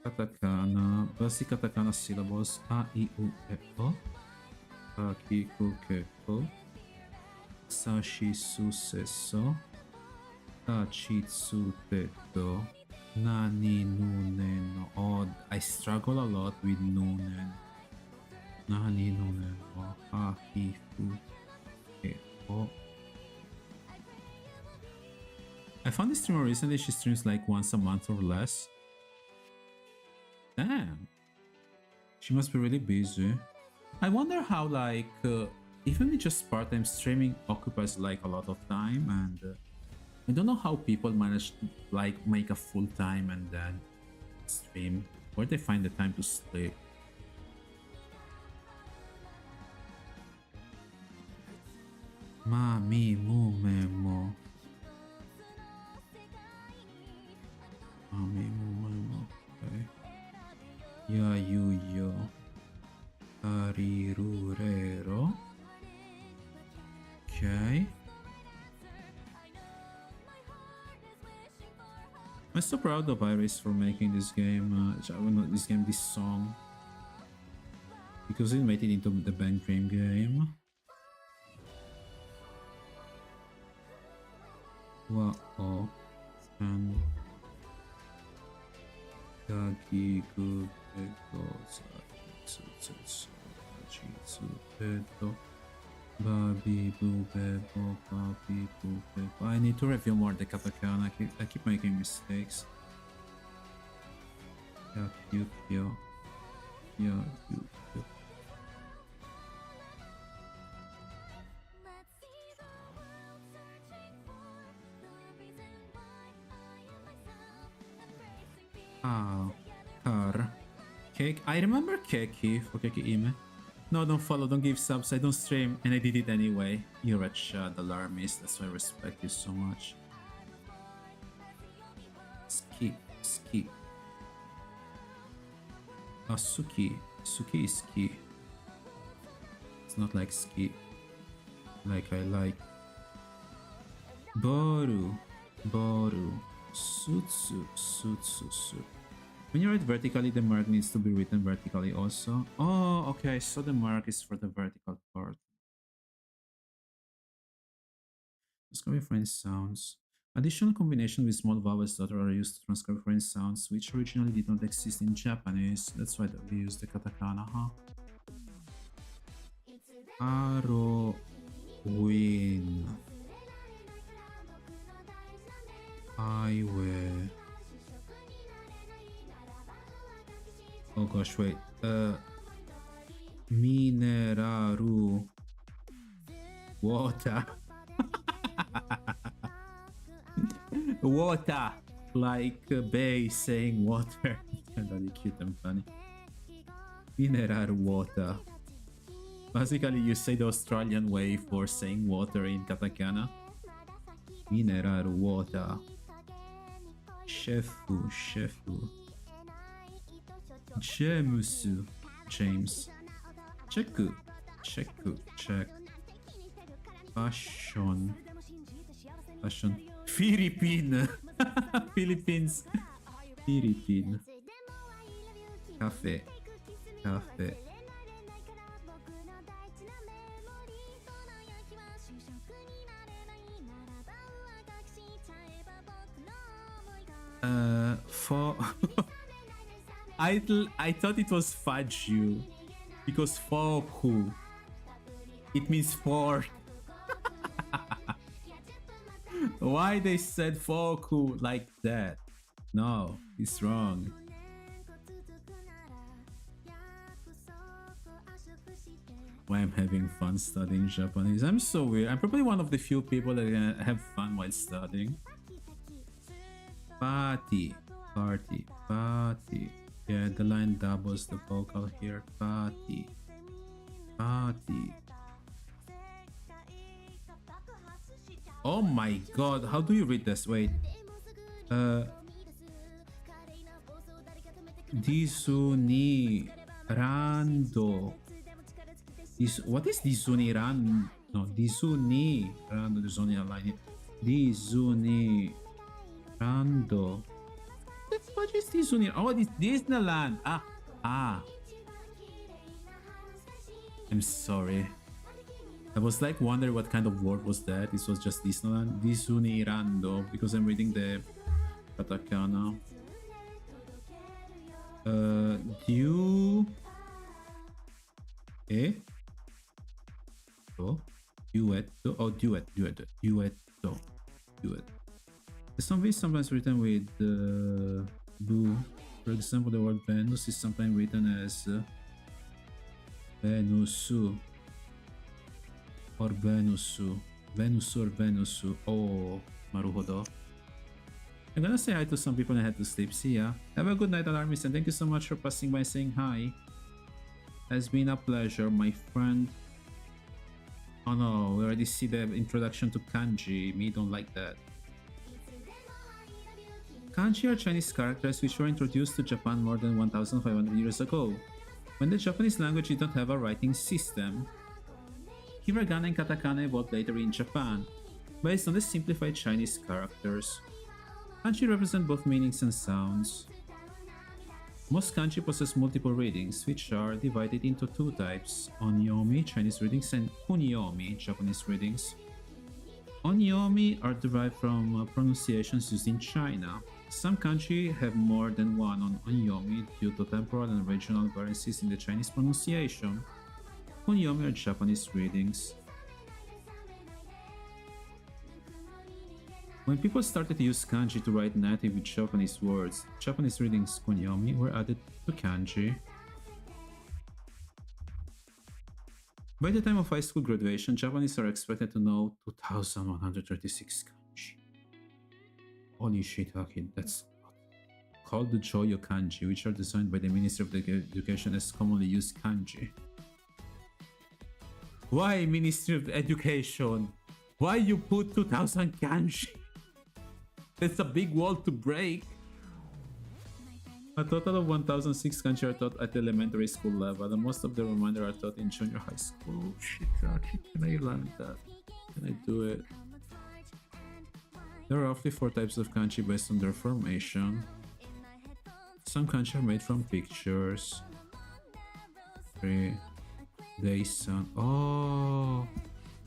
Katakana, basic katakana syllables. A, I, U, E, O. Aki, ku, ke, ko. Sashi, su, se, so. Ta, chi, tsu, te, do. Nani, nu, ne, no. Oh, I struggle a lot with nu, ne. Nani, nu, ne, no. Ha, hi, fu, ke, o. I found this streamer recently. She streams like once a month or less. Damn. She must be really busy. I wonder how like even with just part-time streaming occupies like a lot of time, and I don't know how people manage to like make a full time and then stream. Where they find the time to sleep. Ma, mi, mu, me, mo. Ma, mi, mu, me, mo. Okay. Ya, yu, yo. Ariru, re, ro. Okay. I'm so proud of Iris for making this game, this song. Because it made it into the Bang Dream game. Wa-o. And... Gagi, gu, ego, sa, tsu, tsu, tsu, chi, tsu, pedo. Babi, bu, bebo, babi, bu, bebo. I need to review more the katakana. I keep making mistakes. Ya, yu, yo. Ya, yu, yo. Ah, car. Cake. I remember Keki for Keki Ime. No, don't follow, don't give subs, I don't stream, and I did it anyway. You're a child alarmist, that's why I respect you so much. Ski, ski. Oh, Suki. Suki is ski. It's not like ski. Like I like. Boru. Boru. Sutsu. Sutsu. Su. When you write vertically, the mark needs to be written vertically also. Oh, okay, so the mark is for the vertical part. Transcribe foreign sounds. Additional combination with small vowels that are used to transcribe foreign sounds, which originally did not exist in Japanese. That's why we use the katakana, huh? Aro, win. Highway. Oh gosh, wait. Mineraru. Water. Water. Like a bay saying water. It's really cute and funny. Mineral water. Basically, you say the Australian way for saying water in katakana. Mineral water. Shefu, shefu. James. James. Check. Check. Check. Fashion. Fashion. Philippine. Philippines. Philippine. Cafe. Cafe. For I thought it was Faju because Foku. It means fork. Why they said Foku like that? No, it's wrong. Why I'm having fun studying Japanese? I'm so weird. I'm probably one of the few people that can have fun while studying. Party, party, party. Yeah, the line doubles the vocal here. Party, party. Oh my god, how do you read this? Wait. Disu ni rando. What is disu ni ran? No, disu ni rando. There's only a line here. Disu ni rando. What is disu ni? Oh, it's Disneyland. Ah. I'm sorry. I was like wondering what kind of word was that. This was just Disneyland. Disunirando, because I'm reading the katakana. Du. Oh, duetto. Oh, duetto. The song is sometimes written with bu. For example, the word Venus is sometimes written as Venusu. Or Venusu. Oh, maruhodo. I'm gonna say hi to some people and head to sleep. See ya. Have a good night, Alarmist, and thank you so much for passing by saying hi. Has been a pleasure, my friend. Oh no, we already see the introduction to kanji. Me don't like that. Kanji are Chinese characters which were introduced to Japan more than 1,500 years ago, when the Japanese language did not have a writing system. Hiragana and katakana evolved later in Japan, based on the simplified Chinese characters. Kanji represent both meanings and sounds. Most kanji possess multiple readings, which are divided into two types: onyomi, Chinese readings, and kunyomi, Japanese readings. Onyomi are derived from pronunciations used in China. Some kanji have more than one on onyomi due to temporal and regional variances in the Chinese pronunciation. Kunyomi are Japanese readings. When people started to use kanji to write native Japanese words, Japanese readings kunyomi were added to kanji. By the time of high school graduation, Japanese are expected to know 2,136 kanji. Holy shit, Haki, that's called the Joyo kanji, which are designed by the Ministry of Education as commonly used kanji. Why Ministry of Education? Why you put 2,000 kanji? That's a big wall to break. A total of 1,006 kanji are taught at the elementary school level, and most of the remainder are taught in junior high school. Oh shit, can I learn that? Can I do it? There are roughly 4 types of kanji based on their formation. Some kanji are made from pictures. 3. Day, sun. Oh!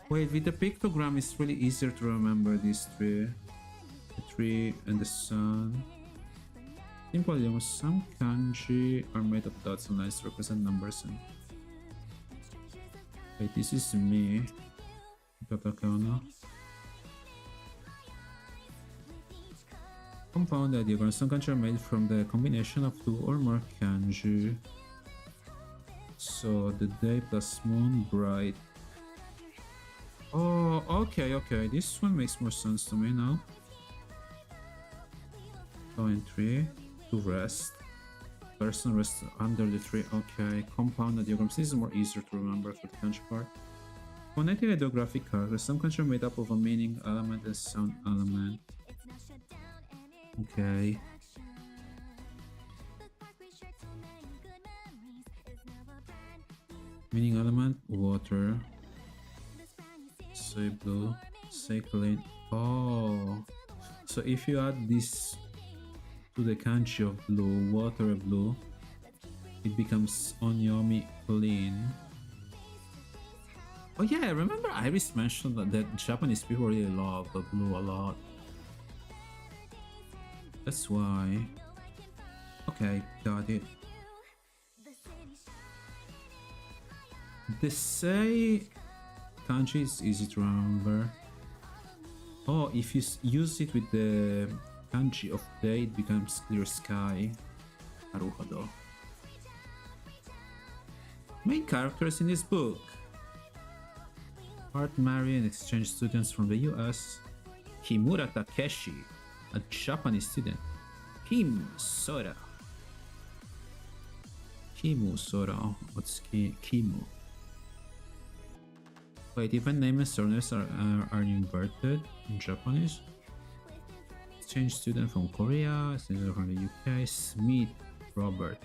Wait, with the pictogram it's really easier to remember these 3. The tree and the sun. Simple, some kanji are made of dots and lines to represent numbers and... Wait, this is me. Katakana. Compound ideogram. Some kanji are made from the combination of 2 or more kanji. So, the day plus moon, bright. Oh, okay. This one makes more sense to me now. 2 and 3. To rest. Person rests under the tree. Okay. Compound ideograms. This is more easier to remember for the kanji part. Phonetic ideographic characters. Some kanji are made up of a meaning element and sound element. Okay. Meaning element, water. Say blue. Say clean. Oh. So if you add this to the kanji of blue, water blue, it becomes onyomi clean. Oh yeah, remember Iris mentioned that Japanese people really love the blue a lot. That's why. Okay, got it. The say kanji is easy to remember. Oh, if you use it with the kanji of day, it becomes clear sky. Naruhodo. Main characters in this book. Art marry and exchange students from the US. Kimura Takeshi, a Japanese student. Kim Sora. Kimu Sora. What's Kimu? Wait, even name and surnames are inverted in Japanese. Exchange student from Korea, student from the UK. Smith Robert.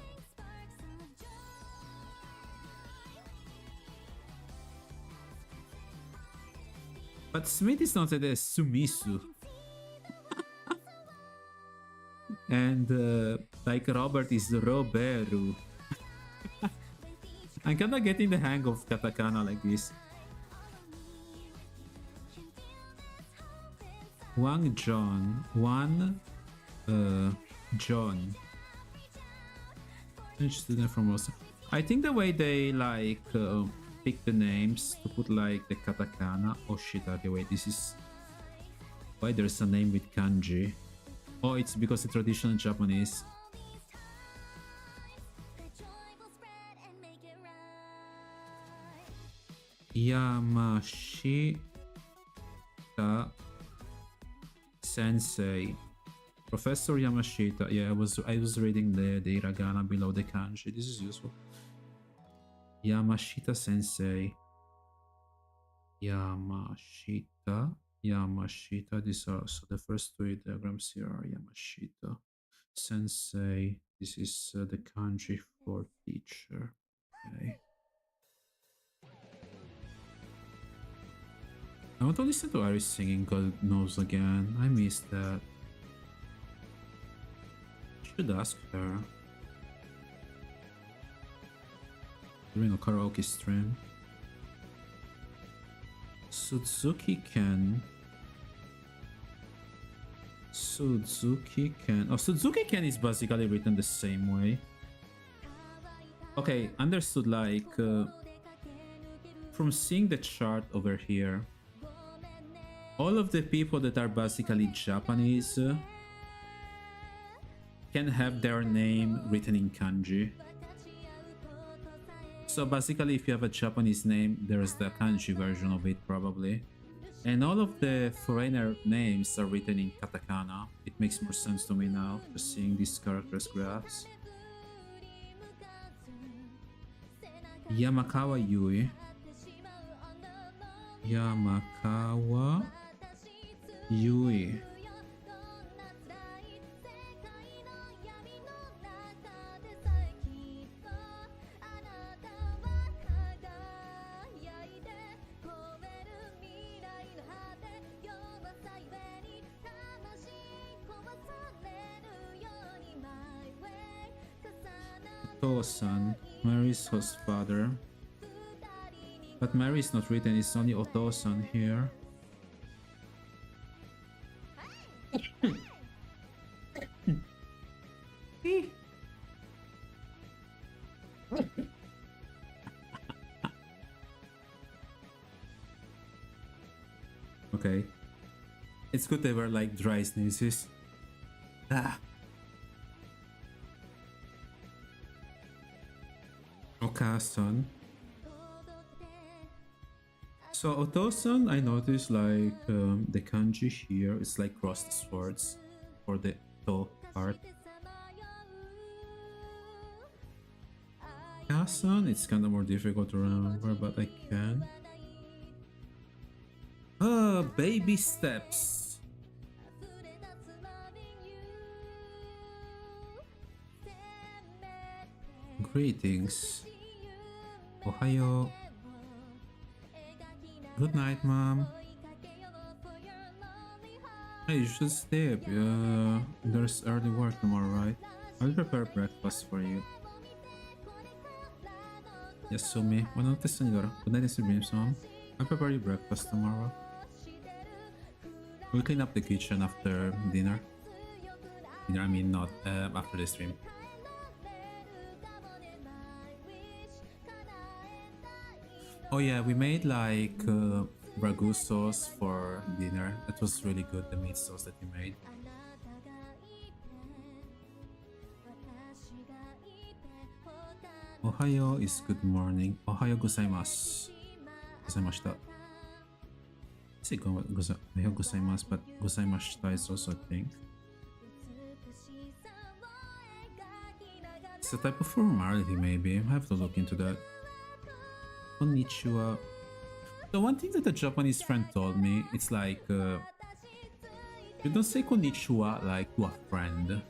But Smith is not a Sumisu. And like Robert is Roberu. I'm kinda getting the hang of katakana like this. Wang John. John. Student from Osaka. I think the way they like pick the names to put like the katakana. Oh shit, okay, wait, this is why there's a name with kanji. Oh, it's because it's traditional Japanese. Yamashita Sensei. Professor Yamashita. Yeah, I was reading the hiragana below the kanji. This is useful. Yamashita Sensei. Yamashita. These are so the first two diagrams here are Yamashita Sensei. This is the kanji for teacher. Okay. I want to listen to Iris singing God Knows Again. I missed that. Should ask her during a karaoke stream. Suzuki Ken. Oh, Suzuki Ken is basically written the same way. Okay, understood. Like from seeing the chart over here, all of the people that are basically Japanese can have their name written in kanji. So basically, if you have a Japanese name, there's the kanji version of it probably. And all of the foreigner names are written in katakana. It makes more sense to me now, just seeing these characters' graphs. Yamakawa Yui. Yamakawa Yui. Otosan, Mary's host father. But Mary is not written, it's only Otosan here. Okay. It's good they were like dry sneezes. Ah. Okasan. So Otosan, I noticed like the kanji here is like crossed swords for the to part. Kasan, it's kind of more difficult to remember, but I can. Baby steps. Greetings. Ohayo. Good night, Mom. Hey, you should stay up. There's early work tomorrow, right? I'll prepare breakfast for you. Yasumi, buenas noches, señora. Good night, Mr. Brimstone. I'll prepare you breakfast tomorrow. We'll clean up the kitchen after dinner. I mean, not after the stream. Oh yeah, we made like ragu sauce for dinner. It was really good, the meat sauce that you made. Ohayo is good morning. Ohayo gozaimasu. Gozaimashita. I say ohayo gozaimasu, but gozaimashita is also a thing. It's a type of formality, maybe. I have to look into that. Konnichiwa. The one thing that a Japanese friend told me, it's like you don't say konnichiwa like to a friend.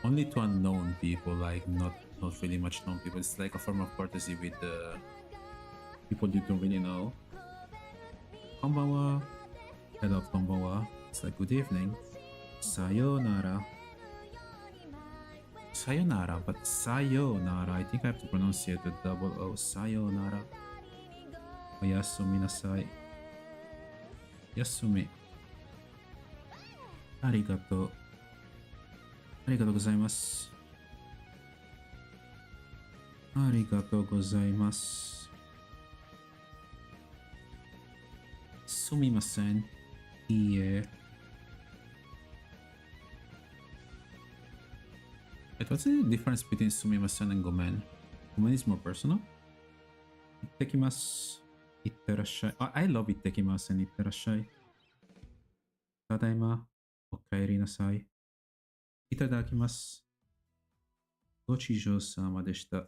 Only to unknown people, like not really much known people. It's like a form of courtesy with people you don't really know. Konbanwa. I love konbanwa. It's like good evening. Sayonara. Sayonara, but sayonara. I think I have to pronounce it with double O. Sayonara. Oyasumi nasai. Yasumi. Arigato. Arigato gozaimasu. Arigato gozaimasu. Sumimasen. Iie. What's the difference between sumimasen and gomen? Gomen is more personal. Ittekimasu. Itterashai. Oh, I love ittekimasu and itterashai. Tadaima. Okaeri nasai. Itadakimasu. Gochijou-sama deshita.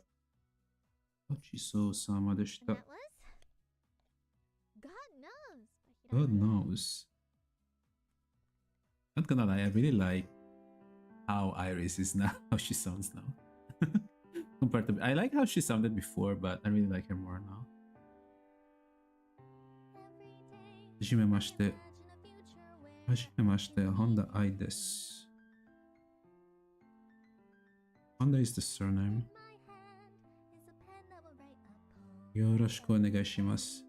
Gochijou-sama deshita. That was? God knows. God knows. Not gonna lie, I really like how Iris is now, how she sounds now. Compared to, I like how she sounded before, but I really like her more now. Hajimemashite. Hajimemashite, Honda Ai desu. Honda is the surname. Yoroshiku onegai shimasu.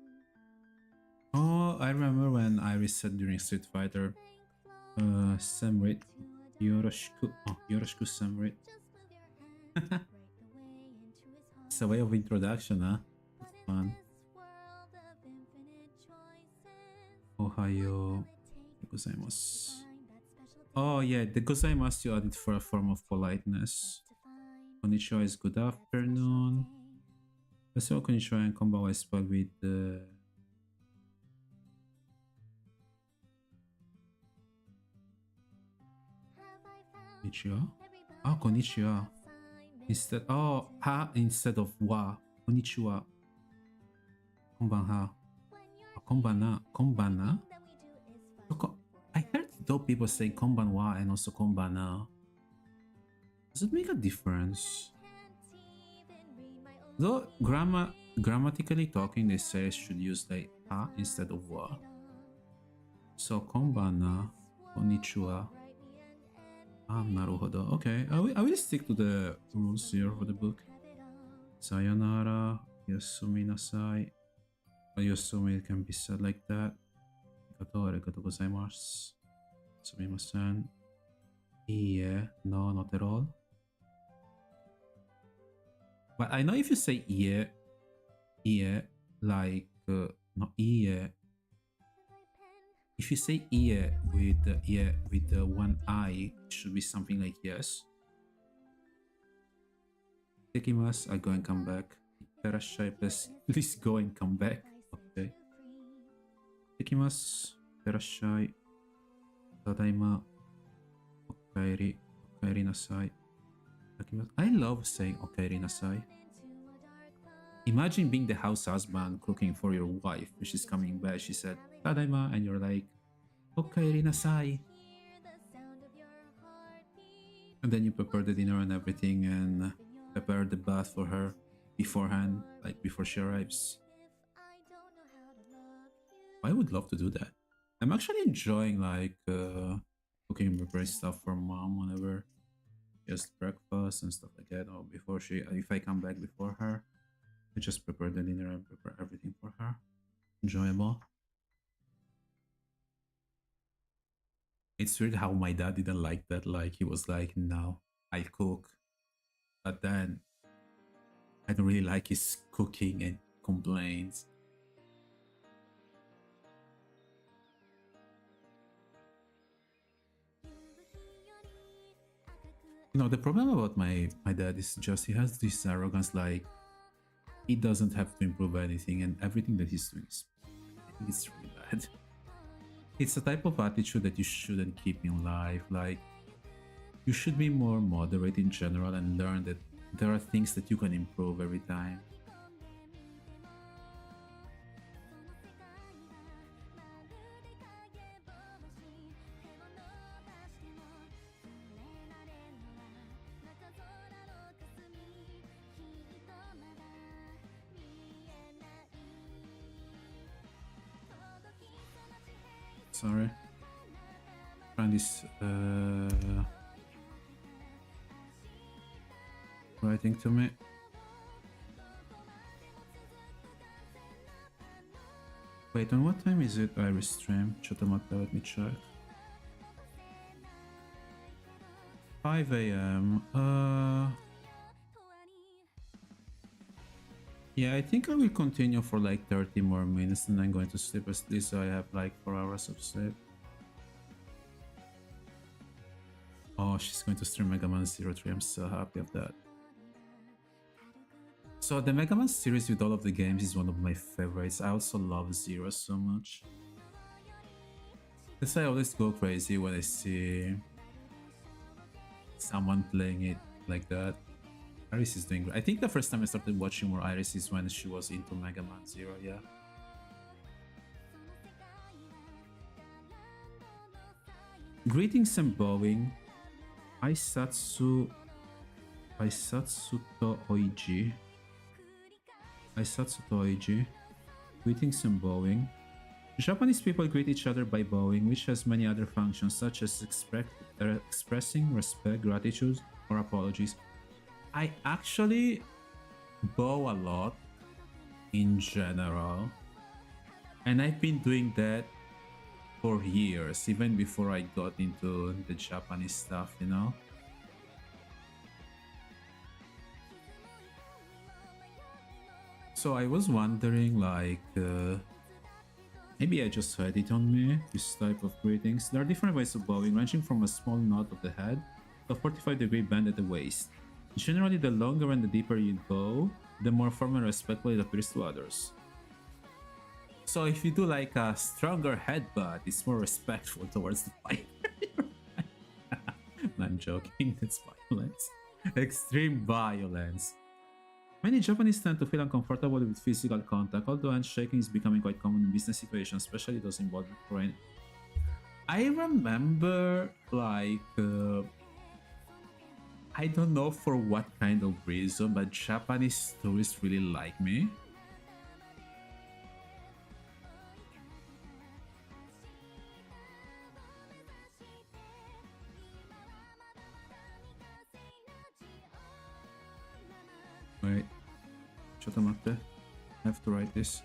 Oh, I remember when Iris said during Street Fighter, Semrit. Yoroshiku. Oh, Yoroshiku Semrit. It's a way of introduction, huh? That's fun. Ohayo gozaimasu. Oh yeah, the gozaimasu you added for a form of politeness. Konnichiwa is good afternoon. Let's say konnichiwa and konbanwa is spelled with konnichiwa. Oh, konnichiwa. Instead, oh, ha instead of wa. Konnichiwa. Konbanha. Oh, konbana. Konbana. I heard though people say konbanwa and also konbana. Does it make a difference? Though grammatically talking, they say I should use like ha instead of wa. So konbana, konnichiwa. Naruhodo. Okay, I will stick to the rules here for the book. Sayonara, yasumi nasai. I assume it can be said like that. Arigato gozaimasu. Sumimasen. Iie. No, not at all. But I know if you say iie, like, no, iie. If you say iie with the one I, it should be something like yes. Ittekimasu, I go and come back. Itterashai, please go and come back. Okay. Ittekimasu. Itterashai. Tadaima. Okaeri. Okaeri nasai. I love saying okaeri nasai. Imagine being the house husband cooking for your wife when she's coming back. She said, Tadaima, and you're like, okaeri nasai. And then you prepare the dinner and everything and prepare the bath for her beforehand, like before she arrives. I would love to do that. I'm actually enjoying like cooking and preparing stuff for mom whenever just breakfast and stuff like that, or before she, if I come back before her, I just prepare the dinner and prepare everything for her. Enjoyable. It's weird how my dad didn't like that. Like he was like, no, I cook, but then I don't really like his cooking and complaints. You know, the problem about my dad is just he has this arrogance, like he doesn't have to improve anything, and everything that he's doing is, I think it's really bad. It's a type of attitude that you shouldn't keep in life. Like, you should be more moderate in general and learn that there are things that you can improve every time. Sorry. Find this writing to me. Wait, on what time is it? Iris stream. Chotamata, let me check. 5 a.m. Yeah, I think I will continue for like 30 more minutes and I'm going to sleep, at least so I have like 4 hours of sleep. Oh, she's going to stream Mega Man Zero 3. I'm so happy of that. So the Mega Man series with all of the games is one of my favorites. I also love Zero so much. That's why I always go crazy when I see someone playing it like that. Iris is doing great. I think the first time I started watching more Iris is when she was into Mega Man Zero, yeah. Greetings and bowing. Aisatsu to Oiji. Aisatsu to Oiji. Greetings and bowing. Japanese people greet each other by bowing, which has many other functions such as expressing respect, gratitude, or apologies. I actually bow a lot in general, and I've been doing that for years, even before I got into the Japanese stuff, you know? So I was wondering, like, maybe I just had it on me, this type of greetings. There are different ways of bowing, ranging from a small nod of the head to a 45-degree bend at the waist. Generally, the longer and the deeper you bow, the more formal and respectful it appears to others. So if you do like a stronger headbutt, it's more respectful towards the fighter. I'm joking, that's violence. Extreme violence. Many Japanese tend to feel uncomfortable with physical contact, although handshaking is becoming quite common in business situations, especially those involving foreign. I remember, like, I don't know for what kind of reason, but Japanese tourists really like me. Wait, Chotamate, I have to write this.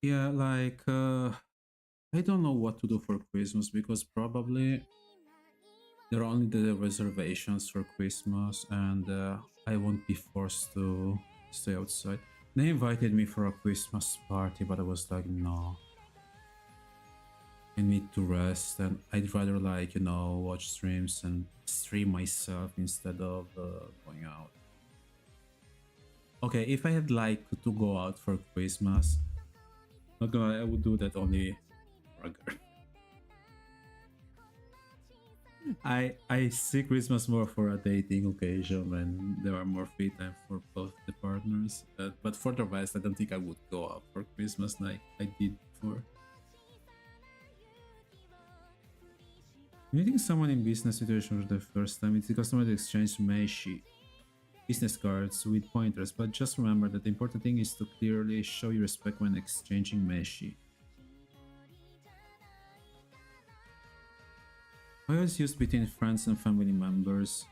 Yeah, like, I don't know what to do for Christmas because probably there are only the reservations for Christmas and I won't be forced to stay outside. They invited me for a Christmas party, but I was like, no. I need to rest and I'd rather, like, you know, watch streams and stream myself instead of going out. Okay, if I had like to go out for Christmas, not gonna lie, I would do that only for a girl. I see Christmas more for a dating occasion when there are more free time for both the partners. But for the rest, I don't think I would go out for Christmas like I did before. Meeting someone in business situation for the first time, it's the customer to exchange meishi business cards with pointers, but just remember that the important thing is to clearly show your respect when exchanging meishi. Oyo is used between friends and family members,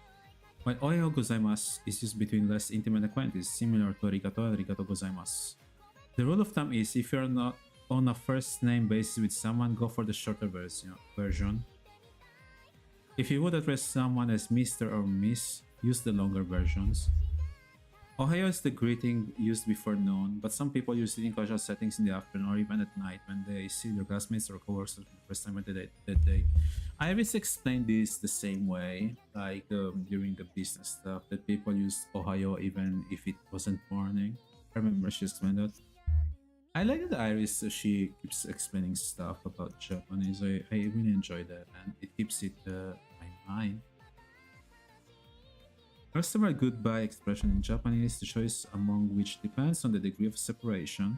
while oyo gozaimasu is used between less intimate acquaintances, similar to arigato and arigato gozaimasu. The rule of thumb is if you're not on a first name basis with someone, go for the shorter version. If you would address someone as Mr. or Miss, use the longer versions. Ohayo is the greeting used before noon, but some people use it in casual settings in the afternoon or even at night when they see their classmates or coworkers for the first time of the day. Iris explained this the same way, like during the business stuff, that people use Ohayo even if it wasn't morning. I remember she explained that. I like that Iris, she keeps explaining stuff about Japanese. I really enjoy that, and it keeps it in my mind. Customer goodbye expression in Japanese, the choice among which depends on the degree of separation.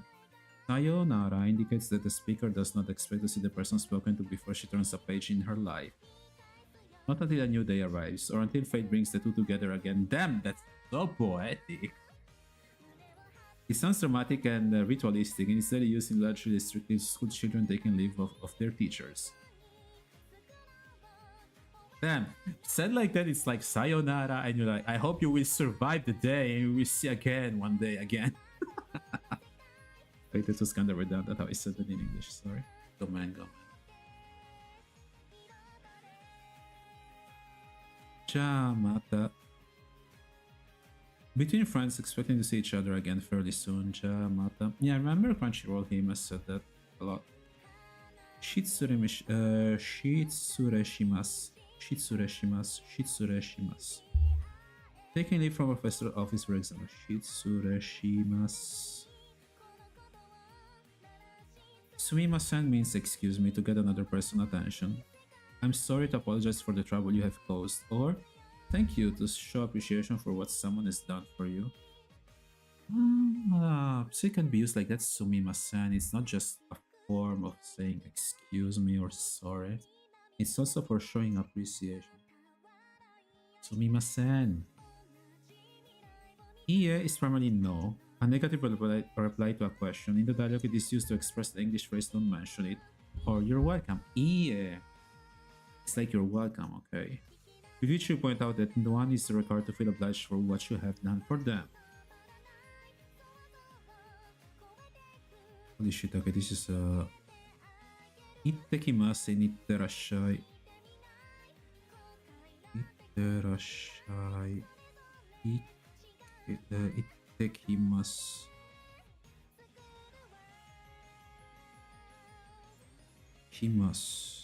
Sayonara indicates that the speaker does not expect to see the person spoken to before she turns a page in her life. Not until a new day arrives, or until fate brings the two together again. Damn, that's so poetic! It sounds dramatic and ritualistic, and instead using largely strictly school children taking leave of their teachers. Damn, said like that, it's like sayonara, and you're like, I hope you will survive the day and we will see again one day again. Wait, this was kind of redundant how I said that in English, sorry. Go. Mata. Between friends expecting to see each other again fairly soon, Mata. Yeah, I remember Crunchyroll, he must said that a lot. Shitsureshimasu. Taking leave from a festival office for example. Shitsureshimasu. Sumimasen means excuse me to get another person's attention. I'm sorry to apologize for the trouble you have caused, or thank you to show appreciation for what someone has done for you. So it can be used like that, sumimasen. It's not just a form of saying excuse me or sorry. It's also for showing appreciation. Sumimasen. Iie is primarily no, a negative reply to a question. In the dialogue, it is used to express the English phrase don't mention it, or you're welcome. Iie. It's like you're welcome, okay? With which you point out that no one is required to feel obliged for what you have done for them. Holy shit, okay, this is Ittekimasu and itterashai. Itterashai. Ittekimasu. Kimasu.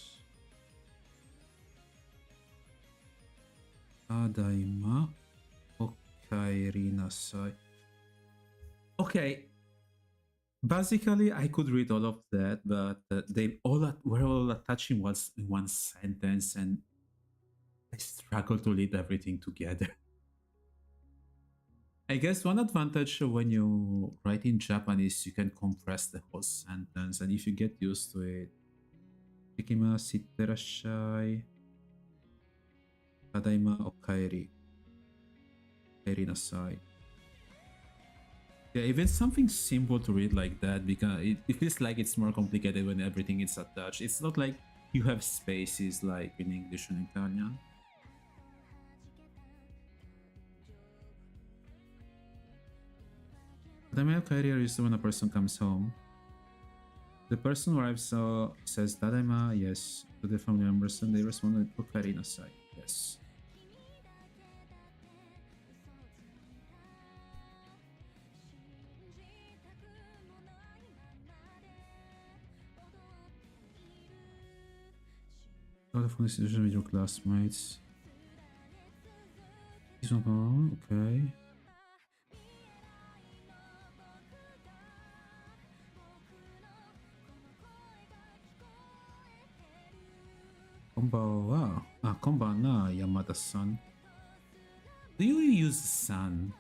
Tadaima. Okaeri nasai. Okay. Basically, I could read all of that, but they were all attached in one sentence, and I struggle to read everything together. I guess one advantage when you write in Japanese, you can compress the whole sentence, and if you get used to it, Ikimasu, itterashai, tadaima, okaeri, okaeri nasai. Yeah, even something simple to read like that, because it feels like it's more complicated when everything is attached. It's not like you have spaces like in English and Italian. The male career is when a person comes home. The person arrives, says Tadaima, yes, to the family members, and they respond with Okaeri nasai, yes. Out of institution with your classmates. This one, okay. Konbanwa. Ah, konbanna, Yamada-san. Do you use san?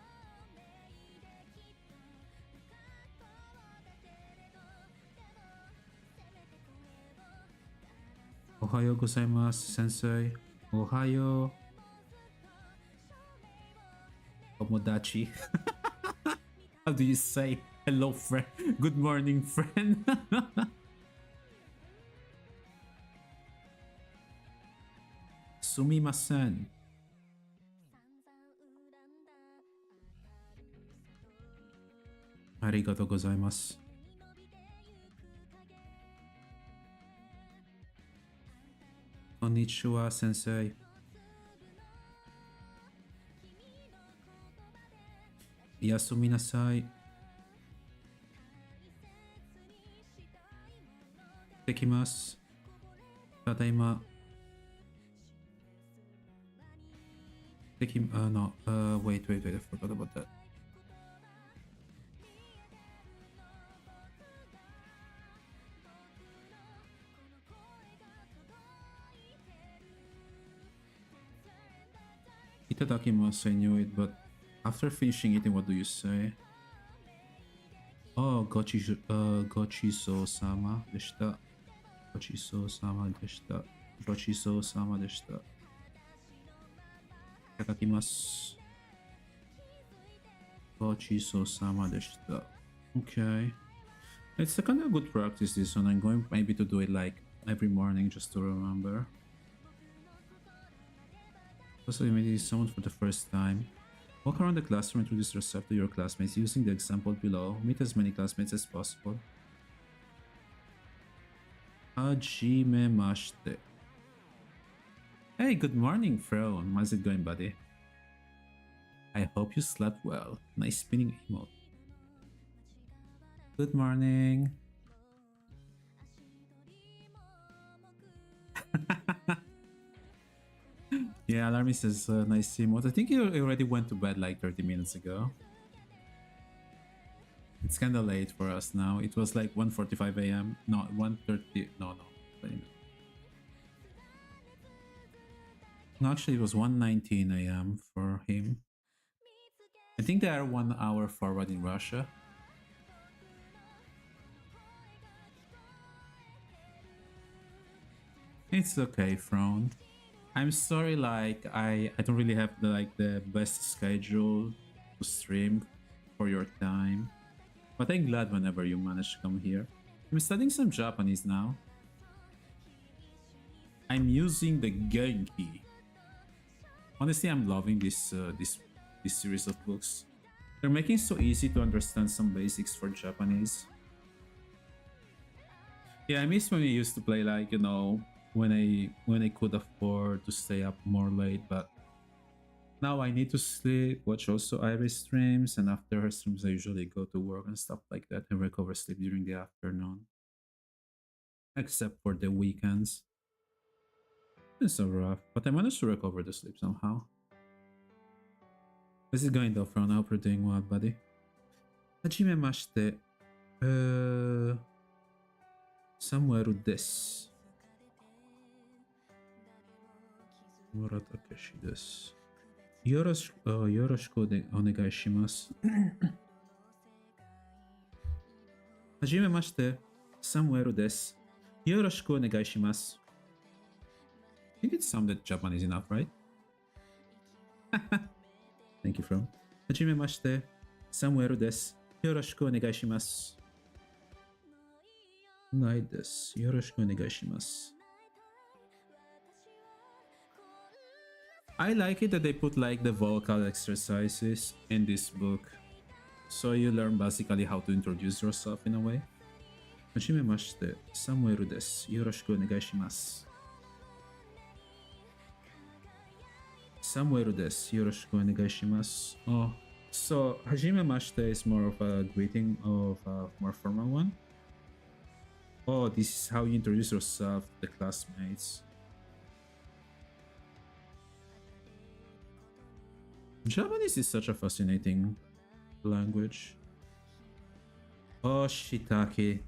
Ohayo gozaimasu, sensei. Ohayo. Tomodachi. How do you say hello, friend? Good morning, friend. Sumimasen. Arigatou gozaimasu. Konnichiwa, sensei. Yasumi nasai. Dekimasu. Tadaima. No. Wait. I forgot about that. Itadakimasu, I knew it, but after finishing eating, what do you say? Oh, gochiso-sama deshita. Gochiso-sama deshita. Gochiso-sama deshita. Itadakimasu. Gochiso-sama deshita. Okay. It's a kind of good practice, this one. I'm going maybe to do it like every morning just to remember. Also, you meet someone for the first time. Walk around the classroom and introduce yourself to your classmates using the example below. Meet as many classmates as possible. Hajimemashite. Hey, good morning, Frown. How's it going, buddy? I hope you slept well. Nice spinning emote. Good morning. Yeah, Alarmy says nice emote. I think he already went to bed like 30 minutes ago. It's kind of late for us now. It was like 1:45 a.m. No, 1:30. No. No, actually, it was 1:19 a.m. for him. I think they are 1 hour forward in Russia. It's okay, Frown. I'm sorry, like I don't really have the best schedule to stream for your time, but I'm glad whenever you manage to come here. I'm studying some Japanese now. I'm using the Genki. Honestly, I'm loving this series of books. They're making it so easy to understand some basics for Japanese. Yeah, I miss when we used to play, like, you know, when I could afford to stay up more late, but now I need to sleep, watch also Iris streams, and after her streams I usually go to work and stuff like that and recover sleep during the afternoon. Except for the weekends. It's so rough, but I managed to recover the sleep somehow. This is going though, Fran. I hope you're doing well, buddy. Hajimemashite. Samuel desu. Muratakeshi desu. Yoroshiku onegai shimasu. Hajimemashite. Samuel desu. Yoroshiku onegai shimasu. I think it sounded Japanese enough, right? Thank you, From. Hajimemashite. Samuel desu. Yoroshiku onegai shimasu. Nai desu. Yoroshiku onegai shimasu. I like it that they put like the vocal exercises in this book, so you learn basically how to introduce yourself in a way. Hajimemashite, Samuel desu. Yoroshiku onegai shimasu. Samuel desu. Yoroshiku onegai shimasu. Oh, so Hajimemashite is more of a greeting of a more formal one. Oh, this is how you introduce yourself to the classmates. Japanese is such a fascinating language. Oh, shiitake.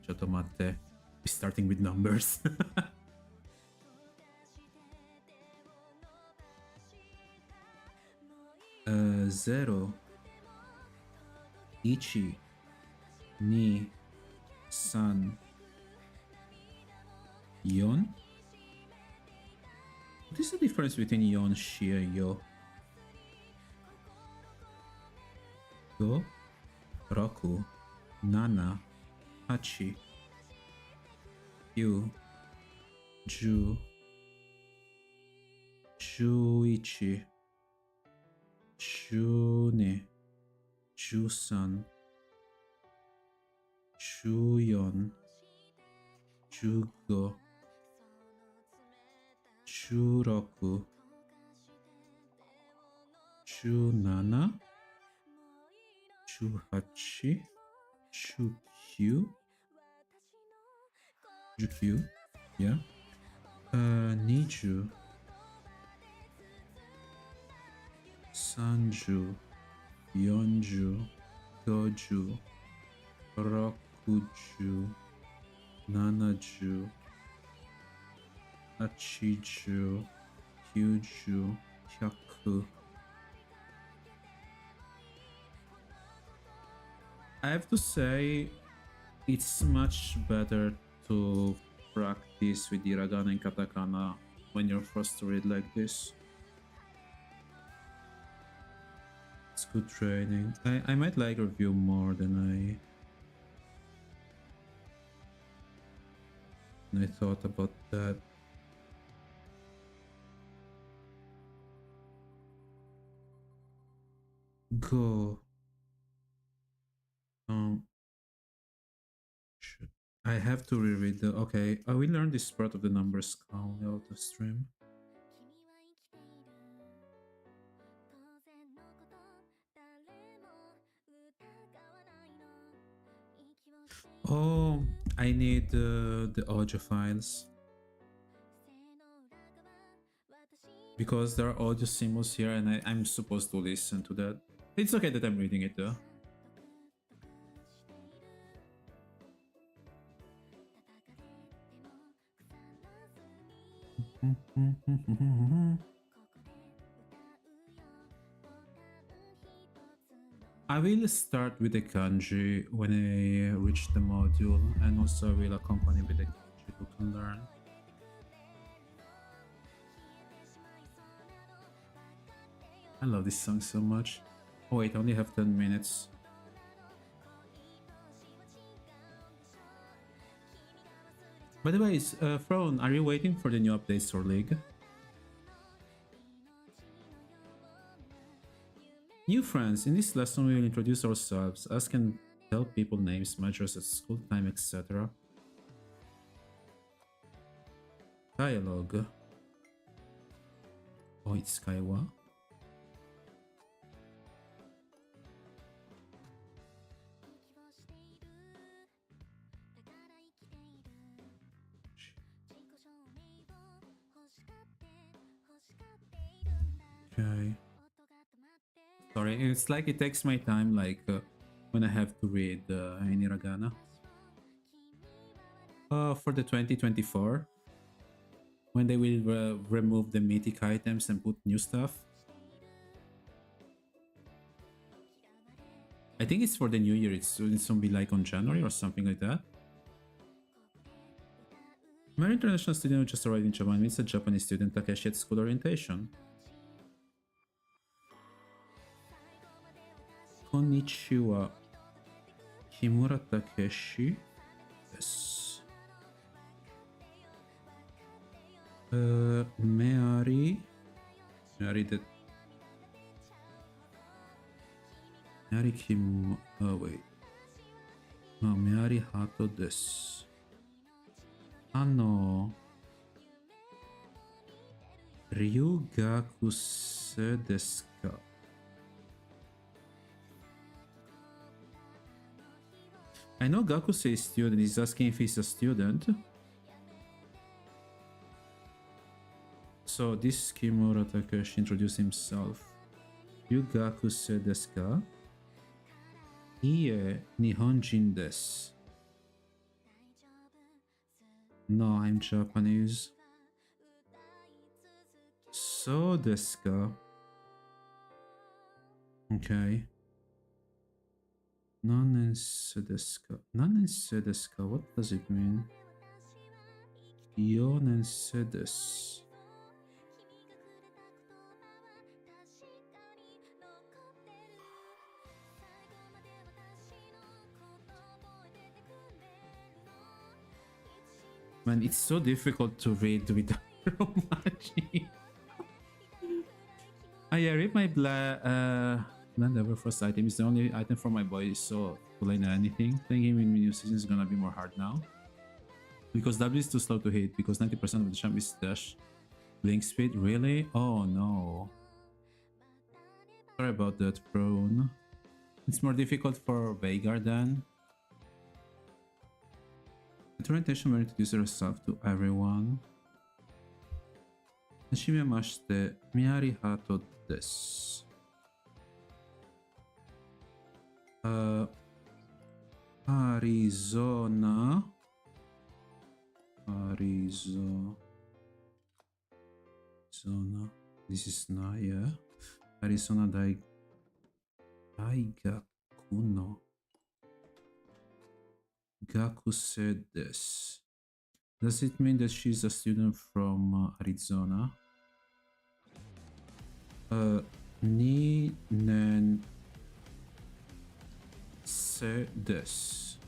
Chotomate. Starting with numbers. Zero. Ichi. Ni. San. Yon? What is the difference between Yon, Shi, and Yo? Go. Roku. Nana. Hachi. Yu. Ju. Juichi. June. Jusan. Juyon. Jugo. Juroku. Junana. Juhachi. Jukyu. Jukyu. Yeah. Niju. Sanju. Yonju. Goju. Rokuju. Nanaju. Achiju. Kyuju. Hyaku. I have to say, it's much better to practice with hiragana and katakana when you're forced to read like this. It's good training. I might like review more than I thought about that. Go. Should I have to reread the... Okay, I will learn this part of the numbers calmly out of stream. Oh, I need the audio files. Because there are audio symbols here and I'm supposed to listen to that. It's okay that I'm reading it though. I will start with the kanji when I reach the module, and also I will accompany with the kanji to learn. I love this song so much. Oh wait, I only have 10 minutes. By the way, Frown, are you waiting for the new updates for League? New friends, in this lesson we will introduce ourselves, ask and tell people names, measures at school time, etc. Dialogue. Oh, it's Kaiwa. Okay. Sorry, it's like it takes my time, like when I have to read in hiragana. For the 2024, when they will remove the mythic items and put new stuff. I think it's for the new year. It's going to be like on January or something like that. My international student who just arrived in Japan meets a Japanese student Takeshi at school orientation. Konnichiwa. Kimura Takeshi. Yes. Meari. Meari the... Meari Kim... Oh, wait. No, Meari Hato desu. Ryugakuse desu ka? I know Gakuse is student, he's asking if he's a student. So this Kimura Takeshi introduced himself. Ryugakuse desu ka? Iie, Nihonjin desu. No, I'm Japanese. So desu ka? Okay. Nanensu desu ka? Nanensu desu ka? What does it mean? Yonensu desu. Man, it's so difficult to read without Romaji. I read my Land Everfrost item is the only item for my boy, so to learn anything. Playing him in new season is gonna be more hard now. Because W is too slow to hit, because 90% of the champ is dash. Blink speed, really? Oh no. Sorry about that, prone. It's more difficult for Veigar then. The orientation will introduce herself to everyone. Hashimemashite, Miyari Hato desu. Arizona. This is Naya. Arizona Daigaku no Gakusei desu. Does it mean that she's a student from Arizona? 2年生です。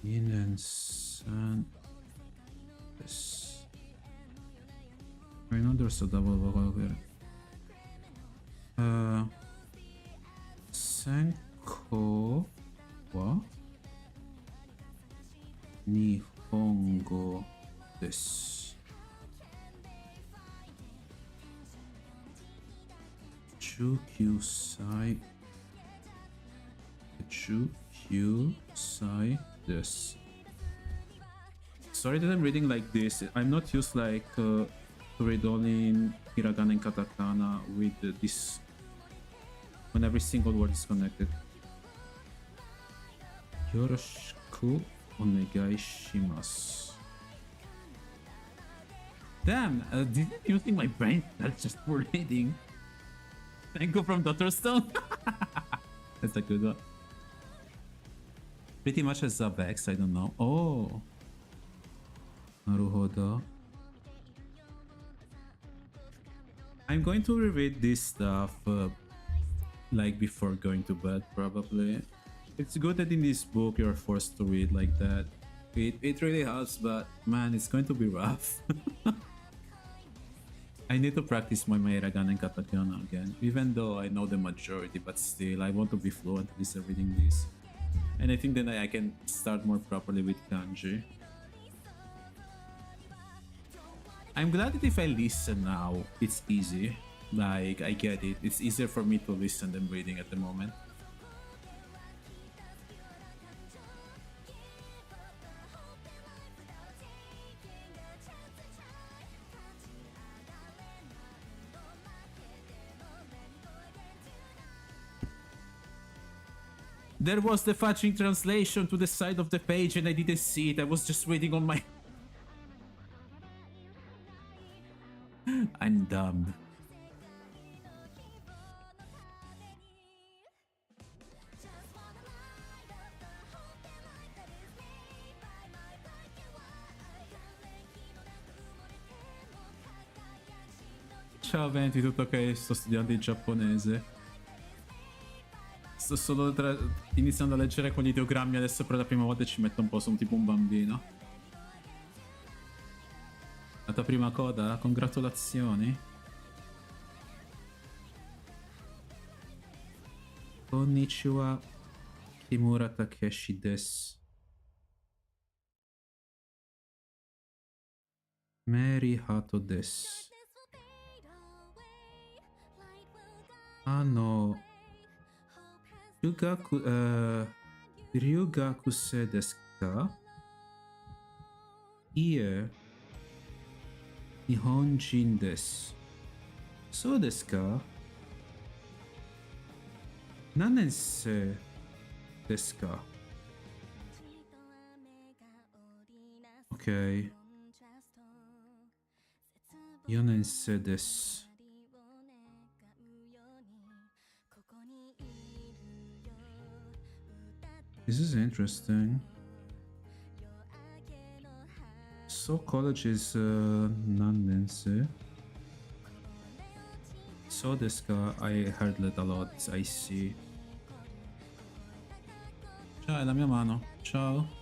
2年生です。I know there's a double vocal here. 専攻は日本語です。19歳です。Sorry that I'm reading like this. I'm not used to read only in hiragana and katakana with this when every single word is connected. Yoroshiku onegai shimasu. Damn, didn't using my brain. That's just for reading. Thank you from Dr. Stone. That's a good one. Pretty much as a Vex, I don't know. Oh. Naruhodo. I'm going to reread this stuff like before going to bed probably. It's good that in this book you're forced to read like that. It really helps, but man, it's going to be rough. I need to practice my hiragana and katakana again, even though I know the majority, but still I want to be fluent at least reading this. And I think then I can start more properly with kanji. I'm glad that if I listen now, it's easy. Like, I get it. It's easier for me to listen than reading at the moment. There was the fudging translation to the side of the page and I didn't see it. I was just reading on my... I'm dumb. Ciao Venti, tutto ok? Sto studiando il giapponese. Sto solo iniziando a leggere con gli ideogrammi adesso per la prima volta e ci metto un po', sono tipo un bambino. La tua prima coda? Congratulazioni. Konnichiwa, Kimura Takeshi desu. Mary Hato desu. Ryugakusei desu ka? Ie, Nihonjin desu. So desu ka? Nanensei desu ka? Okay. 4年生です。This is interesting. So college is 何年生? So this guy, I heard it a lot. I see. Ciao, è la mia mano. Ciao.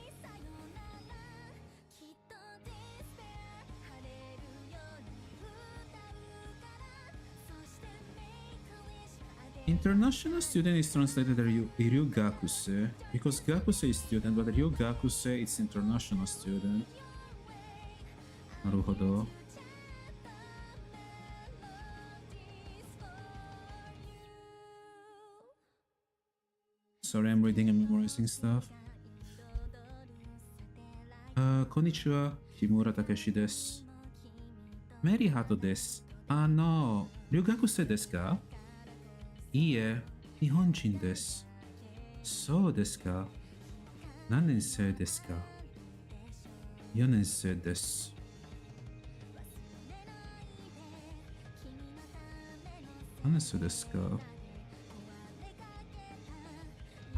International student is translated as Ryugakuse because Gakuse is student, but Ryugakuse is international student. Naruhodo. Sorry, I'm reading and memorizing stuff. Konnichiwa, Kimura Takeshi desu. Mary Hato desu. Ryugakuse desu ka? いいえ、日本人です。そうですか。何年生ですか ?4 年生です。何年生ですか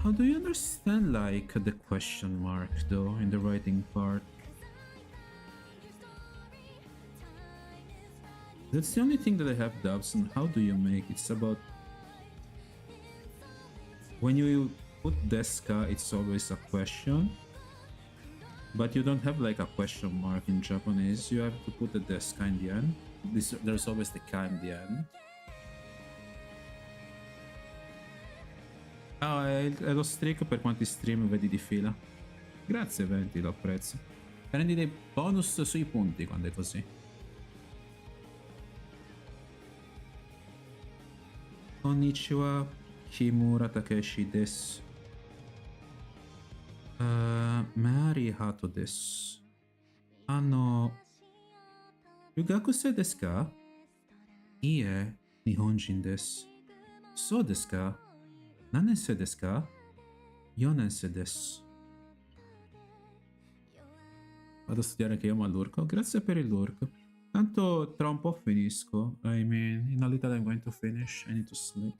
How do you understand like the question mark though in the writing part? That's the only thing that I have doubts on. How do you make it's about when you put deska, it's always a question, but you don't have like a question mark in Japanese. You have to put the deska in the end. There's always the ka in the end. È lo streak per quanti stream vedi di fila. Grazie Venti, lo apprezzo. Prendi dei bonus sui punti quando è così. Konnichiwa, Kimura Takeshi desu. Mary Hato desu. Ryugakuse desu ka? Ie, Nihonjin desu. So desu ka? Nanense desu ka? 4 nense desu. Vado a studiare anche io all'Urco. Grazie per il lurk. Tanto tra un po' finisco. I mean, in realtà I'm going to finish. I need to sleep.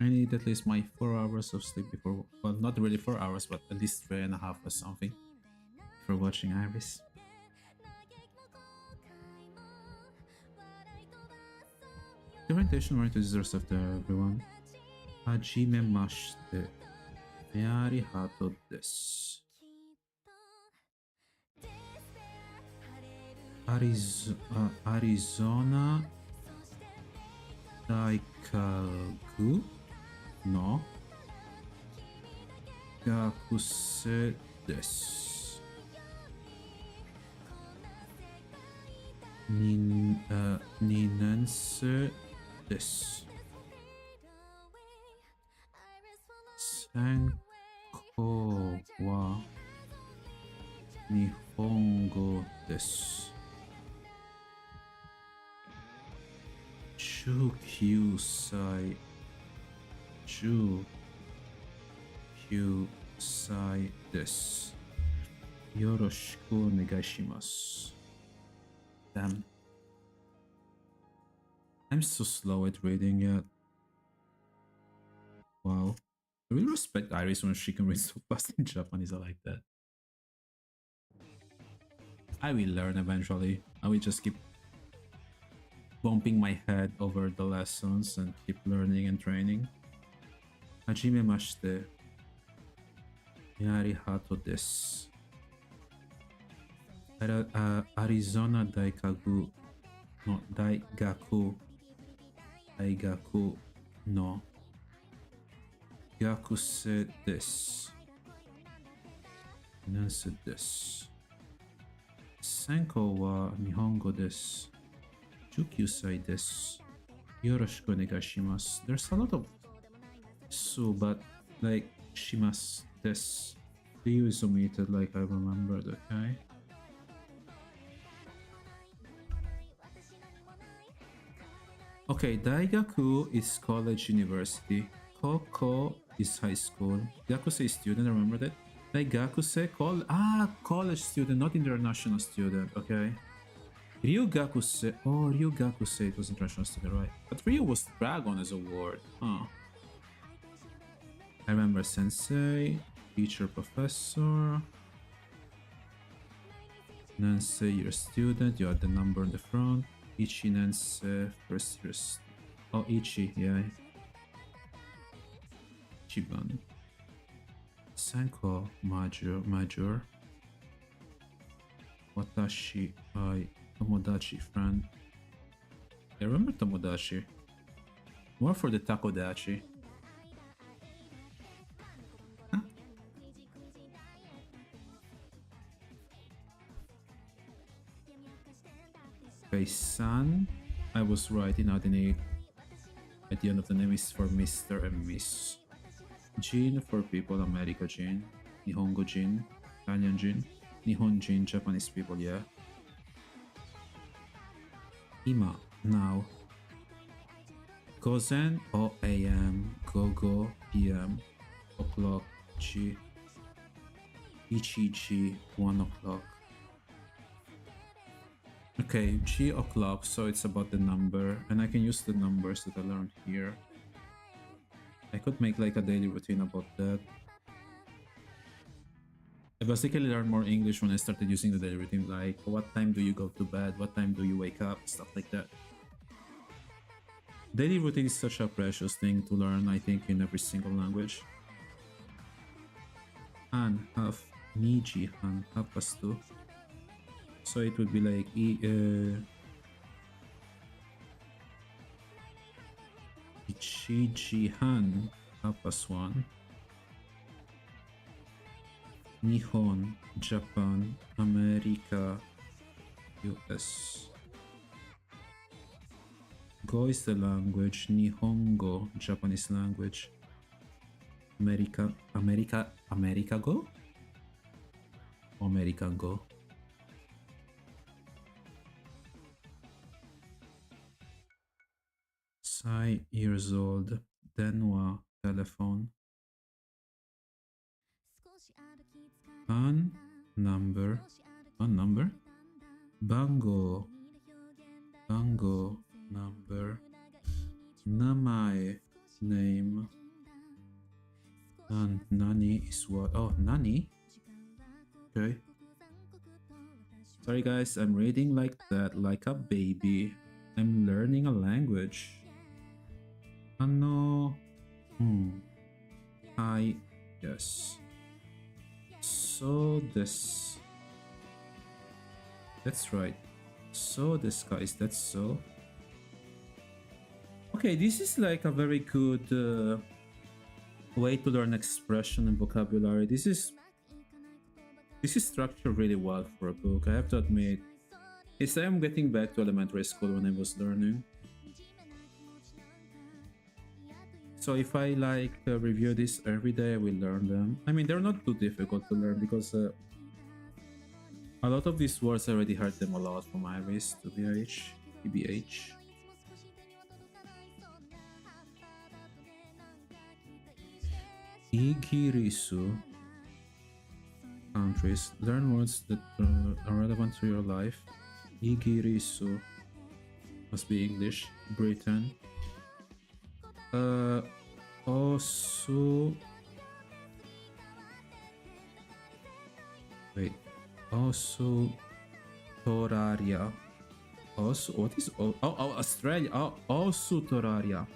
I need at least my 4 hours of sleep before, well, not really 4 hours, but at least 3.5 or something for watching Iris. The orientation is reserved to everyone. Hajime mashite. Miyari Hato desu. Arizona Daikaku no Gakuse desu. Ninense desu. Senko wa Nihongo desu. Chukyusai desu. Yoroshiku onegaishimasu. Damn. I'm so slow at reading it. Wow. I really respect Iris when she can read so fast in Japanese. I like that. I will learn eventually. I will just keep bumping my head over the lessons and keep learning and training. Hajime mashite. Miyari Hato desu. Arizona Daikaku no Daigaku no Gakuse desu. Nanse desu. Senko wa Nihongo desu. Chukyusai desu. Yoroshiku onegaishimasu. There's a lot of su, but like shimasu desu. The U is omitted like I remembered, okay? Okay, Daigaku is college university. Koko is high school. Gyakusei is student, remember that? Like Gakuse, college student, not international student. Okay. Ryugakuse. Oh, Ryugakuse. It was international student, right? But Ryu was dragon as a word. Huh. I remember sensei, teacher, professor. Nensei, you're a student. You had the number on the front. Ichi Nensei, first year. Oh, Ichi, yeah. Ichiban. Senko, major. Watashi, Tomodachi, friend. I remember Tomodachi. More for the Takodachi. Huh? Okay, San. I was right in adding at the end of the name is for Mr. and Miss. Jin for people, America Jin. Nihongo Jin. Italian Jin. Nihon Jin, Japanese people, yeah. Ima, now. Gozen, O AM. Gogo, PM. O'clock, G. Ichi, 1 o'clock. Okay, G o'clock, so it's about the number, and I can use the numbers that I learned here. I could make like a daily routine about that. I basically learned more English when I started using the daily routine, like what time do you go to bed, what time do you wake up, stuff like that. Daily routine is such a precious thing to learn, I think, in every single language. Han, half, Niji, Han, 2:30. So it would be like Ichiji Han, 1:30. Nihon, Japan, America, US. Go is the language, Nihongo, Japanese language. America Go? American Go. Sai, years old. Denwa, telephone. Phone number. Phone number. Bango. Bango number. Namae, name. And Nani is what? Oh, Nani? Okay. Sorry guys, I'm reading like that, like a baby. I'm learning a language. Ano. Hi. Yes. So this. That's right. So this guys, that's so. Okay, this is like a very good way to learn expression and vocabulary. This is structured really well for a book, I have to admit. It's like I'm getting back to elementary school when I was learning. So if I like review this every day, I will learn them. I mean, they're not too difficult to learn because a lot of these words I already heard them a lot from Iris to BH, TBH. Igirisu. Countries. Learn words that are relevant to your life. Igirisu. Must be English. Britain. Osu. Wait. Osu. Toraria. Osu. What is? Oh, Australia. Oh, Osu Toraria.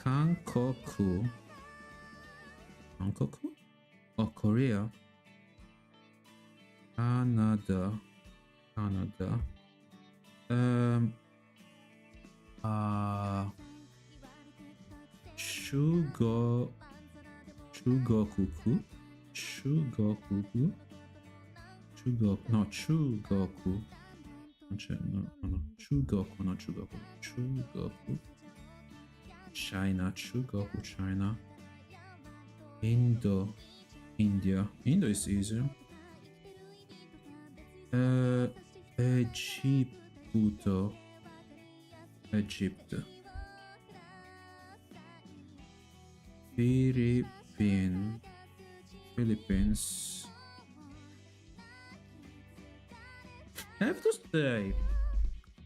Kankoku. Kankoku? Oh, Korea. Canada. Canada. Chugokuku. Chugokuku. Chugoku. No. Chugoku, not Chugoku. Chugoku. China. Chugoku, China. India. Indo is easier. Egypto. Egypt. Philippines. I have to say,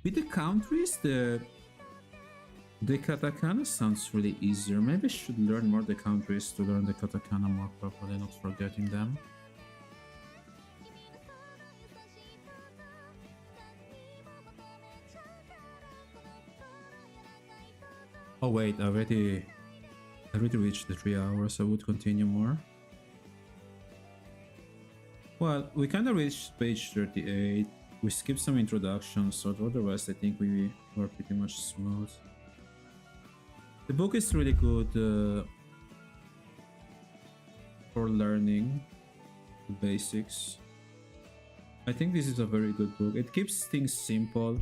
with the countries, the katakana sounds really easier. Maybe I should learn more the countries to learn the katakana more properly, not forgetting them. Oh wait, I already reached the 3 hours. I would continue more. Well, we kind of reached page 38. We skipped some introductions, so for the rest I think we were pretty much smooth. The book is really good for learning the basics. I think this is a very good book. It keeps things simple.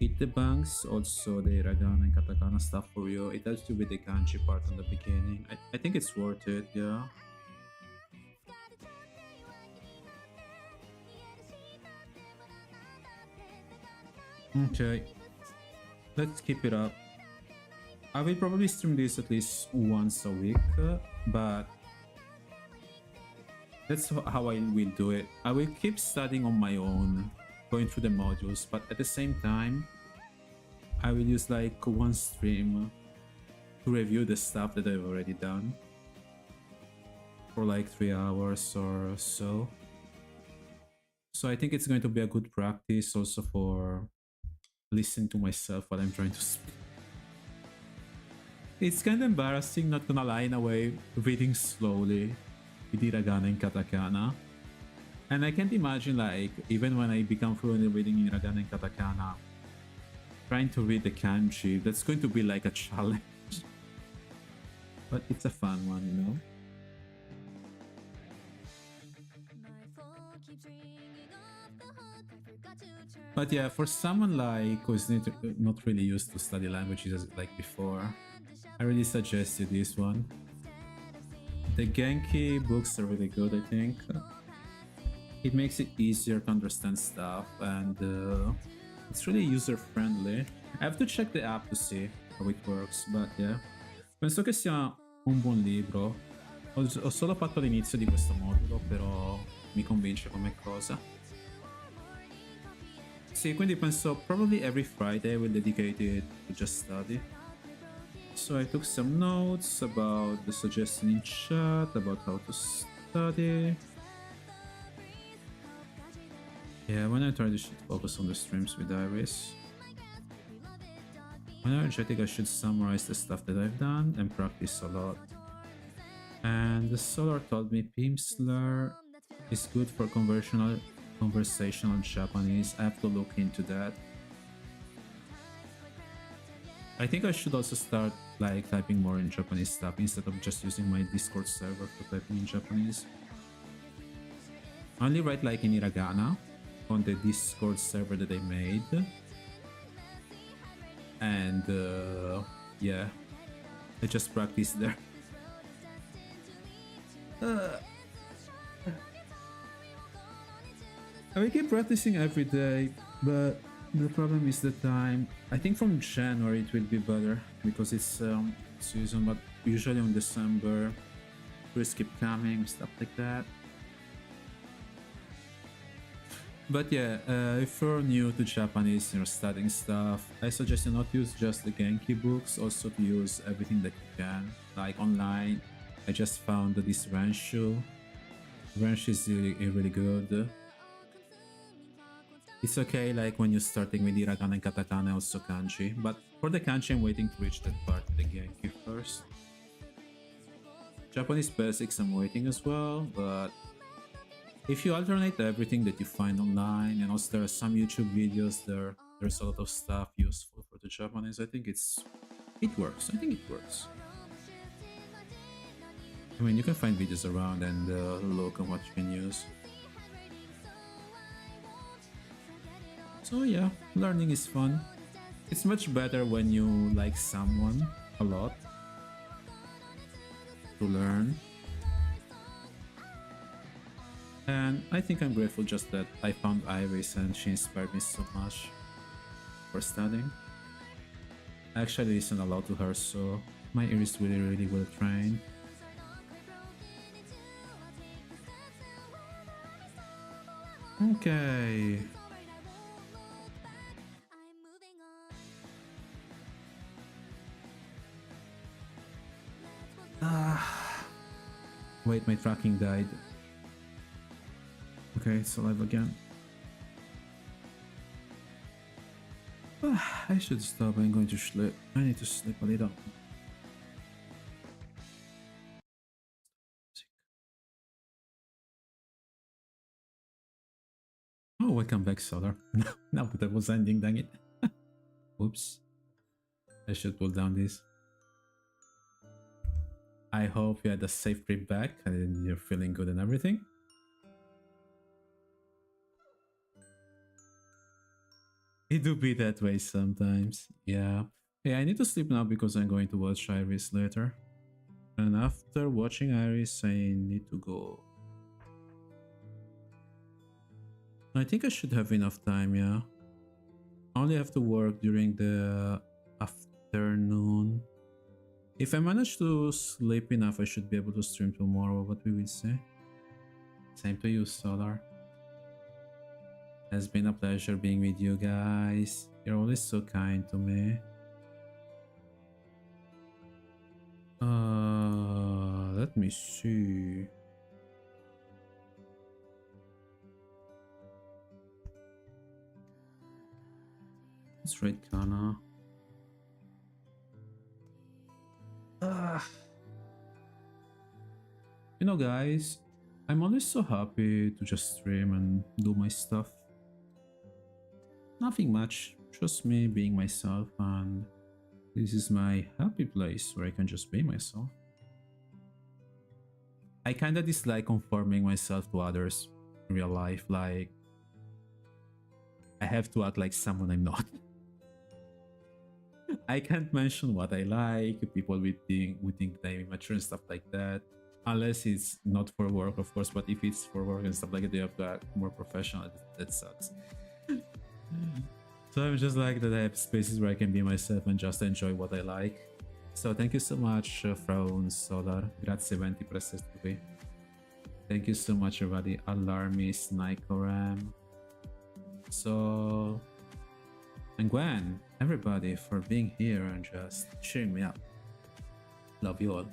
It debunks also the hiragana and katakana stuff for you. It helps you with the kanji part in the beginning. I think it's worth it, yeah. Okay, let's keep it up. I will probably stream this at least once a week, but that's how I will do it. I will keep studying on my own, going through the modules, but at the same time, I will use like one stream to review the stuff that I've already done for like 3 hours or so. So I think it's going to be a good practice also for listening to myself while I'm trying to speak. It's kind of embarrassing, not gonna lie, in a way, reading slowly with hiragana and katakana. And I can't imagine, like, even when I become fluent in reading hiragana and katakana, trying to read the kanji, that's going to be like a challenge. But it's a fun one, you know? But yeah, for someone like who's not really used to study languages like before, I really suggest you this one. The Genki books are really good, I think. It makes it easier to understand stuff, and it's really user-friendly. I have to check the app to see how it works, but yeah. Penso che sia un buon libro. Ho solo fatto l'inizio di questo modulo, però mi convince come cosa. Sì, quindi penso probably every Friday I will dedicate it to just study. So I took some notes about the suggestion in chat, about how to study. Yeah, when I try to focus on the streams with Iris. When energetic, I should summarize the stuff that I've done and practice a lot. And the Solar told me Pimsleur is good for conversational Japanese. I have to look into that. I think I should also start like typing more in Japanese stuff instead of just using my Discord server for typing in Japanese. I only write like in hiragana on the Discord server that I made. And yeah, I just practice there. I will keep practicing every day, but the problem is the time. I think from January it will be better because it's season, but usually in December tourists keep coming, stuff like that. But yeah, if you're new to Japanese and you're studying stuff, I suggest you not use just the Genki books, also to use everything that you can. Like online, I just found this Renshu. Renshu is really good. It's okay like when you're starting with hiragana and katakana, also kanji, but for the kanji I'm waiting to reach that part of the Genki first. Japanese basics I'm waiting as well, but if you alternate everything that you find online, and also there are some YouTube videos there, there's a lot of stuff useful for the Japanese. I think it works. I think it works. I mean, you can find videos around and look at what you can use. So yeah, learning is fun. It's much better when you like someone a lot to learn. And I think I'm grateful just that I found Iris and she inspired me so much for studying. I actually listen a lot to her, so my ear is really well trained. Okay. Ah. Wait, my tracking died. Okay, it's alive again. I should stop. I'm going to sleep. I need to sleep a little. Oh, welcome back, Solar. Now that I was ending, dang it. Oops. I should pull down this. I hope you had a safe trip back and you're feeling good and everything. It do be that way sometimes. Yeah. Hey, I need to sleep now because I'm going to watch Iris later. And after watching Iris, I need to go. I think I should have enough time, yeah. I only have to work during the afternoon. If I manage to sleep enough, I should be able to stream tomorrow, what we will see. Same to you, Solar. Has been a pleasure being with you guys. You're always so kind to me. Let me see. Let's rate Kana. You know, guys, I'm always so happy to just stream and do my stuff. Nothing much, just me being myself, and this is my happy place where I can just be myself. I kinda dislike conforming myself to others in real life, like I have to act like someone I'm not. I can't mention what I like, people would think that I'm immature and stuff like that. Unless it's not for work, of course, but if it's for work and stuff like that, you have to act more professional. That sucks. So I'm just like that I have spaces where I can be myself and just enjoy what I like. So thank you so much, Fraun Solar. Grazie 20 per essere qui. Thank you so much, everybody. Alarmist, Nikoram. So, and Gwen, everybody, for being here and just cheering me up. Love you all.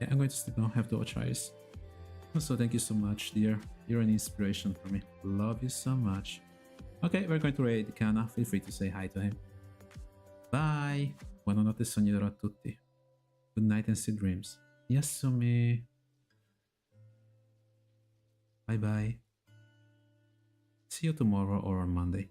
Yeah, I'm going to sleep now. Have to watch Iris. Also, thank you so much, dear. You're an inspiration for me. Love you so much. Okay, we're going to raid Kana. Feel free to say hi to him. Bye. Buonanotte sognerò a tutti. Good night and sweet dreams. Yasumi. Bye bye. See you tomorrow or on Monday.